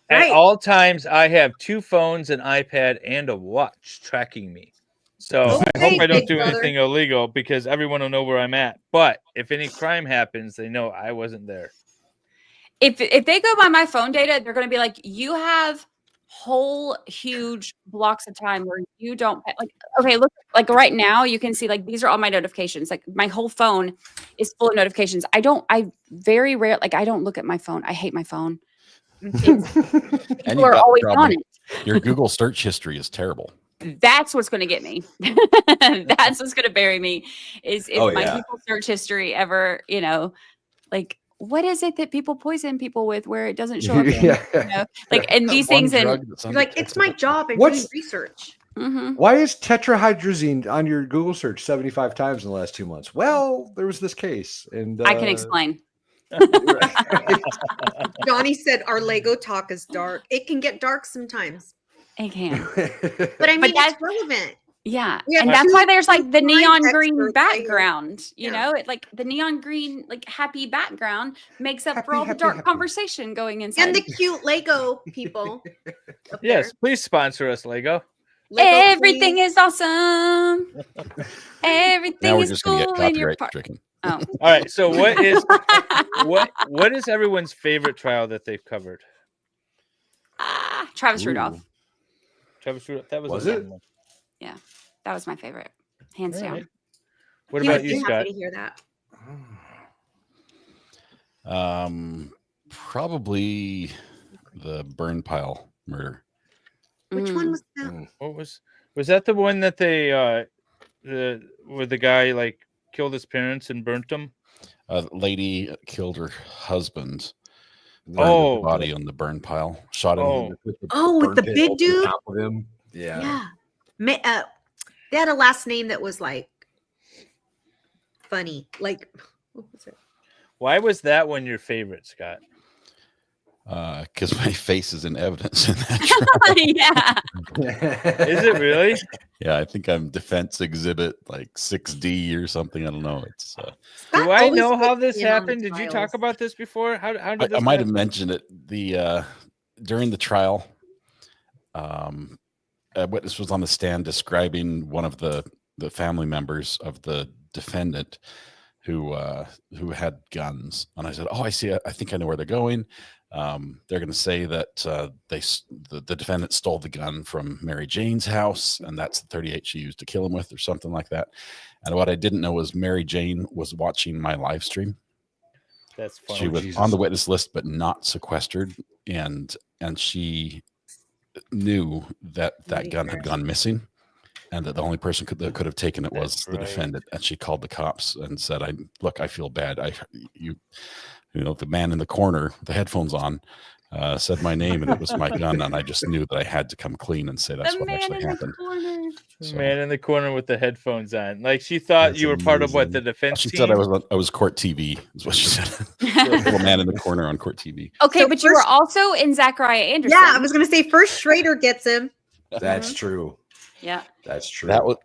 At all times, I have 2 phones, an iPad, and a watch tracking me. So I hope I don't do anything illegal because everyone will know where I'm at. But if any crime happens, they know I wasn't there. If they go by my phone data, they're going to be like, you have whole huge blocks of time where you don't like. Okay, look, like right now, you can see like these are all my notifications. Like my whole phone is full of notifications. I very rare, like I don't look at my phone. I hate my phone. People are always on it. Your Google search history is terrible. That's what's going to get me. That's what's going to bury me is if my Google search history ever, like what is it that people poison people with where it doesn't show up? Like, and these things, and like, it's my job and doing research. Why is tetrahydrazine on your Google search 75 times in the last 2 months? Well, there was this case, and I can explain. Johnny said our Lego talk is dark. It can get dark sometimes. It can. But I mean, it's relevant. Yeah. We have And that's two why there's like the neon crime green experts background, you know, it like the neon green, like happy background makes up for all the dark conversation going inside. And the cute Lego people. Yes, please sponsor us, Lego. Everything is awesome. Everything Now we're is just going to cool get in your copyright part. stricken. Oh. All right. So what is everyone's favorite trial that they've covered? Travis Rudolph. Travis Rudolph. That Was a it? fun one. Yeah. That was my favorite. Hands All down. right. What He about would you, be Scott? happy to hear that. Probably the burn pile murder. Which one was that? What was that the one that they where the guy like killed his parents and burnt them? A lady killed her husband. Oh, the body on the burn pile. Shot him. Oh. With the big dude? Top of him. Yeah. Yeah. They had a last name that was like funny. Like, what was it? Why was that one your favorite, Scott? because my face is in evidence in that Yeah. Is it really? Yeah, I think I'm defense exhibit like 6D or something. I don't know. It's Do I always know how puts this me in on the happened? Did you trials. talk about this before? How did I this might have happen? mentioned it during the trial. A witness was on the stand describing one of the family members of the defendant who had guns, and I said, "Oh, I see. I think I know where they're going. They're going to say that the defendant stole the gun from Mary Jane's house, and that's the 38 she used to kill him with, or something like that." And what I didn't know was Mary Jane was watching my live stream. That's funny. She was on the witness list, but not sequestered, and she knew that gun had gone missing, and that the only person that could have taken it was the defendant. And she called the cops and said, I feel bad. You know, the man in the corner, the headphones on, said my name, and it was my gun, and I just knew that I had to come clean and say that's what actually happened." The man in the corner with the headphones on. Like, she thought you were part of what, the defense She team? said I was court TV, is what she said. The little man in the corner on court TV. Okay, So but you were first- also in Zachariah Anderson. Yeah, I was going to say first Schrader gets him. That's true. Yeah. That's true. That was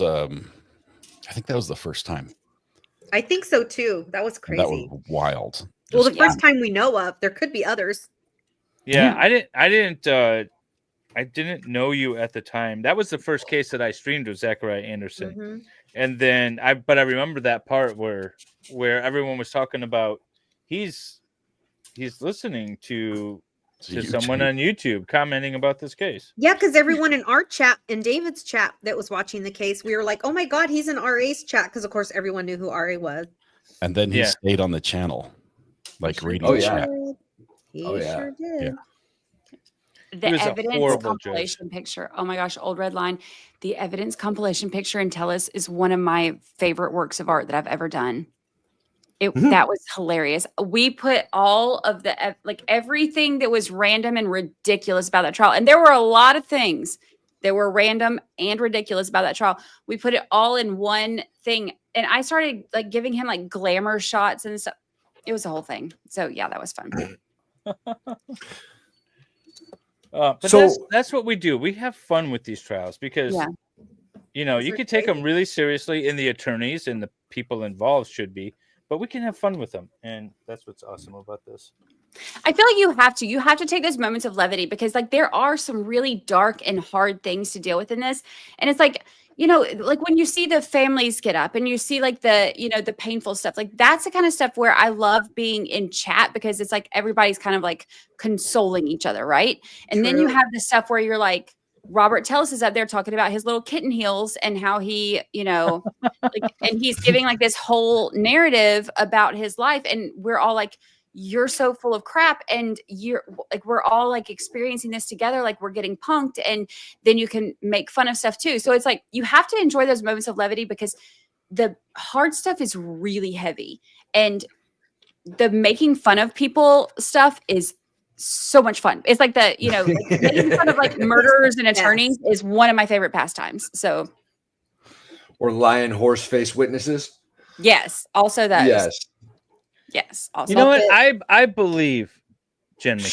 I think that was the first time. I think so too. That was And crazy. that was wild. Well, the first time we know of. There could be others. Yeah, I didn't know you at the time. That was the first case that I streamed with Zachariah Anderson. Mhm. And then I remember that part where everyone was talking about he's listening to someone on YouTube commenting about this case. Yeah, because everyone in our chat, in David's chat that was watching the case, we were like, oh my God, he's in RA's chat. Because, of course, everyone knew who RA was. And then he stayed on the channel, like reading the chat. He yeah. sure did. The It was a evidence horrible compilation picture. Oh my gosh, Old Red Line. The evidence compilation picture in Tellus is one of my favorite works of art that I've ever done. That was hilarious. We put all of the everything that was random and ridiculous about that trial, and there were a lot of things that were random and ridiculous about that trial. We put it all in one thing, and I started giving him glamour shots and stuff. It was a whole thing. So yeah, that was fun. But that's what we do. We have fun with these trials because, you could take them really seriously, and the attorneys and the people involved should be, but we can have fun with them. And that's what's awesome about this. I feel like you have to take those moments of levity because there are some really dark and hard things to deal with in this. And it's when you see the families get up and you see the painful stuff, that's the kind of stuff where I love being in chat because it's everybody's kind of consoling each other. Right. And then you have the stuff where you're Robert Tellis is up there talking about his little kitten heels and how he, and he's giving this whole narrative about his life. And we're all you're so full of crap, and you're we're all experiencing this together, we're getting punked, and then you can make fun of stuff too. So it's you have to enjoy those moments of levity because the hard stuff is really heavy, and the making fun of people stuff is so much fun. It's making fun of murderers and attorneys is one of my favorite pastimes. So, or lion horse face witnesses. Yes, also that. Yes. Also, you know what? I believe Jen McCain.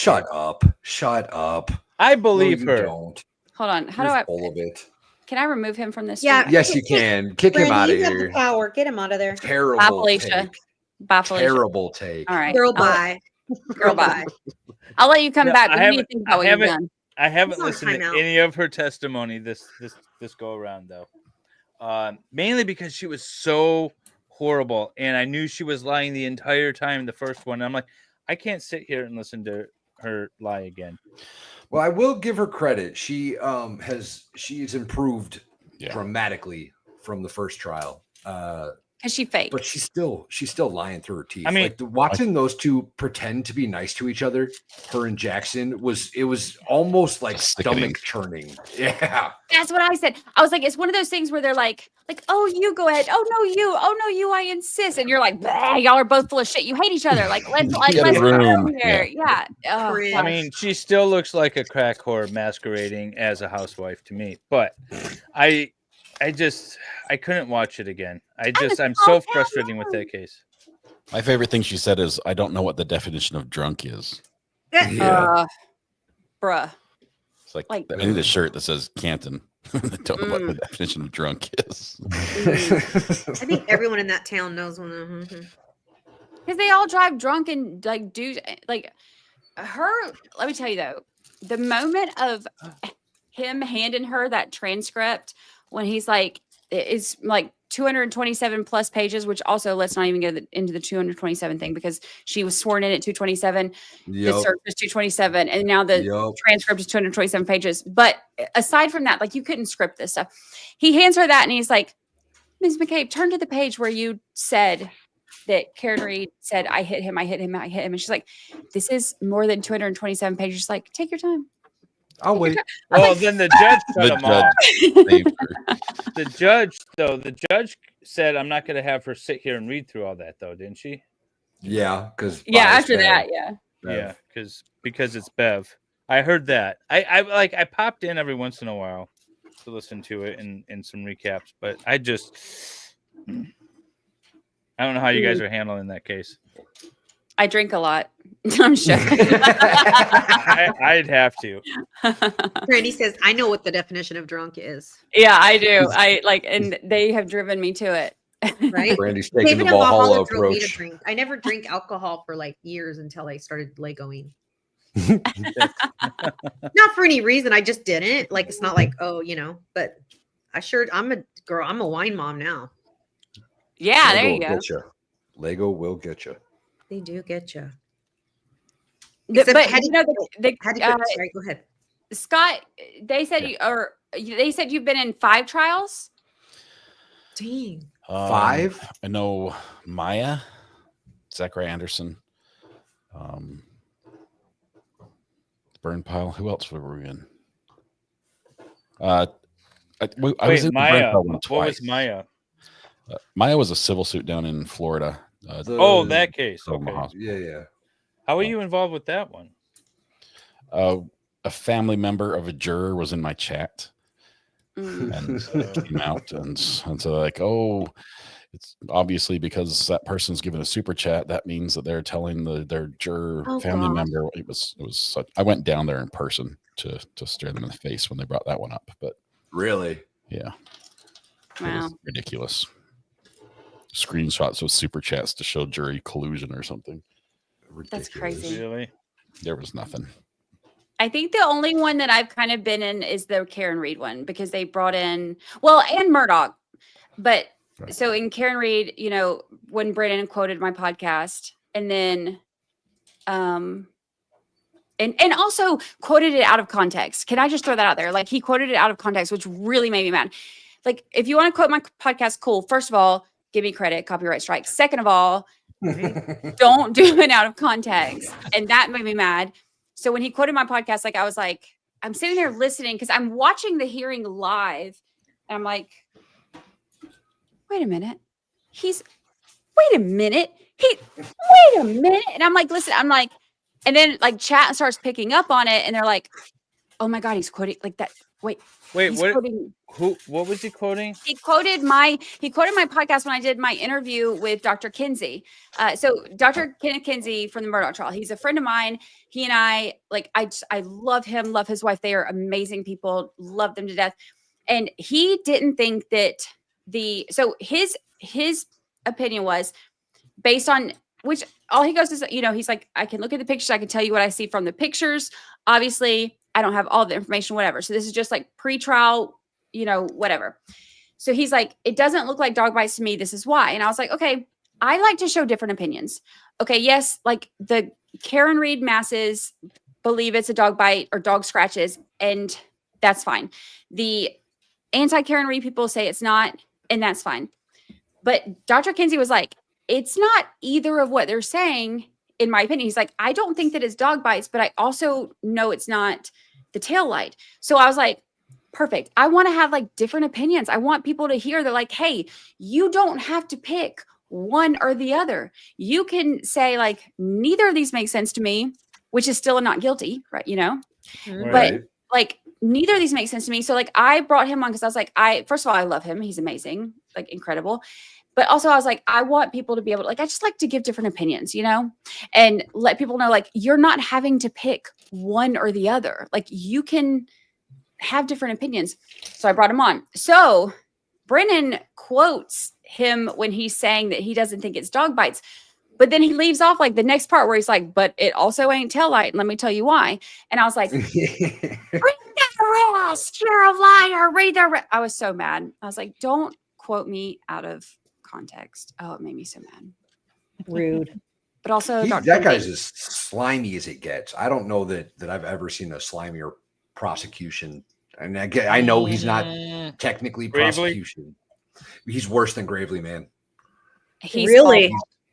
Shut up. I believe her. Don't. Hold on. How You're do I? full of it. Can I remove him from this? Yeah. stream? Yes, you can. Kick him out of You have here. the power. Get him out of there. Terrible Bye, Felicia. take. Bye, Felicia. Terrible take. All right. Girl, bye. Girl, bye. I'll let you come back. What do you think about what you've done? I haven't He's on listened to timeout. any of her testimony this go around though. Mainly because she was so horrible, and I knew she was lying the entire time. The first one, I'm like, I can't sit here and listen to her lie again. Well, I will give her credit. She's improved dramatically from the first trial. Because she faked. But she's still lying through her teeth. I mean, watching those two pretend to be nice to each other, her and Jackson, was almost stomach churning. Yeah. That's what I said. I was like, it's one of those things where they're like, oh, you go ahead. Oh no, you. Oh no, you. I insist. And you're like, y'all are both full of shit. You hate each other. Let's room. here. Yeah. Oh, I mean, she still looks like a crack whore masquerading as a housewife to me. But I couldn't watch it again. I'm so frustrating with that case. My favorite thing she said is, "I don't know what the definition of drunk is." Bruh. It's like I need a shirt that says Canton. I don't know what the definition of drunk is. I think everyone in that town knows one. Because they all drive drunk and like do like her. Let me tell you though, the moment of him handing her that transcript when he's like, it's like 227 plus pages, which also let's not even get into the 227 thing because she was sworn in at 227. The search was 227, and now the transcript is 227 pages. But aside from that, like you couldn't script this stuff. He hands her that, and he's like, "Ms. McCabe, turn to the page where you said that Karen Reed said I hit him, I hit him, I hit him," and she's like, "This is more than 227 pages." She's like, "Take your time." I'll wait. Well, then the judge cut him off. The judge said, "I'm not going to have her sit here and read through all that, though," didn't she? Yeah, because after that, because it's Bev. I heard that. I popped in every once in a while to listen to it and some recaps, but I don't know how you guys are handling that case. I drink a lot. I'm sure. I'd have to. Randy says, "I know what the definition of drunk is." Yeah, I do. I like, and they have driven me to it. Right? Brandy's taking the Valhalla approach. I never drink alcohol for like years until I started Legoing. Not for any reason. I just didn't. Like, it's not like, but I'm a girl. I'm a wine mom now. Yeah, there you go. Lego will get you. They do get you. But sorry, go ahead. Scott, they said you've been in 5 trials. Dang. 5? I know Maya, Zachary Anderson, Burn Pile. Who else were we in? I was in Maya. the Burn Pile one twice. What was Maya? Maya was a civil suit down in Florida. That case. Okay. Yeah. How are you involved with that one? A family member of a juror was in my chat and came out and so like, oh, it's obviously because that person's given a super chat. That means that they're telling their juror family member. It was such, I went down there in person to stare them in the face when they brought that one up. But really, yeah, wow, it was ridiculous. Screenshots of super chats to show jury collusion or something. That's crazy. Really? There was nothing. I think the only one that I've kind of been in is the Karen Reed one because they brought in, and Murdoch. But so in Karen Reed, when Brandon quoted my podcast and then, and also quoted it out of context. Can I just throw that out there? Like he quoted it out of context, which really made me mad. Like if you want to quote my podcast, cool. First of all, give me credit, copyright strike. Second of all, don't do it out of context. And that made me mad. So when he quoted my podcast, like I was like, I'm sitting there listening because I'm watching the hearing live. And I'm like, wait a minute. Wait a minute. And I'm like, listen, and then like chat starts picking up on it. And they're like, oh my God, he's quoting like that. Wait, what? Quoting, what was he quoting? He quoted my podcast when I did my interview with Dr. Kinsey. So Dr. Kenneth Kinsey from the Murdoch trial, he's a friend of mine. He and I love him, love his wife. They are amazing people, love them to death. And he didn't think that his opinion was based on which all he goes is, he's like, I can look at the pictures. I can tell you what I see from the pictures. Obviously, I don't have all the information, whatever. So this is just like pre-trial, whatever. So he's like, it doesn't look like dog bites to me. This is why. And I was like, okay, I like to show different opinions. Okay. Yes. Like the Karen Reed masses believe it's a dog bite or dog scratches, and that's fine. The anti-Karen Reed people say it's not, and that's fine. But Dr. Kinsey was like, it's not either of what they're saying, in my opinion. He's like, I don't think that it's dog bites, but I also know it's not the tail light. So I was like, perfect. I want to have like different opinions. I want people to hear they're like, hey, you don't have to pick one or the other. You can say like, neither of these make sense to me, which is still a not guilty, right? Right. But like, neither of these make sense to me. So like, I brought him on because I was like, first of all, I love him. He's amazing, like incredible. But also I was like, I want people to be able to, like, I just like to give different opinions, and let people know, like, you're not having to pick one or the other. Like, you can have different opinions. So I brought him on. So Brennan quotes him when he's saying that he doesn't think it's dog bites. But then he leaves off like the next part where he's like, but it also ain't taillight. And let me tell you why. And I was like, read the rest. You're a liar. Read the rest. I was so mad. I was like, don't quote me out of context. Oh, it made me so mad. Rude. But also, that guy's as slimy as it gets. I don't know that I've ever seen a slimier prosecution. And I know he's not technically prosecution. He's worse than Gravely, man. He's really?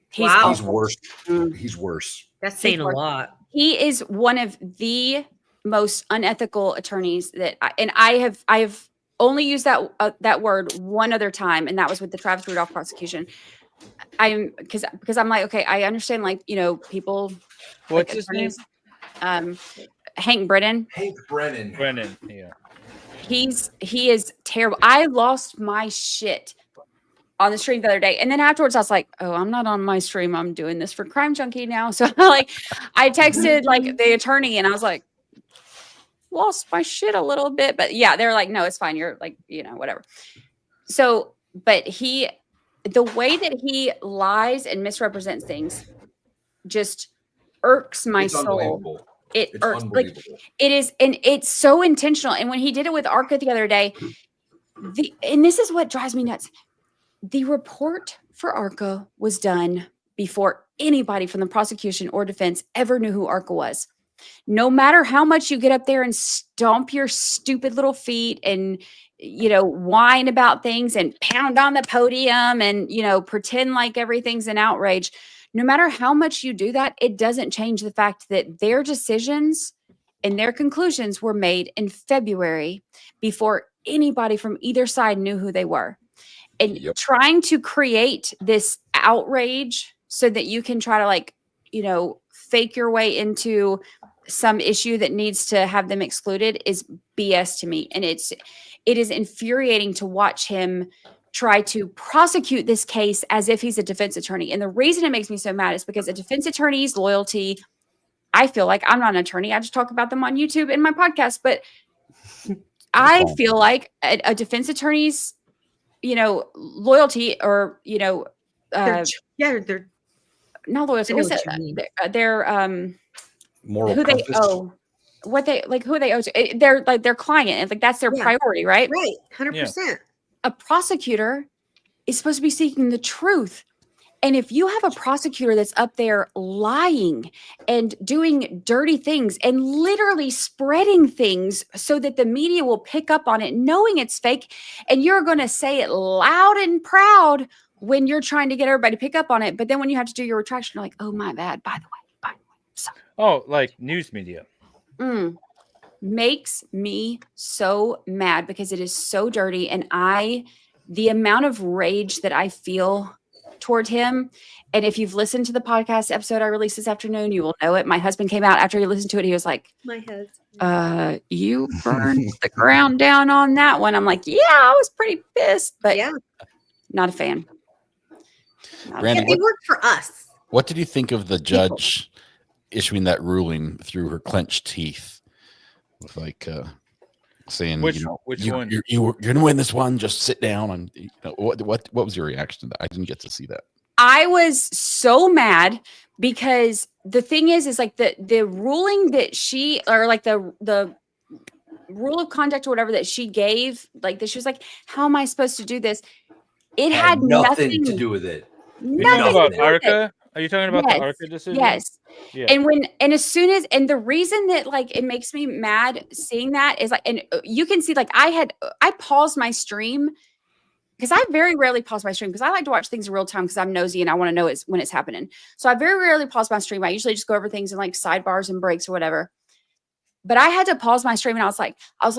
He's worse. He's worse. That's saying a lot. He is one of the most unethical attorneys that, I have only used that word one other time, and that was with the Travis Rudolph prosecution. Because I'm like, okay, I understand, like, people. What's like his name? Hank Brennan. Hank Brennan. Brennan. Yeah. He is terrible. I lost my shit on the stream the other day. And then afterwards I was like, oh, I'm not on my stream. I'm doing this for Crime Junkie now. So like I texted like the attorney and I was like, lost my shit a little bit. But yeah, they're like, no, it's fine. You're like, whatever. So, but the way that he lies and misrepresents things just irks my soul. It irks. Like it is, and it's so intentional. And when he did it with Arca the other day, and this is what drives me nuts. The report for Arca was done before anybody from the prosecution or defense ever knew who Arca was. No matter how much you get up there and stomp your stupid little feet and, whine about things and pound on the podium and, pretend like everything's an outrage. No matter how much you do that, it doesn't change the fact that their decisions and their conclusions were made in February before anybody from either side knew who they were. And trying to create this outrage so that you can try to fake your way into some issue that needs to have them excluded is BS to me. And it is infuriating to watch him try to prosecute this case as if he's a defense attorney. And the reason it makes me so mad is because a defense attorney's loyalty, I feel like I'm not an attorney. I just talk about them on YouTube and my podcast, but I feel like a defense attorney's loyalty or, they're not loyalty. What's it? They're moral who compass. They owe, what they like, who they owe to. They're like their client. And like, that's their priority, right? Right. 100%. A prosecutor is supposed to be seeking the truth. And if you have a prosecutor that's up there lying and doing dirty things and literally spreading things so that the media will pick up on it, knowing it's fake, and you're going to say it loud and proud when you're trying to get everybody to pick up on it. But then when you have to do your retraction, you're like, oh, my bad. By the way. Sorry. Oh, like news media. Makes me so mad because it is so dirty. And the amount of rage that I feel toward him. And if you've listened to the podcast episode I released this afternoon, you will know it. My husband came out after he listened to it. He was like, my husband, you burned the ground down on that one. I'm like, yeah, I was pretty pissed, but not a fan. Brandon, they work for us. What did you think of the judge issuing that ruling through her clenched teeth? With saying, which one? You're going to win this one. Just sit down. And what was your reaction to that? I didn't get to see that. I was so mad because the thing is like the ruling that she, or like the rule of conduct or whatever that she gave, like that she was like, how am I supposed to do this? It had nothing to do with it. Nothing about Arca? Are you talking about the Arca decision? Yes. Yeah. And as soon as, and the reason that like it makes me mad seeing that is like, and you can see like I paused my stream because I very rarely pause my stream because I like to watch things in real time because I'm nosy and I want to know when it's happening. So I very rarely pause my stream. I usually just go over things in like sidebars and breaks or whatever. But I had to pause my stream and I was like, this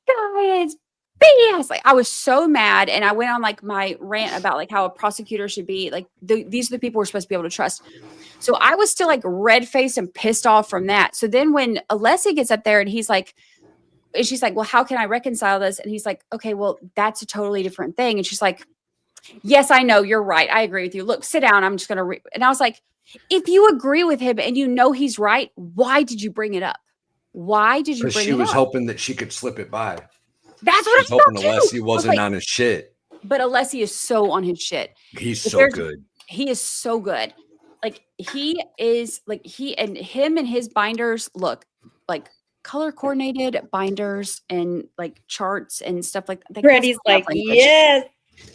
guy is BS. Like I was so mad, and I went on like my rant about like how a prosecutor should be like. These are the people we're supposed to be able to trust. So I was still like red faced and pissed off from that. So then when Alessi gets up there and she's like, well, how can I reconcile this? And he's like, okay, well, that's a totally different thing. And she's like, yes, I know you're right. I agree with you. Look, sit down. I'm just going to and I was like, if you agree with him and you know he's right, why did you bring it up? Why did you Because bring she it was up? hoping that she could slip it by. That's She what was I hoping thought too. Alessi I was wasn't like, on his shit. but Alessi is so on his shit. He's If so there's- good. He is so good. Like he is like him and his binders look like color coordinated binders and like charts and stuff like that. Freddie's like, yes.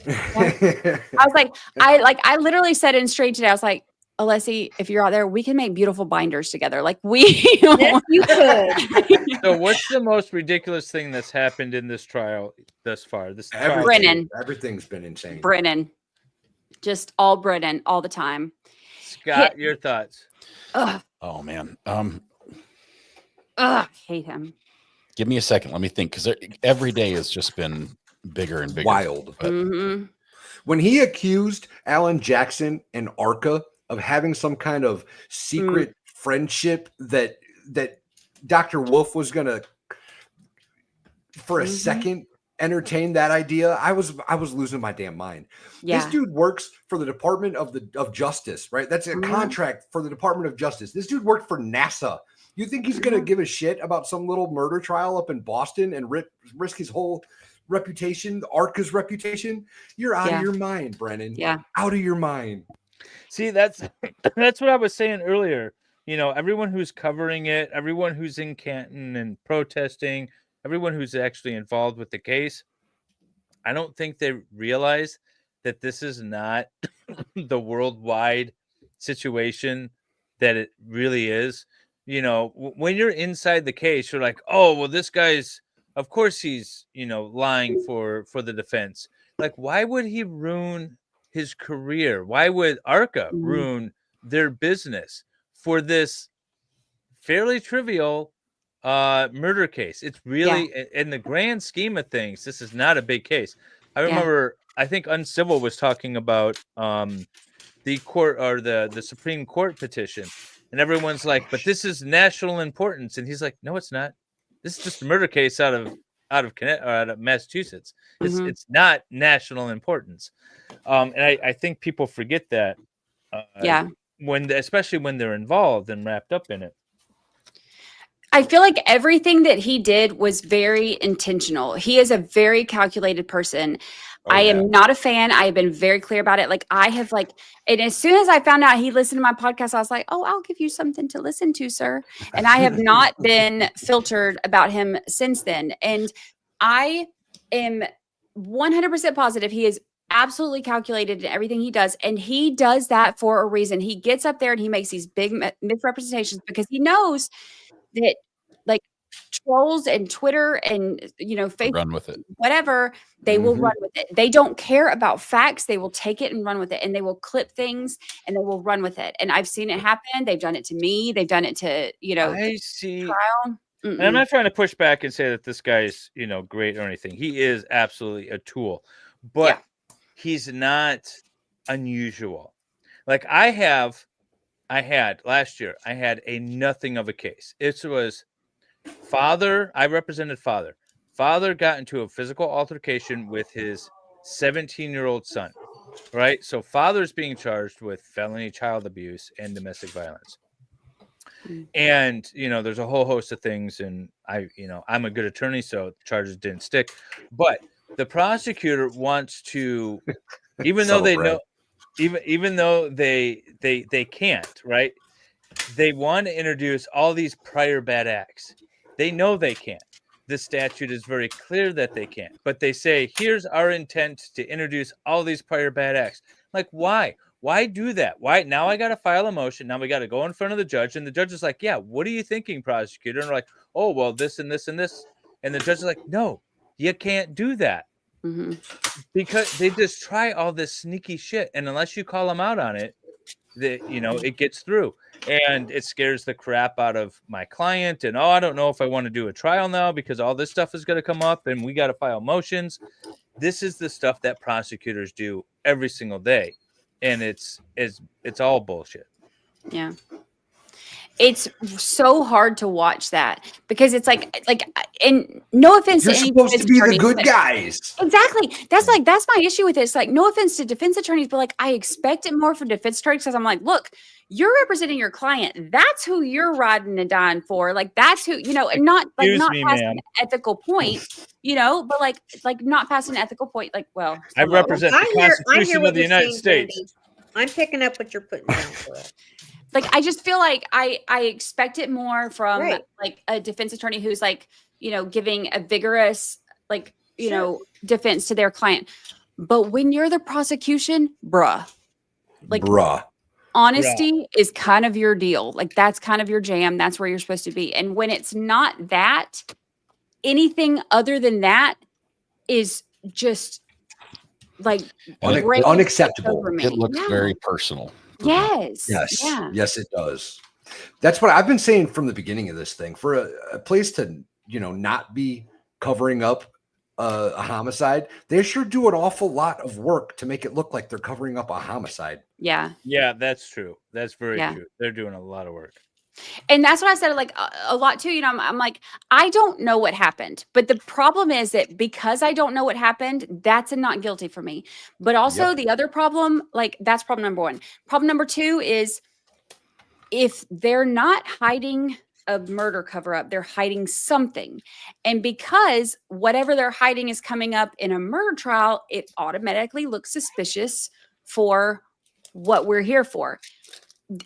I was like, I literally said in straight today, I was like, Alessi, if you're out there, we can make beautiful binders together. Like Yes, you could. So what's the most ridiculous thing that's happened in this trial thus far? This trial? Brennan. Everything's been insane. Brennan. Just all Brennan all the time. Scott, your thoughts? Ugh, Oh man. hate him. Give me a second. Let me think, because every day has just been bigger and bigger. Wild. But When he accused Alan Jackson and Arca of having some kind of secret friendship that Dr. Wolf was gonna, for a second, entertain that idea, I was losing my damn mind. Yeah. This dude works for the Department of Justice, right? That's a contract for the Department of Justice. This dude worked for NASA. You think he's gonna give a shit about some little murder trial up in Boston and risk his whole reputation, Arca's reputation? You're out of your mind, Brennan. Yeah, out of your mind. See, that's what I was saying earlier. You know, everyone who's covering it, everyone who's in Canton and protesting, everyone who's actually involved with the case, I don't think they realize that this is not the worldwide situation that it really is. You know, when you're inside the case, you're like, oh, well, this guy's, of course he's, you know, lying for the defense. Like, why would he ruin his career? Why would Arca ruin their business for this fairly trivial murder case? It's really, in the grand scheme of things, this is not a big case. I remember, I think Uncivil was talking about the court or the Supreme Court petition, and everyone's like, but this is national importance, and he's like, no, it's not. This is just a murder case out of Massachusetts. It's not national importance, and I think people forget that. Especially when they're involved and wrapped up in it. I feel like everything that he did was very intentional. He is a very calculated person. I am not a fan. I have been very clear about it. Like and as soon as I found out he listened to my podcast, I was like, oh, I'll give you something to listen to, sir. And I have not been filtered about him since then. And I am 100% positive he is absolutely calculated in everything he does. And he does that for a reason. He gets up there and he makes these big misrepresentations because he knows that like trolls and Twitter and, you know, Facebook, run with it. Whatever, they will run with it. They don't care about facts. They will take it and run with it, and they will clip things and they will run with it. And I've seen it happen. They've done it to me. They've done it to, you know, I see. trial. And I'm not trying to push back and say that this guy's, you know, great or anything. He is absolutely a tool, but he's not unusual. Like I had last year, I had a nothing of a case. It was I represented father. Father got into a physical altercation with his 17-year-old son, right? So father's being charged with felony child abuse and domestic violence. And, you know, there's a whole host of things. And I'm a good attorney, so charges didn't stick. But the prosecutor wants to, even though they know, even though they can't, right? They want to introduce all these prior bad acts. They know they can't. The statute is very clear that they can't. But they say, here's our intent to introduce all these prior bad acts. Like, why? Why do that? Why? Now I got to file a motion. Now we got to go in front of the judge. And the judge is like, yeah, what are you thinking, prosecutor? And we're like, oh, well, this and this and this. And the judge is like, no, you can't do that. Because they just try all this sneaky shit. And unless you call them out on it, it gets through. And it scares the crap out of my client. And, I don't know if I want to do a trial now because all this stuff is going to come up and we got to file motions. This is the stuff that prosecutors do every single day. And it's all bullshit. Yeah. it's so hard to watch that because it's like, and no offense You're to any supposed to defense be the attorneys, good but- guys. Exactly. That's my issue with it. It's like, no offense to defense attorneys, but like, I expect it more from defense attorneys because I'm like, look, you're representing your client. That's who you're riding and dying for. Like, that's who, you know, and not like Excuse not me, past ma'am. an ethical point, you know, but like not past an ethical point. Like, well, I some represent I the hear Constitution what of the you're United saying, States. Brandy. I'm picking up what you're putting down for it. like, I just feel like I expect it more from Right. like a defense attorney who's like, you know, giving a vigorous, like, you know, defense to their client. But when you're the prosecution, bruh, like, honesty is kind of your deal. Like, that's kind of your jam. That's where you're supposed to be. And when it's not that, anything other than that is just like Unacceptable. It looks very personal. Yes. Yes. Yeah. Yes, it does. That's what I've been saying from the beginning of this thing. For a place to, you know, not be covering up a homicide, they sure do an awful lot of work to make it look like they're covering up a homicide. Yeah. Yeah, that's true. That's very Yeah. true. They're doing a lot of work. And that's what I said, like a lot too. You know, I'm like, I don't know what happened, but the problem is that because I don't know what happened, that's a not guilty for me. But also the other problem, like that's problem number one. Problem number two is if they're not hiding a murder cover up, they're hiding something. And because whatever they're hiding is coming up in a murder trial, it automatically looks suspicious for what we're here for.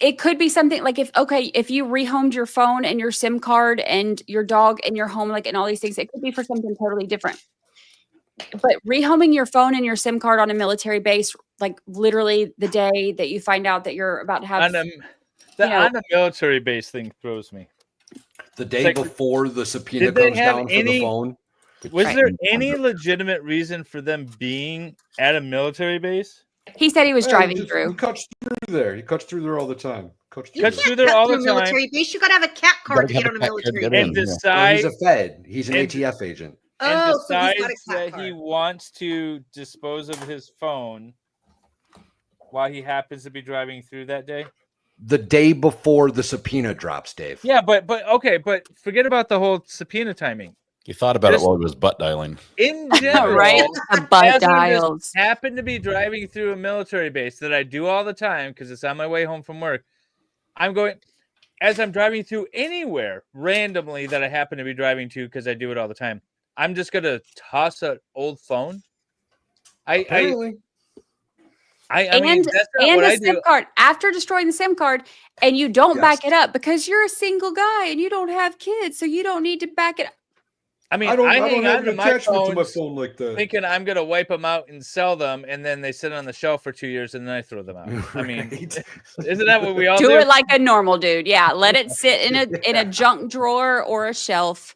It could be something like if you rehomed your phone and your SIM card and your dog and your home, like, and all these things, it could be for something totally different. But rehoming your phone and your SIM card on a military base, like literally the day that you find out that you're about to have On the military base thing throws me. The day before the subpoena Did they comes have down for any- the phone. Was there any legitimate reason for them being at a military base? He said he was driving through. He cuts through there. He cuts through there all the time. You can't cut through a military base. You got to have a cat card to get on a military base. And decide he's a Fed. He's an and- ATF agent. And Oh, so he's got a decides cat that he wants to dispose of his phone while he happens to be driving through that day. The day before the subpoena drops, Dave. Yeah, but forget about the whole subpoena timing. You thought about Just- it while he was butt dialing. In general, Right? The butt as I just dials. happen to be driving through a military base that I do all the time because it's on my way home from work. As I'm driving through anywhere randomly that I happen to be driving to because I do it all the time, I'm just gonna toss an old phone. I mean, that's not and what the I SIM do. card after destroying the SIM card, and you don't back it up because you're a single guy and you don't have kids, so you don't need to back it up. I mean, I don't hang have on an to my attachment to my phones phone like that. thinking I'm gonna wipe them out and sell them, and then they sit on the shelf for 2 years, and then I throw them out. I mean, isn't that what we all do? Do it like a normal dude. Yeah, let it sit in a junk drawer or a shelf.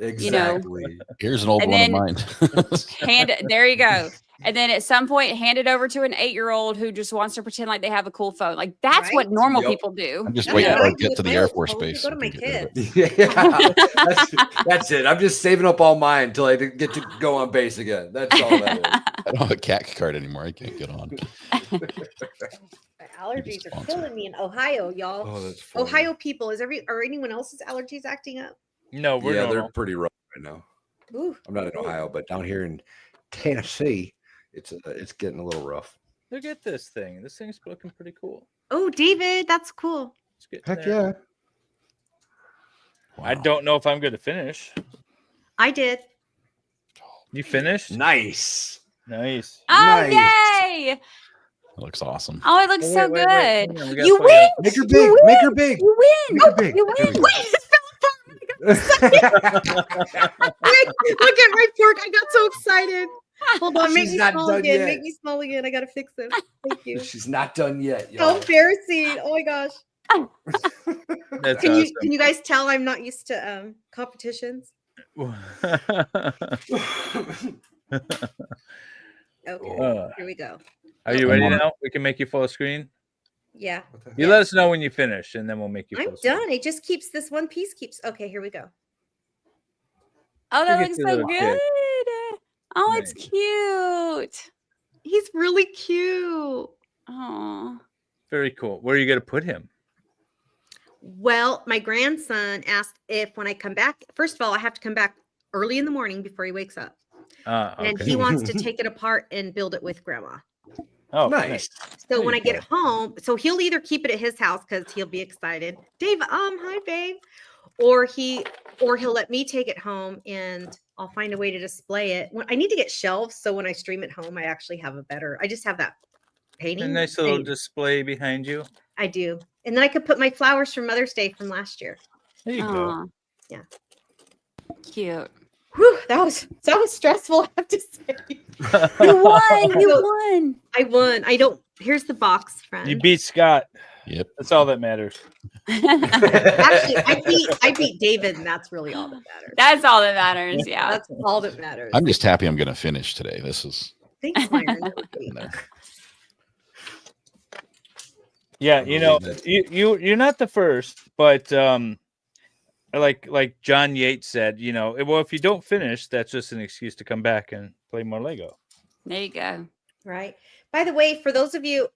Exactly. Here's an old And one then- of mine. There you go. And then at some point, hand it over to an 8-year-old who just wants to pretend like they have a cool phone. Like that's what normal people do. I'm just you waiting know? for it to get to the Air Force Base. Go to my kids. Yeah, that's it. I'm just saving up all mine until I get to go on base again. That's all that is. I don't have a cat card anymore. I can't get on. My allergies are killing me in Ohio, y'all. Oh, that's funny. Ohio people, are anyone else's allergies acting up? No, we're Yeah, normal. they're pretty rough right now. Ooh. I'm not in Ohio, but down here in Tennessee, it's getting a little rough. Look at this thing. This thing's looking pretty cool. Oh, David, that's cool. It's getting Heck there. yeah. I don't know if I'm going to finish. I did. You finished? Nice. Nice. Oh, Nice. yay! It looks awesome. Oh, it looks Oh, so wait, wait. good. Hang on, we gotta You plug win. it Make her You big. win! Make her big. You win! Make her big. You There win! we go. Wait, it fell apart. Wait, look at my pork. I got so excited. Hold on, make She's me not small done again. yet. Make me small again. I gotta fix them. Thank you. She's not done yet, So y'all. embarrassing. Oh my gosh. That's Can awesome. you guys tell I'm not used to competitions? Okay, here we go. Are you ready now? We can make you full screen. Yeah. You let us know when you finish, and then we'll make you I'm full screen. done. It just keeps this one piece keeps. Okay, here we go. Oh, that Look at looks your so little good. kid. Oh, it's cute. He's really cute. Oh. Very cool. Where are you going to put him? Well, my grandson asked if when I come back, first of all, I have to come back early in the morning before he wakes up. And Okay. he wants to take it apart and build it with grandma. Oh, nice. So There when you I get go. home, so he'll either keep it at his house because he'll be excited. Dave, hi, babe. Or he'll let me take it home and I'll find a way to display it. I need to get shelves, so when I stream at home, I actually have I just have that painting. A nice little display behind you. I do. And then I could put my flowers from Mother's Day from last year. There you go. Yeah. Cute. Whew, that was stressful, I have to say. You won. You won. I won. Here's the box, friend. You beat Scott. Yep. That's all that matters. Actually, I beat David, and that's really all that matters. That's all that matters. Yeah. That's all that matters. I'm just happy I'm going to finish today. This is. Thanks, Myron. Yeah, you're not the first, but like John Yates said, well, if you don't finish, that's just an excuse to come back and play more Lego. There you go. Right. By the way, for those of you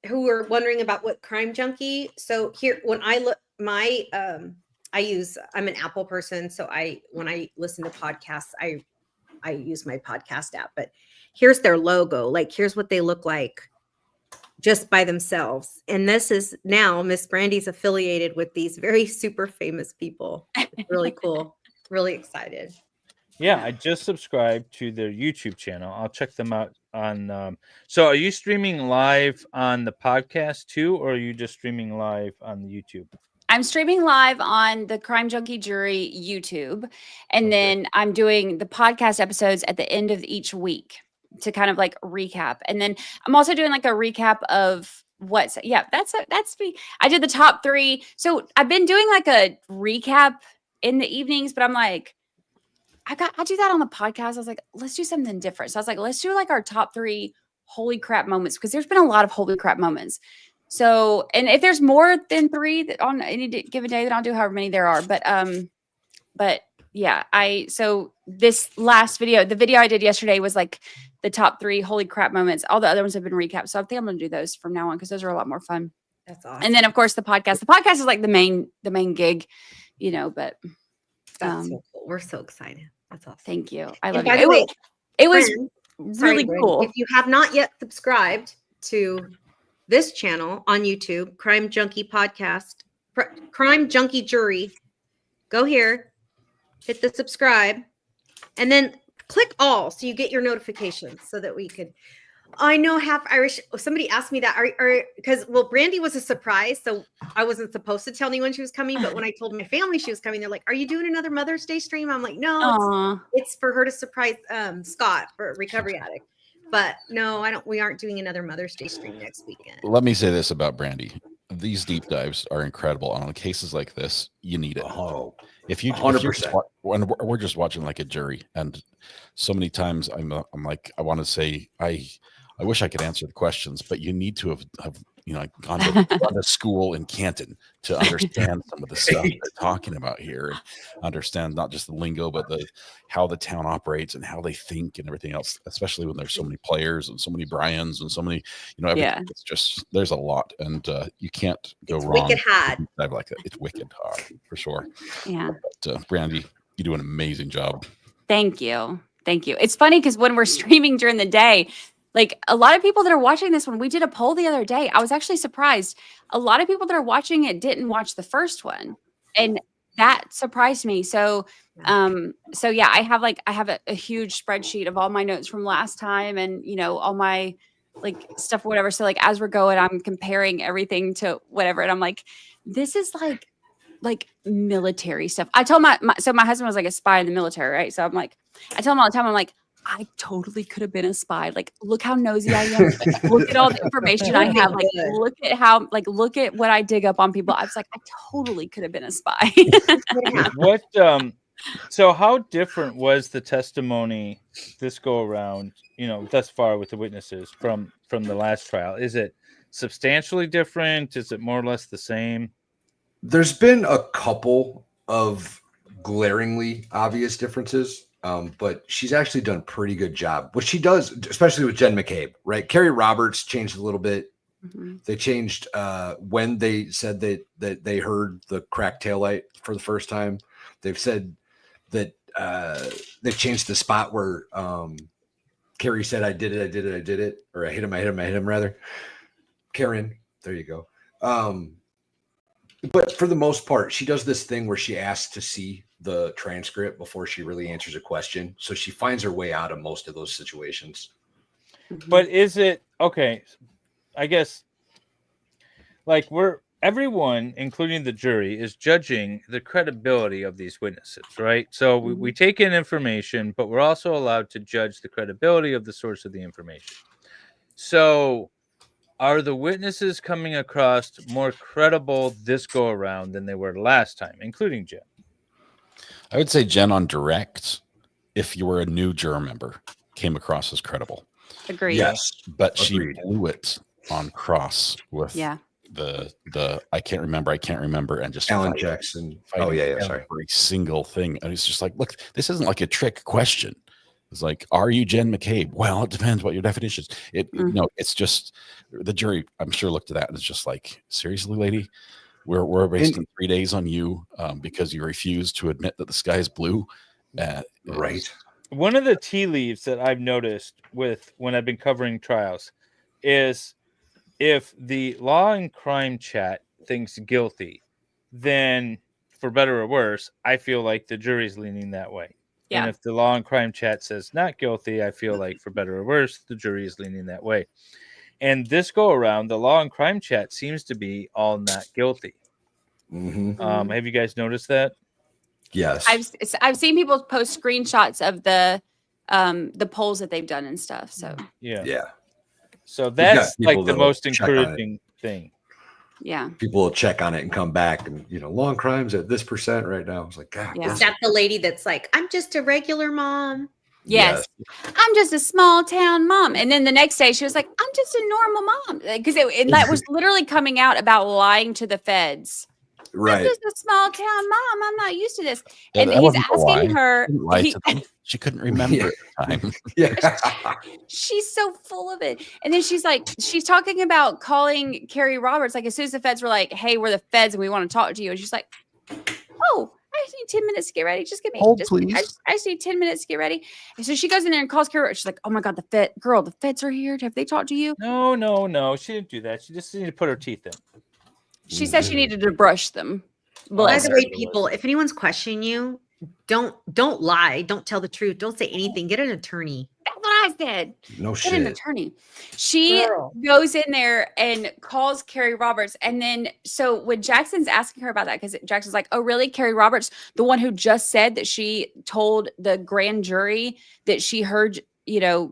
who are wondering about what Crime Junkie, so here when I look, I'm an Apple person, so when I listen to podcasts, I use my podcast app. But here's their logo. Like here's what they look like just by themselves. And this is now Miss Brandy's affiliated with these very super famous people. It's really cool. Really excited. Yeah, I just subscribed to their YouTube channel. I'll check them out on. So, are you streaming live on the podcast too, or are you just streaming live on the YouTube? I'm streaming live on the Crime Junkie Jury YouTube, and then I'm doing the podcast episodes at the end of each week to kind of like recap. And then I'm also doing like a recap of that's me. I did the top 3. So I've been doing like a recap in the evenings, but I'm like, I do that on the podcast. I was like, let's do something different. So I was like, let's do like our top 3 holy crap moments, because there's been a lot of holy crap moments. So, and if there's more than 3 on any given day, then I'll do however many there are. But yeah, so this last video, the video I did yesterday was like the top 3 holy crap moments. All the other ones have been recapped. So I think I'm going to do those from now on, because those are a lot more fun. That's awesome. And then of course the podcast is like the main gig, but that's so cool. We're so excited. That's awesome. Thank you. I love it. you. It was Sorry, really cool. If you have not yet subscribed to this channel on YouTube, Crime Junkie Podcast, Crime Junkie Jury, go here, hit the subscribe, and then click all so you get your notifications so that we could. I know half Irish. Somebody asked me that because Brandy was a surprise, so I wasn't supposed to tell anyone she was coming. But when I told my family she was coming, they're like, "Are you doing another Mother's Day stream?" I'm like, "No, it's for her to surprise Scott for Recovery Addict." But no, I don't. We aren't doing another Mother's Day stream next weekend. Let me say this about Brandy: these deep dives are incredible. On cases like this, you need it. Oh, if you 100%. When we're just watching like a jury, and so many times I'm like, I want to say I wish I could answer the questions, but you need to have gone to school in Canton to understand some of the stuff they're talking about here, and understand not just the lingo, but how the town operates and how they think and everything else. Especially when there's so many players and so many Brians and so many, it's just there's a lot, and you can't go wrong. Wicked hot. Dive like that. It's wicked hot for sure. Yeah. But Brandy, you do an amazing job. Thank you. It's funny because when we're streaming during the day, like a lot of people that are watching this one, we did a poll the other day. I was actually surprised. A lot of people that are watching it didn't watch the first one, and that surprised me. So yeah, I have a huge spreadsheet of all my notes from last time, and all my like stuff, whatever. So like as we're going, I'm comparing everything to whatever, and I'm like, this is like military stuff. I told my husband was like a spy in the military, right? So I tell him all the time, I'm like, I totally could have been a spy. Like, look how nosy I am. Look at all the information I have. Like, look at what I dig up on people. I was like, I totally could have been a spy. What? So how different was the testimony this go around? Thus far with the witnesses from the last trial. Is it substantially different? Is it more or less the same? There's been a couple of glaringly obvious differences. But she's actually done a pretty good job. What she does, especially with Jen McCabe, right? Carrie Roberts changed a little bit. They changed when they said that they heard the cracked taillight for the first time. They've said that they've changed the spot where Carrie said, I did it, or I hit him rather. Karen, there you go. But for the most part, she does this thing where she asks to see the transcript before she really answers a question. So she finds her way out of most of those situations. But is it okay? I guess like everyone, including the jury, is judging the credibility of these witnesses, right? So we take in information, but we're also allowed to judge the credibility of the source of the information. So are the witnesses coming across more credible this go around than they were last time, including Jen? I would say Jen on direct, if you were a new juror member, came across as credible. Agreed. Yes, but she blew it on cross with the I can't remember, and just Alan Jackson. Oh yeah, sorry. Every single thing, and it's just like, look, this isn't like a trick question. It's like, are you Jen McCabe? Well, it depends what your definition is. No, it's just the jury, I'm sure, looked at that and it's just like, seriously, lady, we're wasting 3 days on you because you refuse to admit that the sky is blue. Right. One of the tea leaves that I've noticed when I've been covering trials is if the law and crime chat thinks guilty, then for better or worse, I feel like the jury's leaning that way. Yeah. And if the law and crime chat says not guilty, I feel like for better or worse, the jury is leaning that way. And this go around, the law and crime chat seems to be all not guilty. Have you guys noticed that? Yes. I've seen people post screenshots of the polls that they've done and stuff. So yeah. So that's like the most encouraging thing. Yeah. People will check on it and come back, and law and crime's at this % right now. It's like, God. Is that the lady that's like, I'm just a regular mom? Yes. I'm just a small town mom. And then the next day she was like, I'm just a normal mom. Because that was literally coming out about lying to the feds. Right. I'm just a small town mom. I'm not used to this. Yeah, and he's asking her. She couldn't remember at the time. She's so full of it. And then she's talking about calling Carrie Roberts. Like, as soon as the feds were like, hey, we're the feds and we want to talk to you. And she's like, oh, I just need 10 minutes to get ready. Just give me, please. I just need 10 minutes to get ready. And so she goes in there and calls Carrie. She's like, oh my God, the feds are here. Have they talked to you? No. She didn't do that. She just needed to put her teeth in. She said she needed to brush them. By the way, people, if anyone's questioning you, don't lie. Don't tell the truth. Don't say anything. Get an attorney. That's what I said. No Get shit. an attorney. She goes in there and calls Carrie Roberts. And then, so when Jackson's asking her about that, because Jackson's like, oh, really? Carrie Roberts, the one who just said that she told the grand jury that she heard,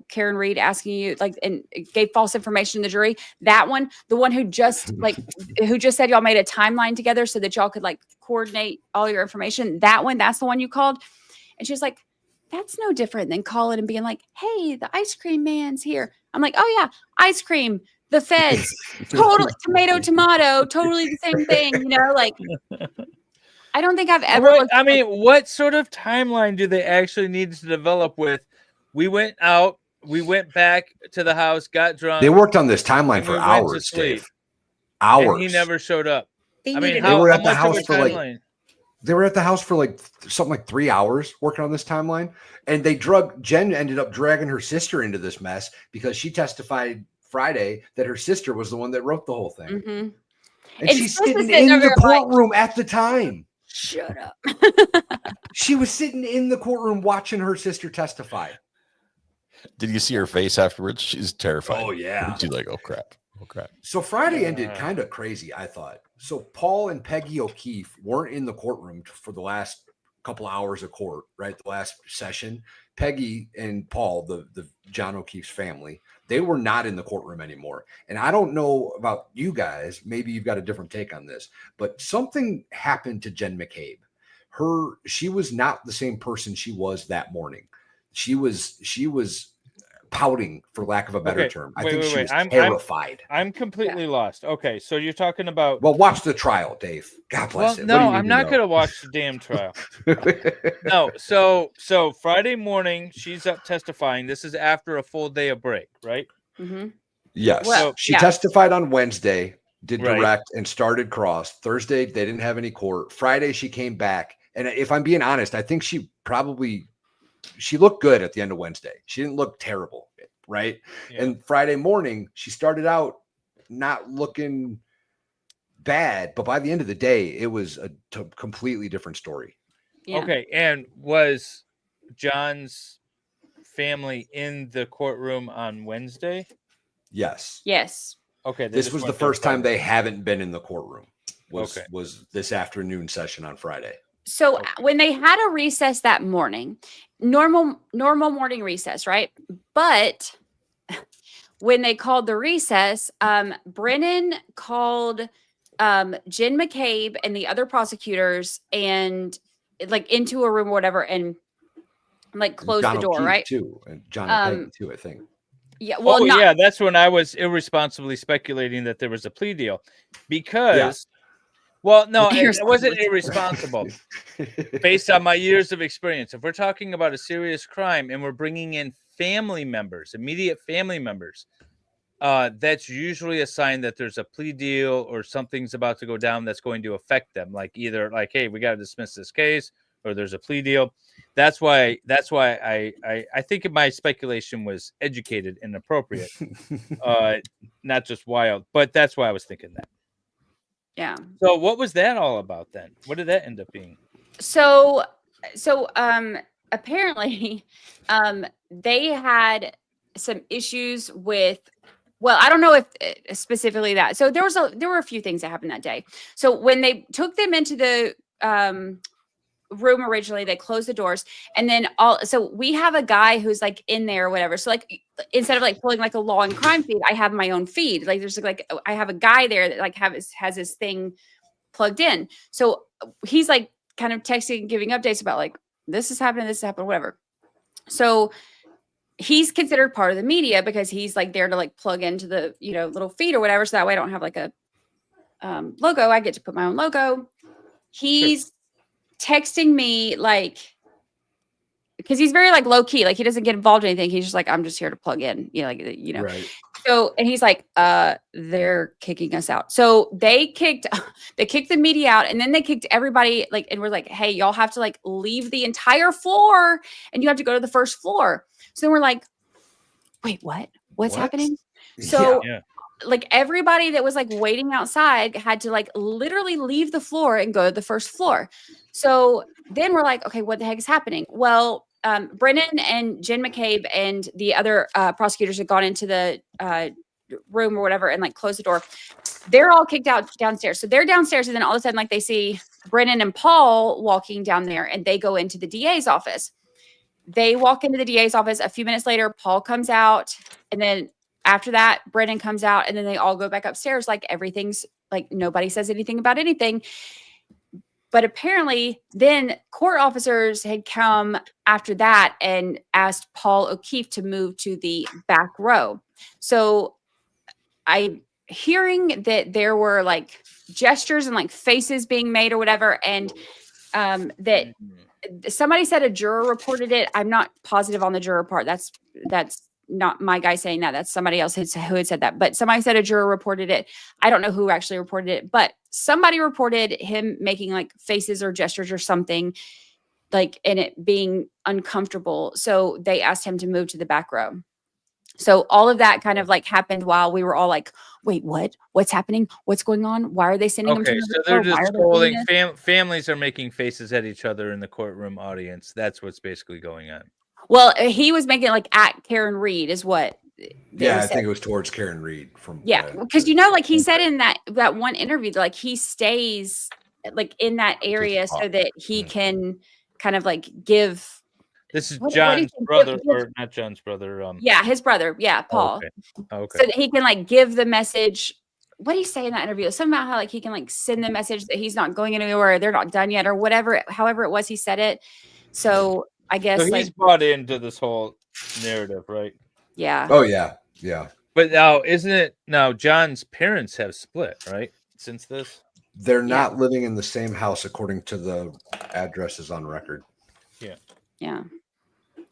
Karen Reed asking you, like, and gave false information to the jury. That one, the one who just said y'all made a timeline together so that y'all could like coordinate all your information. That one, that's the one you called. And she was like, that's no different than calling and being like, hey, the ice cream man's here. I'm like, oh yeah, ice cream, the feds, totally tomato, totally the same thing, like. I don't think I've ever. What sort of timeline do they actually need to develop with? We went out, we went back to the house, got drunk. They worked on this timeline for hours, Dave. Hours. And he never showed up. They were at the house for like They were at the house for like something like 3 hours working on this timeline. And Jen ended up dragging her sister into this mess because she testified Friday that her sister was the one that wrote the whole thing. Mm-hmm. And she's sitting in the courtroom at the time. Shut up. She was sitting in the courtroom watching her sister testify. Did you see her face afterwards? She's terrified. Oh, yeah. She's like, oh, crap. Oh, crap. So Friday ended kind of crazy, I thought. So Paul and Peggy O'Keefe weren't in the courtroom for the last couple hours of court, right? The last session. Peggy and Paul, the John O'Keefe's family, they were not in the courtroom anymore. And I don't know about you guys. Maybe you've got a different take on this, but something happened to Jen McCabe. She was not the same person she was that morning. She was pouting, for lack of a better term. I think she was terrified. I'm completely lost. Okay, so you're talking about. Well, watch the trial, Dave. God bless it. No, I'm not going to watch the damn trial. No, so Friday morning, she's up testifying. This is after a full day of break, right? Mm-hmm. Yes. Well, She yeah. testified on Wednesday, did Right. direct, and started cross. Thursday, they didn't have any court. Friday, she came back. And if I'm being honest, I think she looked good at the end of Wednesday. She didn't look terrible, right? Yeah. And Friday morning, she started out not looking bad, but by the end of the day, it was a completely different story. Yeah. Okay, and was John's family in the courtroom on Wednesday? Yes. Yes. Okay, they This just was the weren't there first time Friday. they haven't been in the courtroom. Okay. Was this afternoon session on Friday. So when they had a recess that morning, normal morning recess, right? But when they called the recess, Brennan called Jen McCabe and the other prosecutors and like into a room or whatever and like closed John the door, O'Keefe right? too, and John O'Keefe too, I think. Yeah, well, not, yeah, that's when I was irresponsibly speculating that there was a plea deal, because, well, no, it wasn't irresponsible. Based on my years of experience, if we're talking about a serious crime and we're bringing in family members, immediate family members, that's usually a sign that there's a plea deal or something's about to go down that's going to affect them. Like either like, hey, we got to dismiss this case, or there's a plea deal. That's why I think my speculation was educated and appropriate, not just wild. But that's why I was thinking that. yeah. So what was that all about then? What did that end up being? So apparently they had some issues with, well, I don't know if specifically that. So there were a few things that happened that day. So when they took them into the room originally, they closed the doors, and then so we have a guy who's like in there or whatever. So like instead of like pulling like a law and crime feed, I have my own feed. Like there's like I have a guy there that like has his thing plugged in. So he's like kind of texting and giving updates about like this is happening, whatever. So he's considered part of the media because he's like there to like plug into the little feed or whatever. So that way I don't have like a logo. I get to put my own logo. He's texting me like, because he's very like low key, like he doesn't get involved in anything. He's just like, I'm just here to plug in, Right. So, and he's like, they're kicking us out. So they kicked the media out, and then they kicked everybody, like, and we're like, hey, y'all have to like leave the entire floor and you have to go to the first floor. So then we're like, wait, what's happening? So like everybody that was like waiting outside had to like literally leave the floor and go to the first floor. So then we're like, okay, what the heck is happening? Well, Brennan and Jen McCabe and the other prosecutors had gone into the room or whatever and like closed the door. They're all kicked out downstairs. So they're downstairs, and then all of a sudden like they see Brennan and Paul walking down there, and they go into the DA's office. They walk into the DA's office. A few minutes later, Paul comes out, and then after that, Brennan comes out, and then they all go back upstairs. Like everything's like nobody says anything about anything. But apparently then court officers had come after that and asked Paul O'Keefe to move to the back row. So I'm hearing that there were like gestures and like faces being made or whatever. And that somebody said a juror reported it. I'm not positive on the juror part. That's not my guy saying that. That's somebody else who had said that. But somebody said a juror reported it. I don't know who actually reported it, but somebody reported him making like faces or gestures or something, like, and it being uncomfortable. So they asked him to move to the back row. So all of that kind of like happened while we were all like, wait, what? What's happening? What's going on? Why are they sending them to Okay, so they're just holding families are making faces at each other in the courtroom audience. That's what's basically going on. Well, he was making it like at Karen Reed is what. I think it was towards Karen Reed from. Yeah, because like he said in that one interview, like he stays like in that area so that he can kind of like give. This is John's brother, or not John's brother. Yeah, his brother. Yeah, Paul. Okay. So that he can like give the message. What did he say in that interview? Something about how like he can like send the message that he's not going anywhere, they're not done yet, or whatever. However it was, he said it. So I guess so he's bought into this whole narrative, right? Yeah. Oh yeah, yeah. But now, isn't it now? John's parents have split, right? Since this, they're not living in the same house according to the addresses on record. Yeah. Yeah.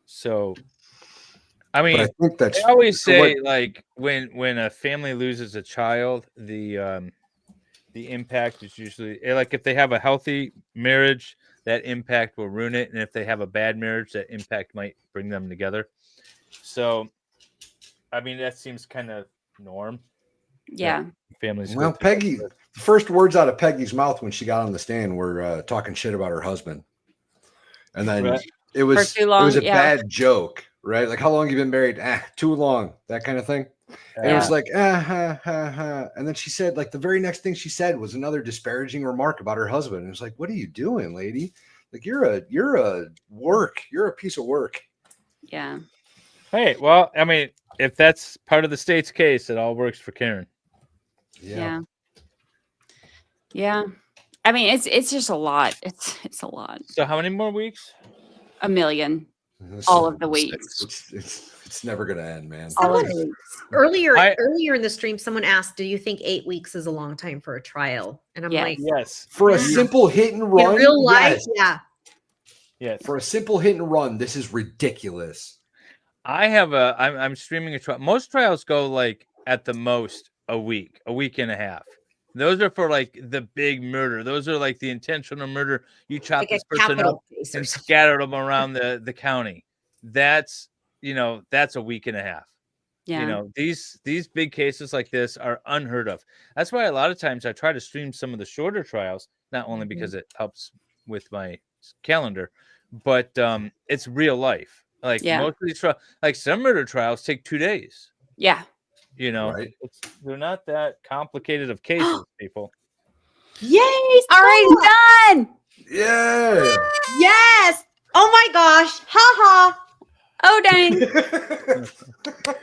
So, I mean, I think that's they always so say what- like when a family loses a child, the impact is usually like if they have a healthy marriage, that impact will ruin it, and if they have a bad marriage, that impact might bring them together. So, I mean, that seems kind of norm. Yeah. Families. Well, go through Peggy, the first words out of Peggy's mouth when she got on the stand were talking shit about her husband, and then Right. it was For too long, it was a yeah. bad joke, right? Like, how long you been married? Too long, that kind of thing. And it was like, ha, ha, ha. And then she said, like, the very next thing she said was another disparaging remark about her husband. And it was like, what are you doing, lady? Like, you're a piece of work. Yeah. Hey, well, I mean, if that's part of the state's case, it all works for Karen. Yeah. Yeah. I mean, it's just a lot. It's a lot. So how many more weeks? A million. All of the weeks. It's never gonna end, man. All of the weeks. Earlier in the stream, someone asked, "Do you think 8 weeks is a long time for a trial?" And I'm like, yes. For a simple hit and run, in real life, yes. yeah. Yes. For a simple hit and run, this is ridiculous. I'm streaming a trial. Most trials go like at the most a week and a half. Those are for like the big murder. Those are like the intentional murder. You chop Like a this person up capital case or and something. scatter them around the county. That's that's a week and a half. Yeah. These big cases like this are unheard of. That's why a lot of times I try to stream some of the shorter trials, not only because it helps with my calendar, but it's real life. Like most of these trials, like some murder trials take 2 days. Yeah. Right. They're not that complicated of cases, people. Yay! Already done. Yeah. Yes. Oh my gosh. Ha ha. Oh dang.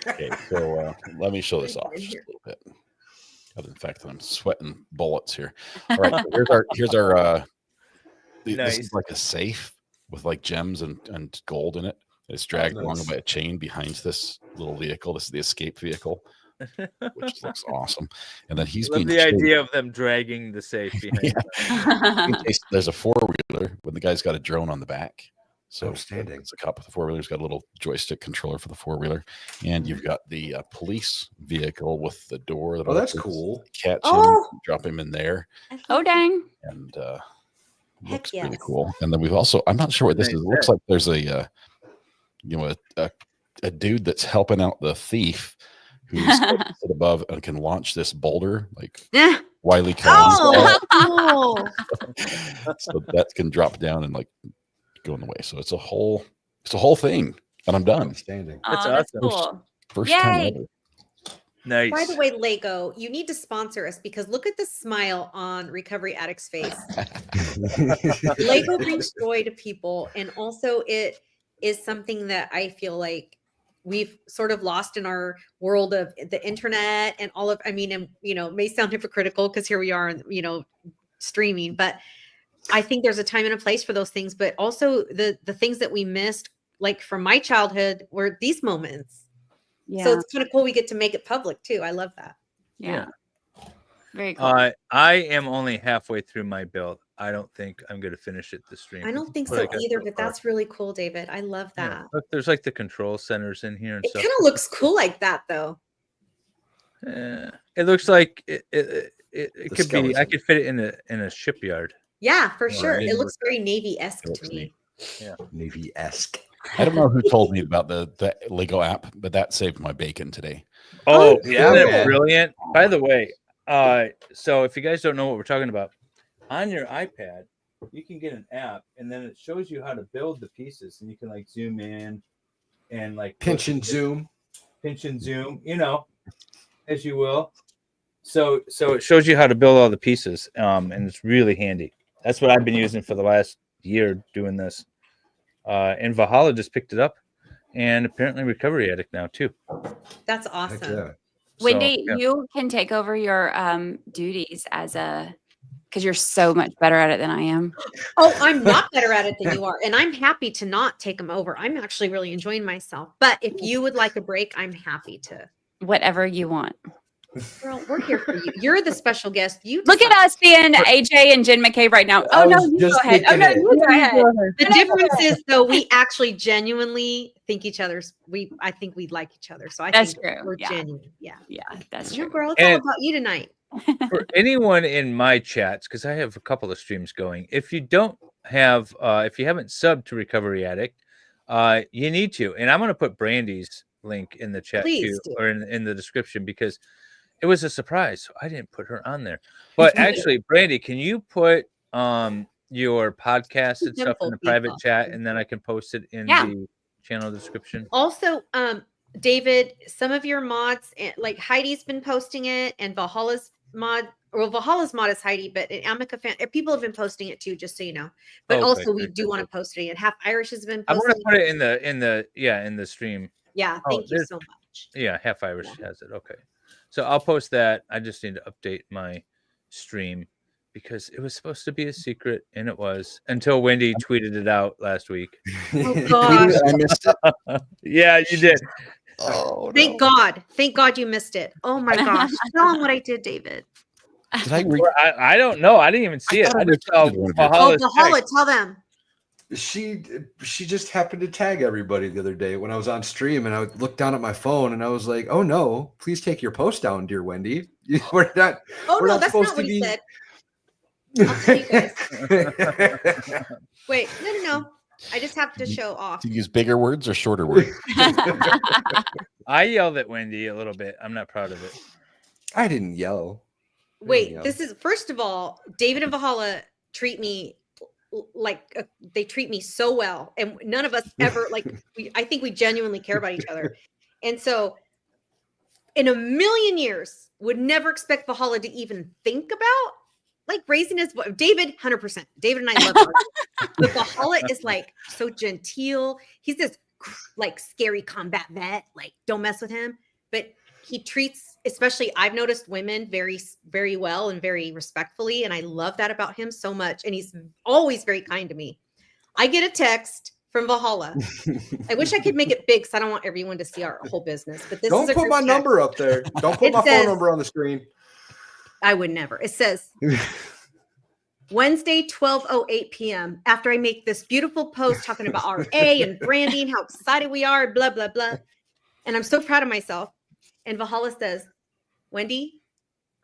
Okay, so let me show this off just a little bit. Other than the fact that I'm sweating bullets here. All right, so here's our this is like a safe with like gems and gold in it. It's dragged along by a chain behind this little vehicle. This is the escape vehicle, which looks awesome. And then he's Love being the chased. idea of them dragging the safe behind. In case there's a four-wheeler when the guy's got a drone on the back. So outstanding. It's a cop with the four-wheeler. He's got a little joystick controller for the four-wheeler. And you've got the police vehicle with the door. That that's opens, cool. Catch him, drop him in there. Oh dang. And looks yes. pretty cool. And then we've also, I'm not sure what this is. It looks like there's a a dude that's helping out the thief who's sit above and can launch this boulder like Wile E. Coyote. Oh, So that can drop down and like go in the way. So it's a whole thing, and I'm done. Outstanding. Oh, that's cool. First time Yay. ever. Nice. by the way, Lego, you need to sponsor us because look at the smile on Recovery Addict's face. Lego brings joy to people, and also it is something that I feel like we've sort of lost in our world of the internet and all of, I mean, and it may sound hypocritical because here we are, streaming, but I think there's a time and a place for those things, but also the things that we missed, like from my childhood, were these moments. Yeah. So it's kind of cool we get to make it public too. I love that. Yeah. Very cool. I am only halfway through my build. I don't think I'm going to finish it this stream. I don't think But so I got either, so but far. that's really cool, David. I love that. Yeah. Look, there's like the control centers in here and It stuff. kind of looks cool like that though. It looks like it could be. I skeleton. could fit it in a shipyard. Yeah, for sure. Right. It looks very Navy-esque to me. Yeah. Navy-esque. I don't know who told me about the Lego app, but that saved my bacon today. Oh, yeah, isn't it man. brilliant? By the way, so if you guys don't know what we're talking about, on your iPad, you can get an app, and then it shows you how to build the pieces, and you can like zoom in and like Pinch and zoom. As you will. So it shows you how to build all the pieces, and it's really handy. That's what I've been using for the last year doing this. And Valhalla just picked it up, and apparently Recovery Addict now too. That's awesome. Heck yeah. Wendy, yeah. you can take over your duties because you're so much better at it than I am. Oh, I'm not better at it than you are. And I'm happy to not take them over. I'm actually really enjoying myself. But if you would like a break, I'm happy to. Whatever you want. Girl, we're here for you. You're the special guest. You Look at us being AJ and Jen McCabe right now. Oh I no, was you just go ahead. Oh thinking no, it. you go ahead. The difference is though, we actually genuinely think each other's I think we like each other. So I That's think true. we're Yeah. genuine. Yeah. Yeah, that's No, true. girl, it's all And- about you tonight. For anyone in my chats, because I have a couple of streams going, if you don't have, if you haven't subbed to Recovery Addict, you need to. And I'm going to put Brandy's link in the chat Please too, do. or in the description, because it was a surprise. So I didn't put her on there. But actually, Brandy, can you put your podcast and stuff in the private chat, and then I can post it in the channel description? Also, David, some of your mods, like Heidi's been posting it, and Valhalla's mod is Heidi, but Amica fan, people have been posting it too, just so you know. But Okay, also, we good, do good, want to good. post it. And Half Irish has been I'm posting. going to put it in the stream. Yeah, Oh, thank you there's- so much. Yeah, Half Irish has it. Okay. So I'll post that. I just need to update my stream because it was supposed to be a secret, and it was until Wendy tweeted it out last week. Oh gosh. I missed it. Yeah, you did. Oh, Thank God. Thank God you missed it. Oh my gosh. Tell him what I did, David. Did I? Well, I don't know. I didn't even see it. I just saw Valhalla's Valhalla, text. tell them. She just happened to tag everybody the other day when I was on stream, and I looked down at my phone and I was like, "Oh no, please take your post down, dear Wendy. We're not. Oh we're no, not that's supposed not to what he be." said. I'll tell you guys. Wait, no. I just have to show off. To use bigger words or shorter words? I yelled at Wendy a little bit. I'm not proud of it. I didn't yell. Wait, this is first of all, David and Valhalla treat me like they treat me so well, and none of us ever I think we genuinely care about each other, and so in a million years would never expect Valhalla to even think about like raising his voice. David, 100%. David and I love her, but Valhalla is like so genteel. He's this like scary combat vet. Like don't mess with him, but he treats, especially I've noticed women very, very well and very respectfully. And I love that about him so much. And he's always very kind to me. I get a text from Valhalla. I wish I could make it big because I don't want everyone to see our whole business. But this Don't is a put group my chat. number up there. Don't put It my says- phone number on the screen. I would never. It says Wednesday, 12:08 p.m. After I make this beautiful post talking about RA and branding, how excited we are, blah, blah, blah. And I'm so proud of myself. And Valhalla says, Wendy,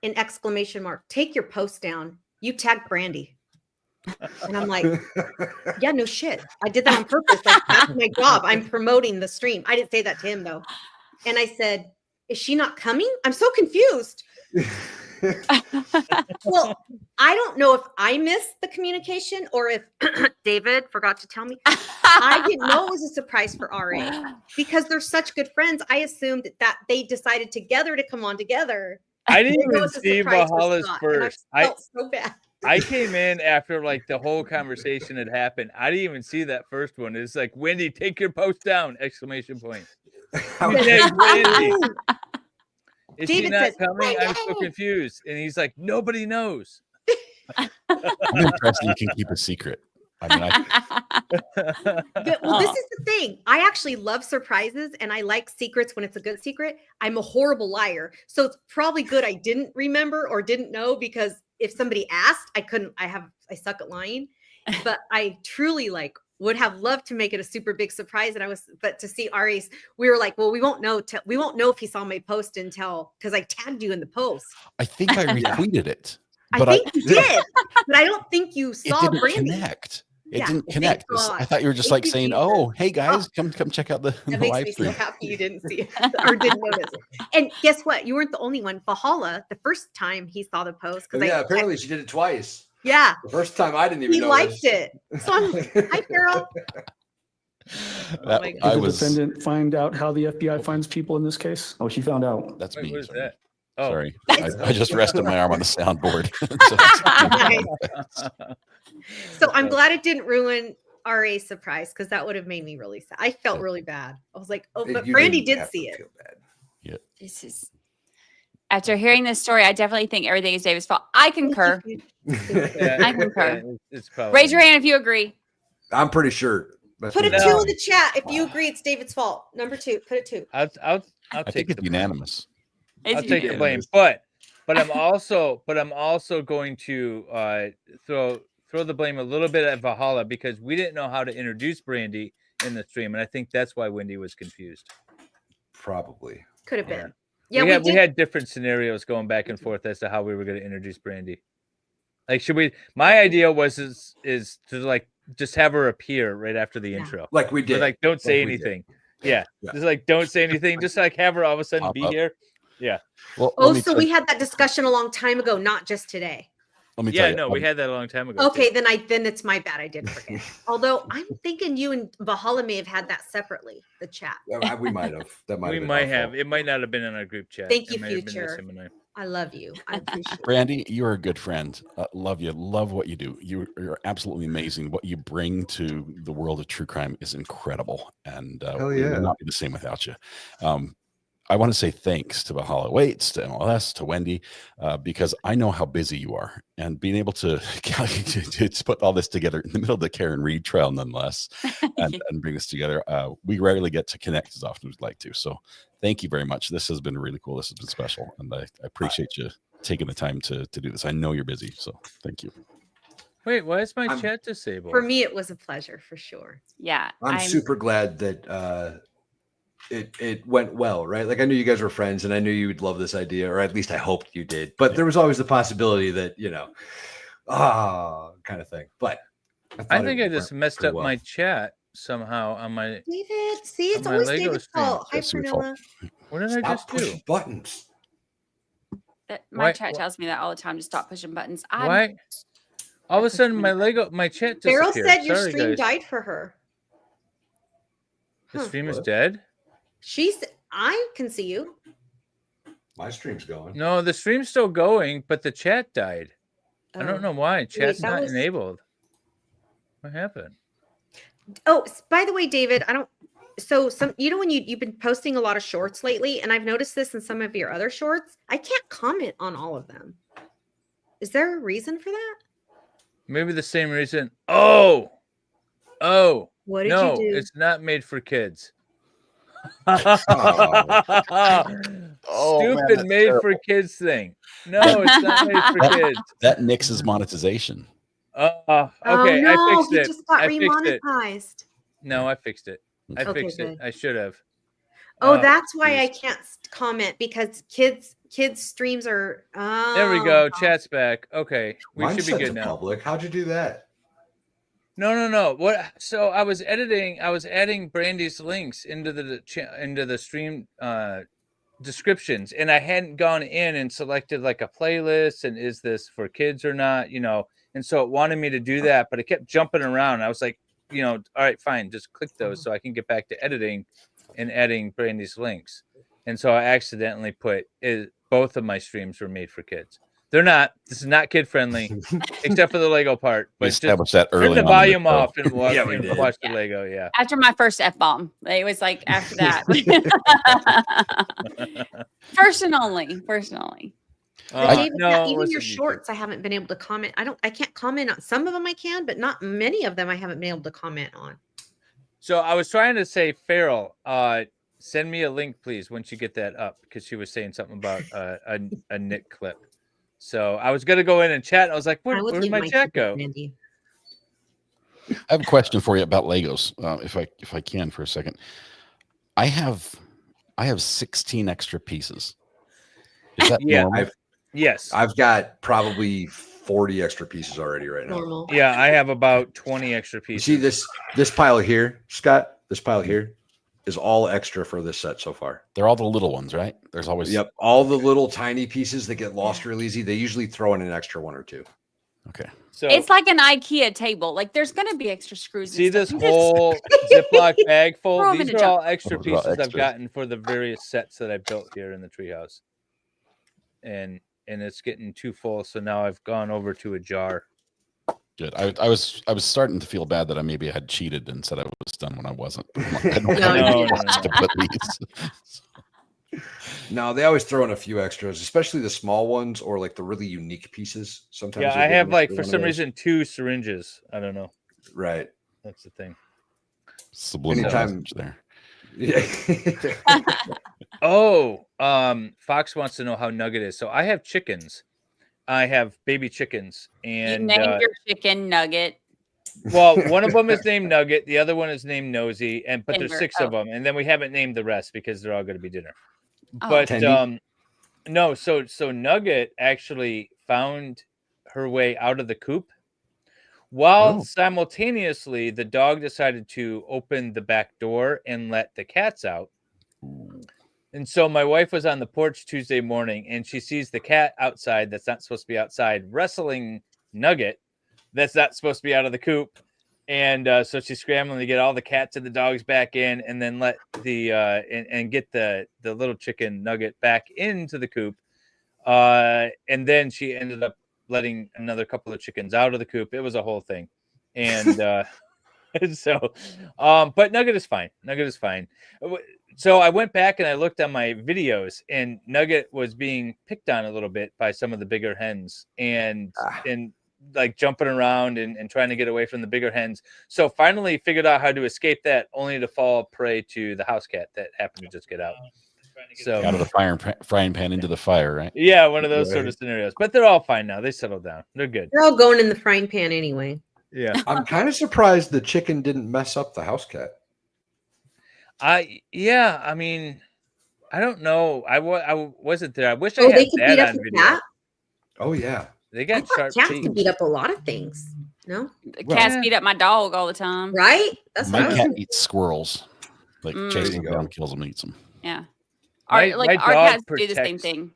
in exclamation mark, take your post down. You tagged Brandy. And I'm like, yeah, no shit. I did that on purpose. Like, that's my job. I'm promoting the stream. I didn't say that to him though. And I said, is she not coming? I'm so confused. Well, I don't know if I missed the communication or if David forgot to tell me. I didn't know it was a surprise for RA because they're such good friends. I assumed that they decided together to come on together. I didn't know even it's a see surprise for Valhalla's Scott, and first. I felt so bad. I came in after like the whole conversation had happened. I didn't even see that first one. It's like, Wendy, take your post down! Exclamation point. Okay, Wendy. Is she David not says, coming? I'm so "Wendy!" confused. And he's like, nobody knows. I'm impressed you can keep a secret. I mean, Well, this is the thing. I actually love surprises and I like secrets when it's a good secret. I'm a horrible liar. So it's probably good I didn't remember or didn't know because if somebody asked, I suck at lying. But I truly would have loved to make it a super big surprise. And but to see Ari's, we were like, well, we won't know if he saw my post until, because I tagged you in the post. I think I retweeted it. I But think you did, but I don't think you it saw didn't Brandy. connect. It Yeah, didn't thank connect. God. I thought you were just Thank like you, saying, Jesus. "Oh, hey guys, come check out the That makes live me so stream." happy you didn't see it or didn't notice. And guess what? You weren't the only one. Valhalla, the first time he saw the post, because Yeah, apparently she did it twice. Yeah, The first time I didn't even he notice. liked it. So I'm like, hi, Carol. That- my God. I Did the was. defendant find out how the FBI finds people in this case? Oh, she found out. That's Wait, me. what is Sorry. that? Oh. Sorry. I just rested my arm on the soundboard. So I'm glad it didn't ruin RA's surprise because that would have made me really sad. I felt really bad. I was like, oh, but You Brandy didn't did have see to it. feel bad. This is after hearing this story, I definitely think everything is David's fault. I concur. I concur. It's probably Raise your hand if you agree. I'm pretty sure. Put a 2 in the chat if you agree it's David's fault. Number 2, put it 2. I'll I take think it's the unanimous. It's I'll take the you. blame. But I'm also going to throw the blame a little bit at Valhalla because we didn't know how to introduce Brandy in the stream, and I think that's why Wendy was confused. Probably. Could have been. Yeah, Yeah, we had different scenarios going back and forth as to how we were going to introduce Brandy. Like, should we? My idea was is to like just have her appear right after the intro, Like we did. But, like, don't say Like we did. anything. Yeah. Yeah. Just like don't say anything. Just like have her all of a sudden Pop be up. here. Yeah. Well, Oh, so we had that discussion a long time ago, not just today. let me Yeah, tell you. no, we had that a long time ago. Okay, too. then it's my bad. I did forget. Although I'm thinking you and Valhalla may have had that separately, the chat. We might have. That might We have been might our have. fault. It might not have been in our group chat. Thank It you, might have been future. just him and I. I love you. I appreciate it. Brandy, you're a good friend. Love you. Love what you do. You're absolutely amazing. What you bring to the world of true crime is incredible, and Hell we yeah. would not be the same without you. I want to say thanks to Valhalla Awaits, to MLS, to Wendy, because I know how busy you are, and being able to put all this together in the middle of the Karen Reed trial, nonetheless, and bring this together. We rarely get to connect as often as we'd like to. So thank you very much. This has been really cool. This has been special, and I appreciate you taking the time to do this. I know you're busy, so thank you. Wait, why is my chat disabled? For me, it was a pleasure for sure. Yeah. I'm super glad that it went well, right? Like I knew you guys were friends and I knew you would love this idea, or at least I hoped you did. But there was always the possibility that, kind of thing. But I think I just messed pretty up well. my chat somehow on my. David, see, it's on my always Lego David's stream. fault. Hi, Pernilla. What did I Stop just do? pushing buttons. My Why- chat tells me that all the time to stop pushing buttons. Why? All of a sudden, my chat Beryl disappeared. said your Sorry, stream guys. died for her. The Huh. stream is dead. I can see you. My stream's going. No, the stream's still going, but the chat died. I don't know why. Chat's that not was- enabled. What happened? Oh, by the way, David, I don't. So when you've been posting a lot of shorts lately, and I've noticed this in some of your other shorts, I can't comment on all of them. Is there a reason for that? Maybe the same reason. Oh. What did no, you do? it's not made for kids. Oh, man, Stupid that's made for terrible. kids thing. No, it's not made for kids. That nixes monetization. Okay, oh I no, fixed he it. just got I fixed it. remonetized. No, I fixed it. I Okay, fixed it. good. I should have. Oh, that's why I can't comment because kids streams are. Oh, There we go. Chat's back. Okay, we Mine should be said good to now. public. How'd you do that? No. What? So I was adding Brandy's links into the stream descriptions, and I hadn't gone in and selected like a playlist and is this for kids or not, and so it wanted me to do that, but it kept jumping around. I was like, all right, fine, just click those so I can get back to editing and adding Brandy's links. And so I accidentally put both of my streams were made for kids. They're not. This is not kid friendly, except for the Lego part. We But just established that turn early the on in the volume show. off and watch, Yeah, we did. watch the Lego. Yeah. After my first F-bomb. It was like after that. First and only. But David, no, yeah, it even wasn't your YouTube. shorts, I haven't been able to comment. I can't comment on some of them. I can, but not many of them. I haven't been able to comment on. So I was trying to say, Farrell, send me a link, please, once you get that up, because she was saying something about a Nick clip. So I was gonna go in and chat. And I was like, I will where'd leave my chat ticket, go? Randy. I have a question for you about Legos, if I can for a second. I have 16 extra pieces. Is that Yeah, normal? Yes. I've got probably 40 extra pieces already right now. Normal. Yeah, I have about 20 extra You pieces. see this pile here, Scott? This pile here is all extra for this set so far. They're all the little ones, right? There's always Yep, all the little tiny pieces that get lost real easy. They usually throw in an extra one or two. Okay. So It's like an IKEA table. Like there's gonna be extra screws. and see stuff. this You just- whole Ziploc bag full? Throw 'em These in are a all jug. extra Those are all pieces I've extras. gotten for the various sets that I built here in the treehouse. And it's getting too full, so now I've gone over to a jar. Good. I was starting to feel bad that I maybe had cheated and said I was done when I wasn't. I don't No, have you any didn't. places to put these. No, they always throw in a few extras, especially the small ones or like the really unique pieces. Sometimes Yeah, you'll I get have an like extra for one of some those. reason 2 syringes. I don't know. Right. That's the thing. Subliminal Anytime- message there. Fox wants to know how Nugget is. So I have chickens. I have baby chickens, You and named your chicken Nugget. well, one of them is named Nugget, the other one is named Nosy, but there's Denver. 6 of them, and then we haven't named the rest because they're all going to be dinner. Oh. But Tendy? no, so Nugget actually found her way out of the coop, while simultaneously the dog decided to open the back door and let the cats out. And so my wife was on the porch Tuesday morning, and she sees the cat outside that's not supposed to be outside wrestling Nugget that's not supposed to be out of the coop. And so she's scrambling to get all the cats and the dogs back in, and then let the and get the little chicken Nugget back into the coop. And then she ended up letting another couple of chickens out of the coop. It was a whole thing. And so but Nugget is fine. Nugget is fine. So I went back and I looked on my videos, and Nugget was being picked on a little bit by some of the bigger hens, and like jumping around and trying to get away from the bigger hens. So finally figured out how to escape that, only to fall prey to the house cat that happened to just get out. So out of the frying pan into the fire, right? Yeah, one of those sort of scenarios. But they're all fine now. They settled down. They're good. They're all going in the frying pan anyway. Yeah. I'm kind of surprised the chicken didn't mess up the house cat. I mean, I don't know. I wasn't there. I wish I Oh, had they could beat that up on a video. cat? Oh yeah. They got sharp Cats teeth. can beat up a lot of things. No? Cats beat up my dog all the time. Right? That's My what I cat was eats squirrels, like chases them There you down, go. kills them, eats them. Yeah. My Our dog cats do the same protects- thing.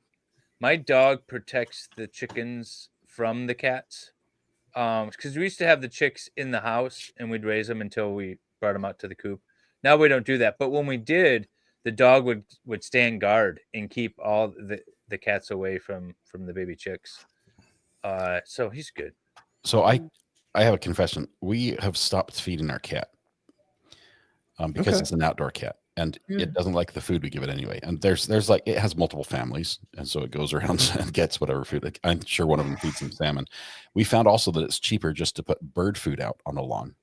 My dog protects the chickens from the cats. Because we used to have the chicks in the house and we'd raise them until we brought them out to the coop. Now we don't do that. But when we did, the dog would stand guard and keep all the cats away from the baby chicks. So he's good. So I have a confession. We have stopped feeding our cat because Okay. it's an outdoor cat, and it doesn't like the food we give it anyway. And there's like, it has multiple families, and so it goes around and gets whatever food. Like, I'm sure one of them feeds them salmon. We found also that it's cheaper just to put bird food out on the lawn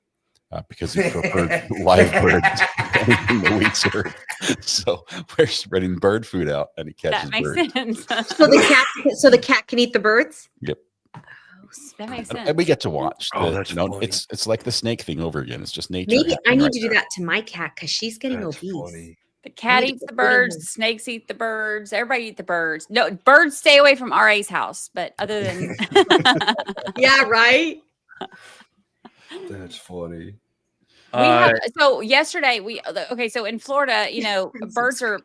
because he preferred live birds anything that we serve. So we're spreading bird food out, and he catches That makes birds. sense. So the cat can eat the birds? Yep. That makes sense. And we get to watch. Oh, that's funny. It's like the snake thing over again. It's just nature. Maybe I happening need right to do there. that to my cat because she's getting That's obese. funny. The cat need to eats the put it in birds, her- the snakes eat the birds, everybody eat the birds. No, birds stay away from RA's house, but other than Yeah, right? That's funny. so yesterday so in Florida, birds are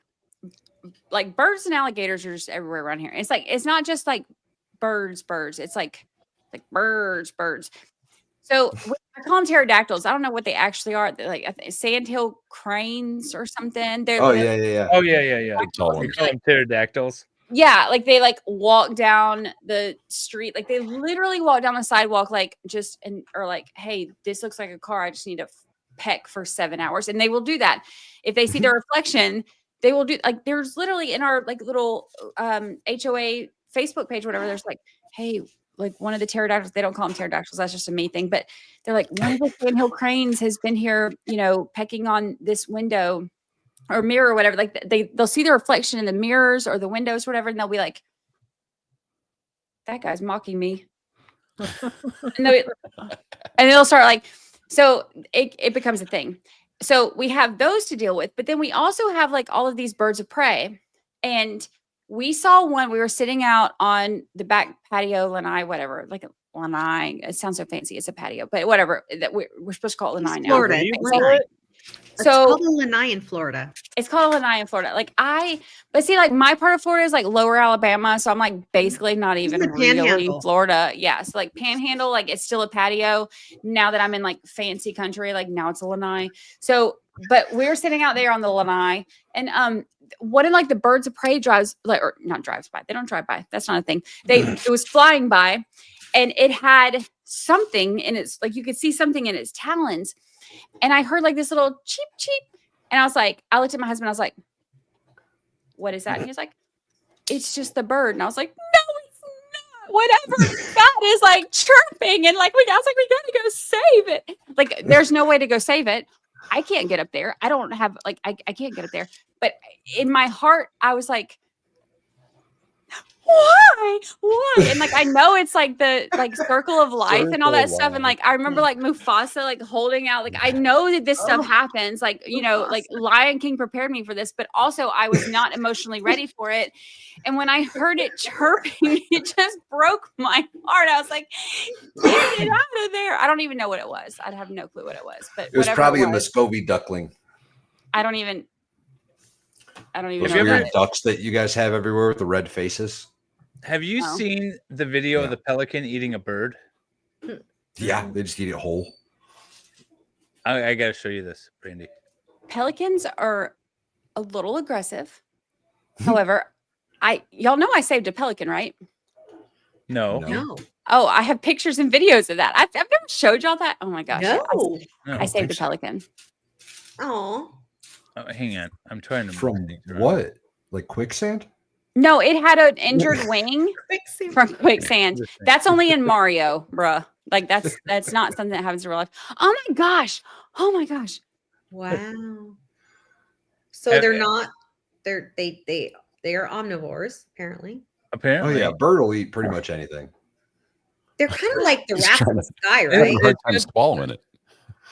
like birds and alligators are just everywhere around here. It's like it's not just like birds. It's like birds. So I call them pterodactyls. I don't know what they actually are. They're like sandhill cranes or something. They're Oh yeah. Oh yeah. Big tall We ones. call them pterodactyls. Yeah, like they walk down the street, like they literally walk down the sidewalk, or like, hey, this looks like a car. I just need to peck for 7 hours, and they will do that. If they see their reflection, they will do like. There's literally in our like little HOA Facebook page, whatever. There's like, hey, like one of the pterodactyls. They don't call them pterodactyls. That's just a me thing. But they're like, one of the sandhill cranes has been here, pecking on this window or mirror or whatever. Like they'll see the reflection in the mirrors or the windows, or whatever, and they'll be like, that guy's mocking me. and they'll start like, so it becomes a thing. So we have those to deal with, but then we also have like all of these birds of prey. And we saw one, we were sitting out on the back patio, lanai, whatever, like a lanai. It sounds so fancy. It's a patio, but whatever. That we're supposed to call it lanai now. Florida. What do you It's call lanai. it? It's So called a lanai in Florida. it's called a lanai in Florida. But see, like my part of Florida is like lower Alabama. So I'm like basically not even the really Panhandle. Florida. Yeah. So like Panhandle, like it's still a patio. Now that I'm in like fancy country, like now it's a lanai. So, but we were sitting out there on the lanai, and one of like the birds of prey drives by. They don't drive by. That's not a thing. It was flying by, and it had something in its, like you could see something in its talons. And I heard like this little cheep, cheep. And I looked at my husband. I was like, what is that? And he was like, it's just the bird. And I was like, no, it's not. Whatever that is like chirping. And like, I was like, we got to go save it. Like, there's no way to go save it. I can't get up there. I don't have like I can't get up there. But in my heart, I was like, why? And like I know it's like the circle of life and all that stuff. And like I remember like Mufasa like holding out. Like I know that this stuff happens. Like, you know, like Lion King prepared me for this, but also I was not emotionally ready for it. And when I heard it chirping, it just broke my heart. I was like, get it out of there. I don't even know what it was. I have no clue what it was. But It was probably a Muscovy duckling. I don't even Those know. weird ducks that you guys have everywhere with the red faces. Have you seen the video of the pelican eating a bird? Yeah, they just eat it whole. I got to show you this, Brandy. Pelicans are a little aggressive. However, y'all know I saved a pelican, right? No. Oh, I have pictures and videos of that. I've never showed y'all that. Oh my gosh. No. I saved a pelican. Oh. Hang on. I'm trying to From what? Like quicksand? No, it had an injured wing from quicksand. That's only in Mario, bruh. Like that's not something that happens in real life. Oh my gosh. Oh my gosh. Wow. So they're not. They are omnivores apparently. Apparently. Oh yeah, a bird will eat pretty much anything. They're kind of like the Just rats trying in the to- sky, I have a right? hard time swallowing it.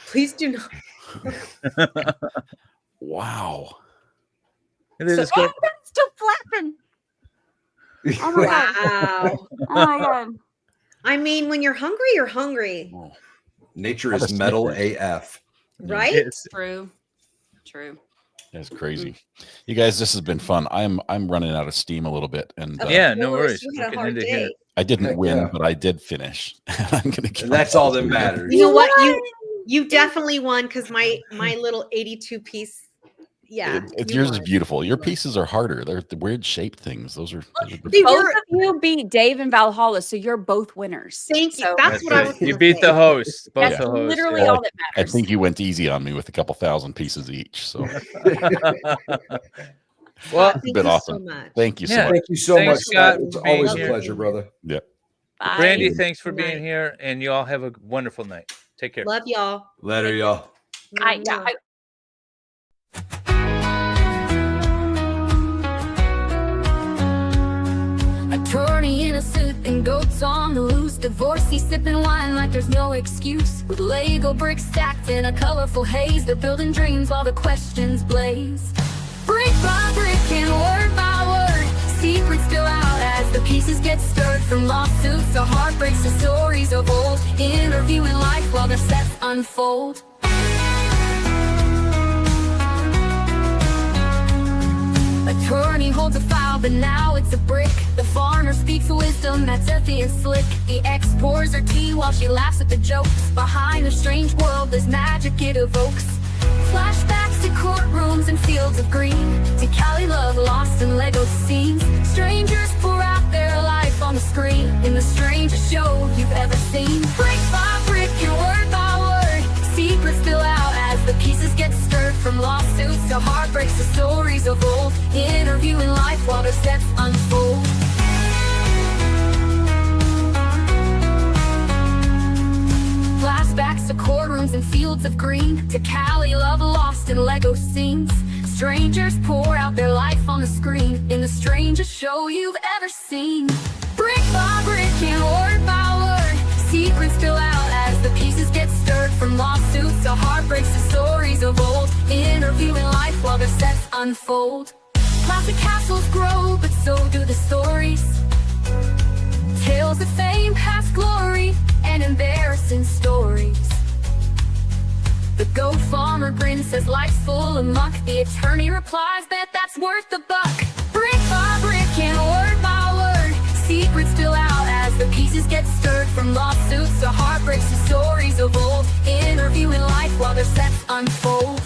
Please do not. Wow. It's still flapping. Oh my god. Wow. Oh my god. I mean, when you're hungry, you're hungry, Nature Have is a metal Snickers. AF. right? True. True. That's crazy. You guys, this has been fun. I'm running out of steam a little bit, and Yeah, no course, worries. you We had a can hard end it day. here. I didn't Heck win, yeah. but I did finish. I'm gonna. And that's all that matters. You know what? You definitely won because my little 82 piece. Yeah. Yours is beautiful. Your pieces are harder. They're the weird shaped things. Those are. They Both were. of you beat Dave and Valhalla, so you're both winners. Thank you. So That's what I was. You gonna beat say. the host. Both that's the hosts. literally yeah. all that I matters. think you went easy on me with a couple thousand pieces each. So Well, Thank been you awesome. so much. Thank you so Yeah. much. Thank you so Thanks, much, Scott, Scott. It's for being always a here. pleasure, brother. Yeah. Bye. Brandy, thanks for Good being night. here, and you all have a wonderful night. Take care. Love y'all. Later, y'all. Attorney in a suit and goats on the loose. Divorcee sipping wine like there's no excuse. With Lego bricks stacked in a colorful haze. They're building dreams while the questions blaze. Brick by brick and word by word, secrets spill out as the pieces get stirred. From lawsuits to heartbreaks to stories of old. Interviewing life while the sets unfold. Attorney holds a file, but now it's a brick. The farmer speaks wisdom that's earthy and slick. The ex pours her tea while she laughs at the jokes. Behind a strange world, there's magic it evokes. Flashbacks to courtrooms and fields of green. To Cali love lost in Lego scenes. Strangers pour out their life on the screen. In the strangest show you've ever seen. Brick by brick and word by word, secrets spill out as the pieces get stirred. From lawsuits to heartbreaks to stories of old. Interviewing life while the sets unfold. Flashbacks to courtrooms and fields of green. To Cali love lost in Lego scenes. Strangers pour out their life on the screen. In the strangest show you've ever seen. Brick by brick and word by word, secrets spill out as the pieces get stirred. From lawsuits to heartbreaks to stories of old. Interviewing life while the sets unfold. Classic castles grow, but so do the stories. Tales of fame, past glory, and embarrassing stories. The goat farmer grins, says life's full of muck. The attorney replies, bet that's worth the buck. Brick by brick and word by word, secrets spill out as the pieces get stirred. From lawsuits to heartbreaks to stories of old. Interviewing life while their sets unfold.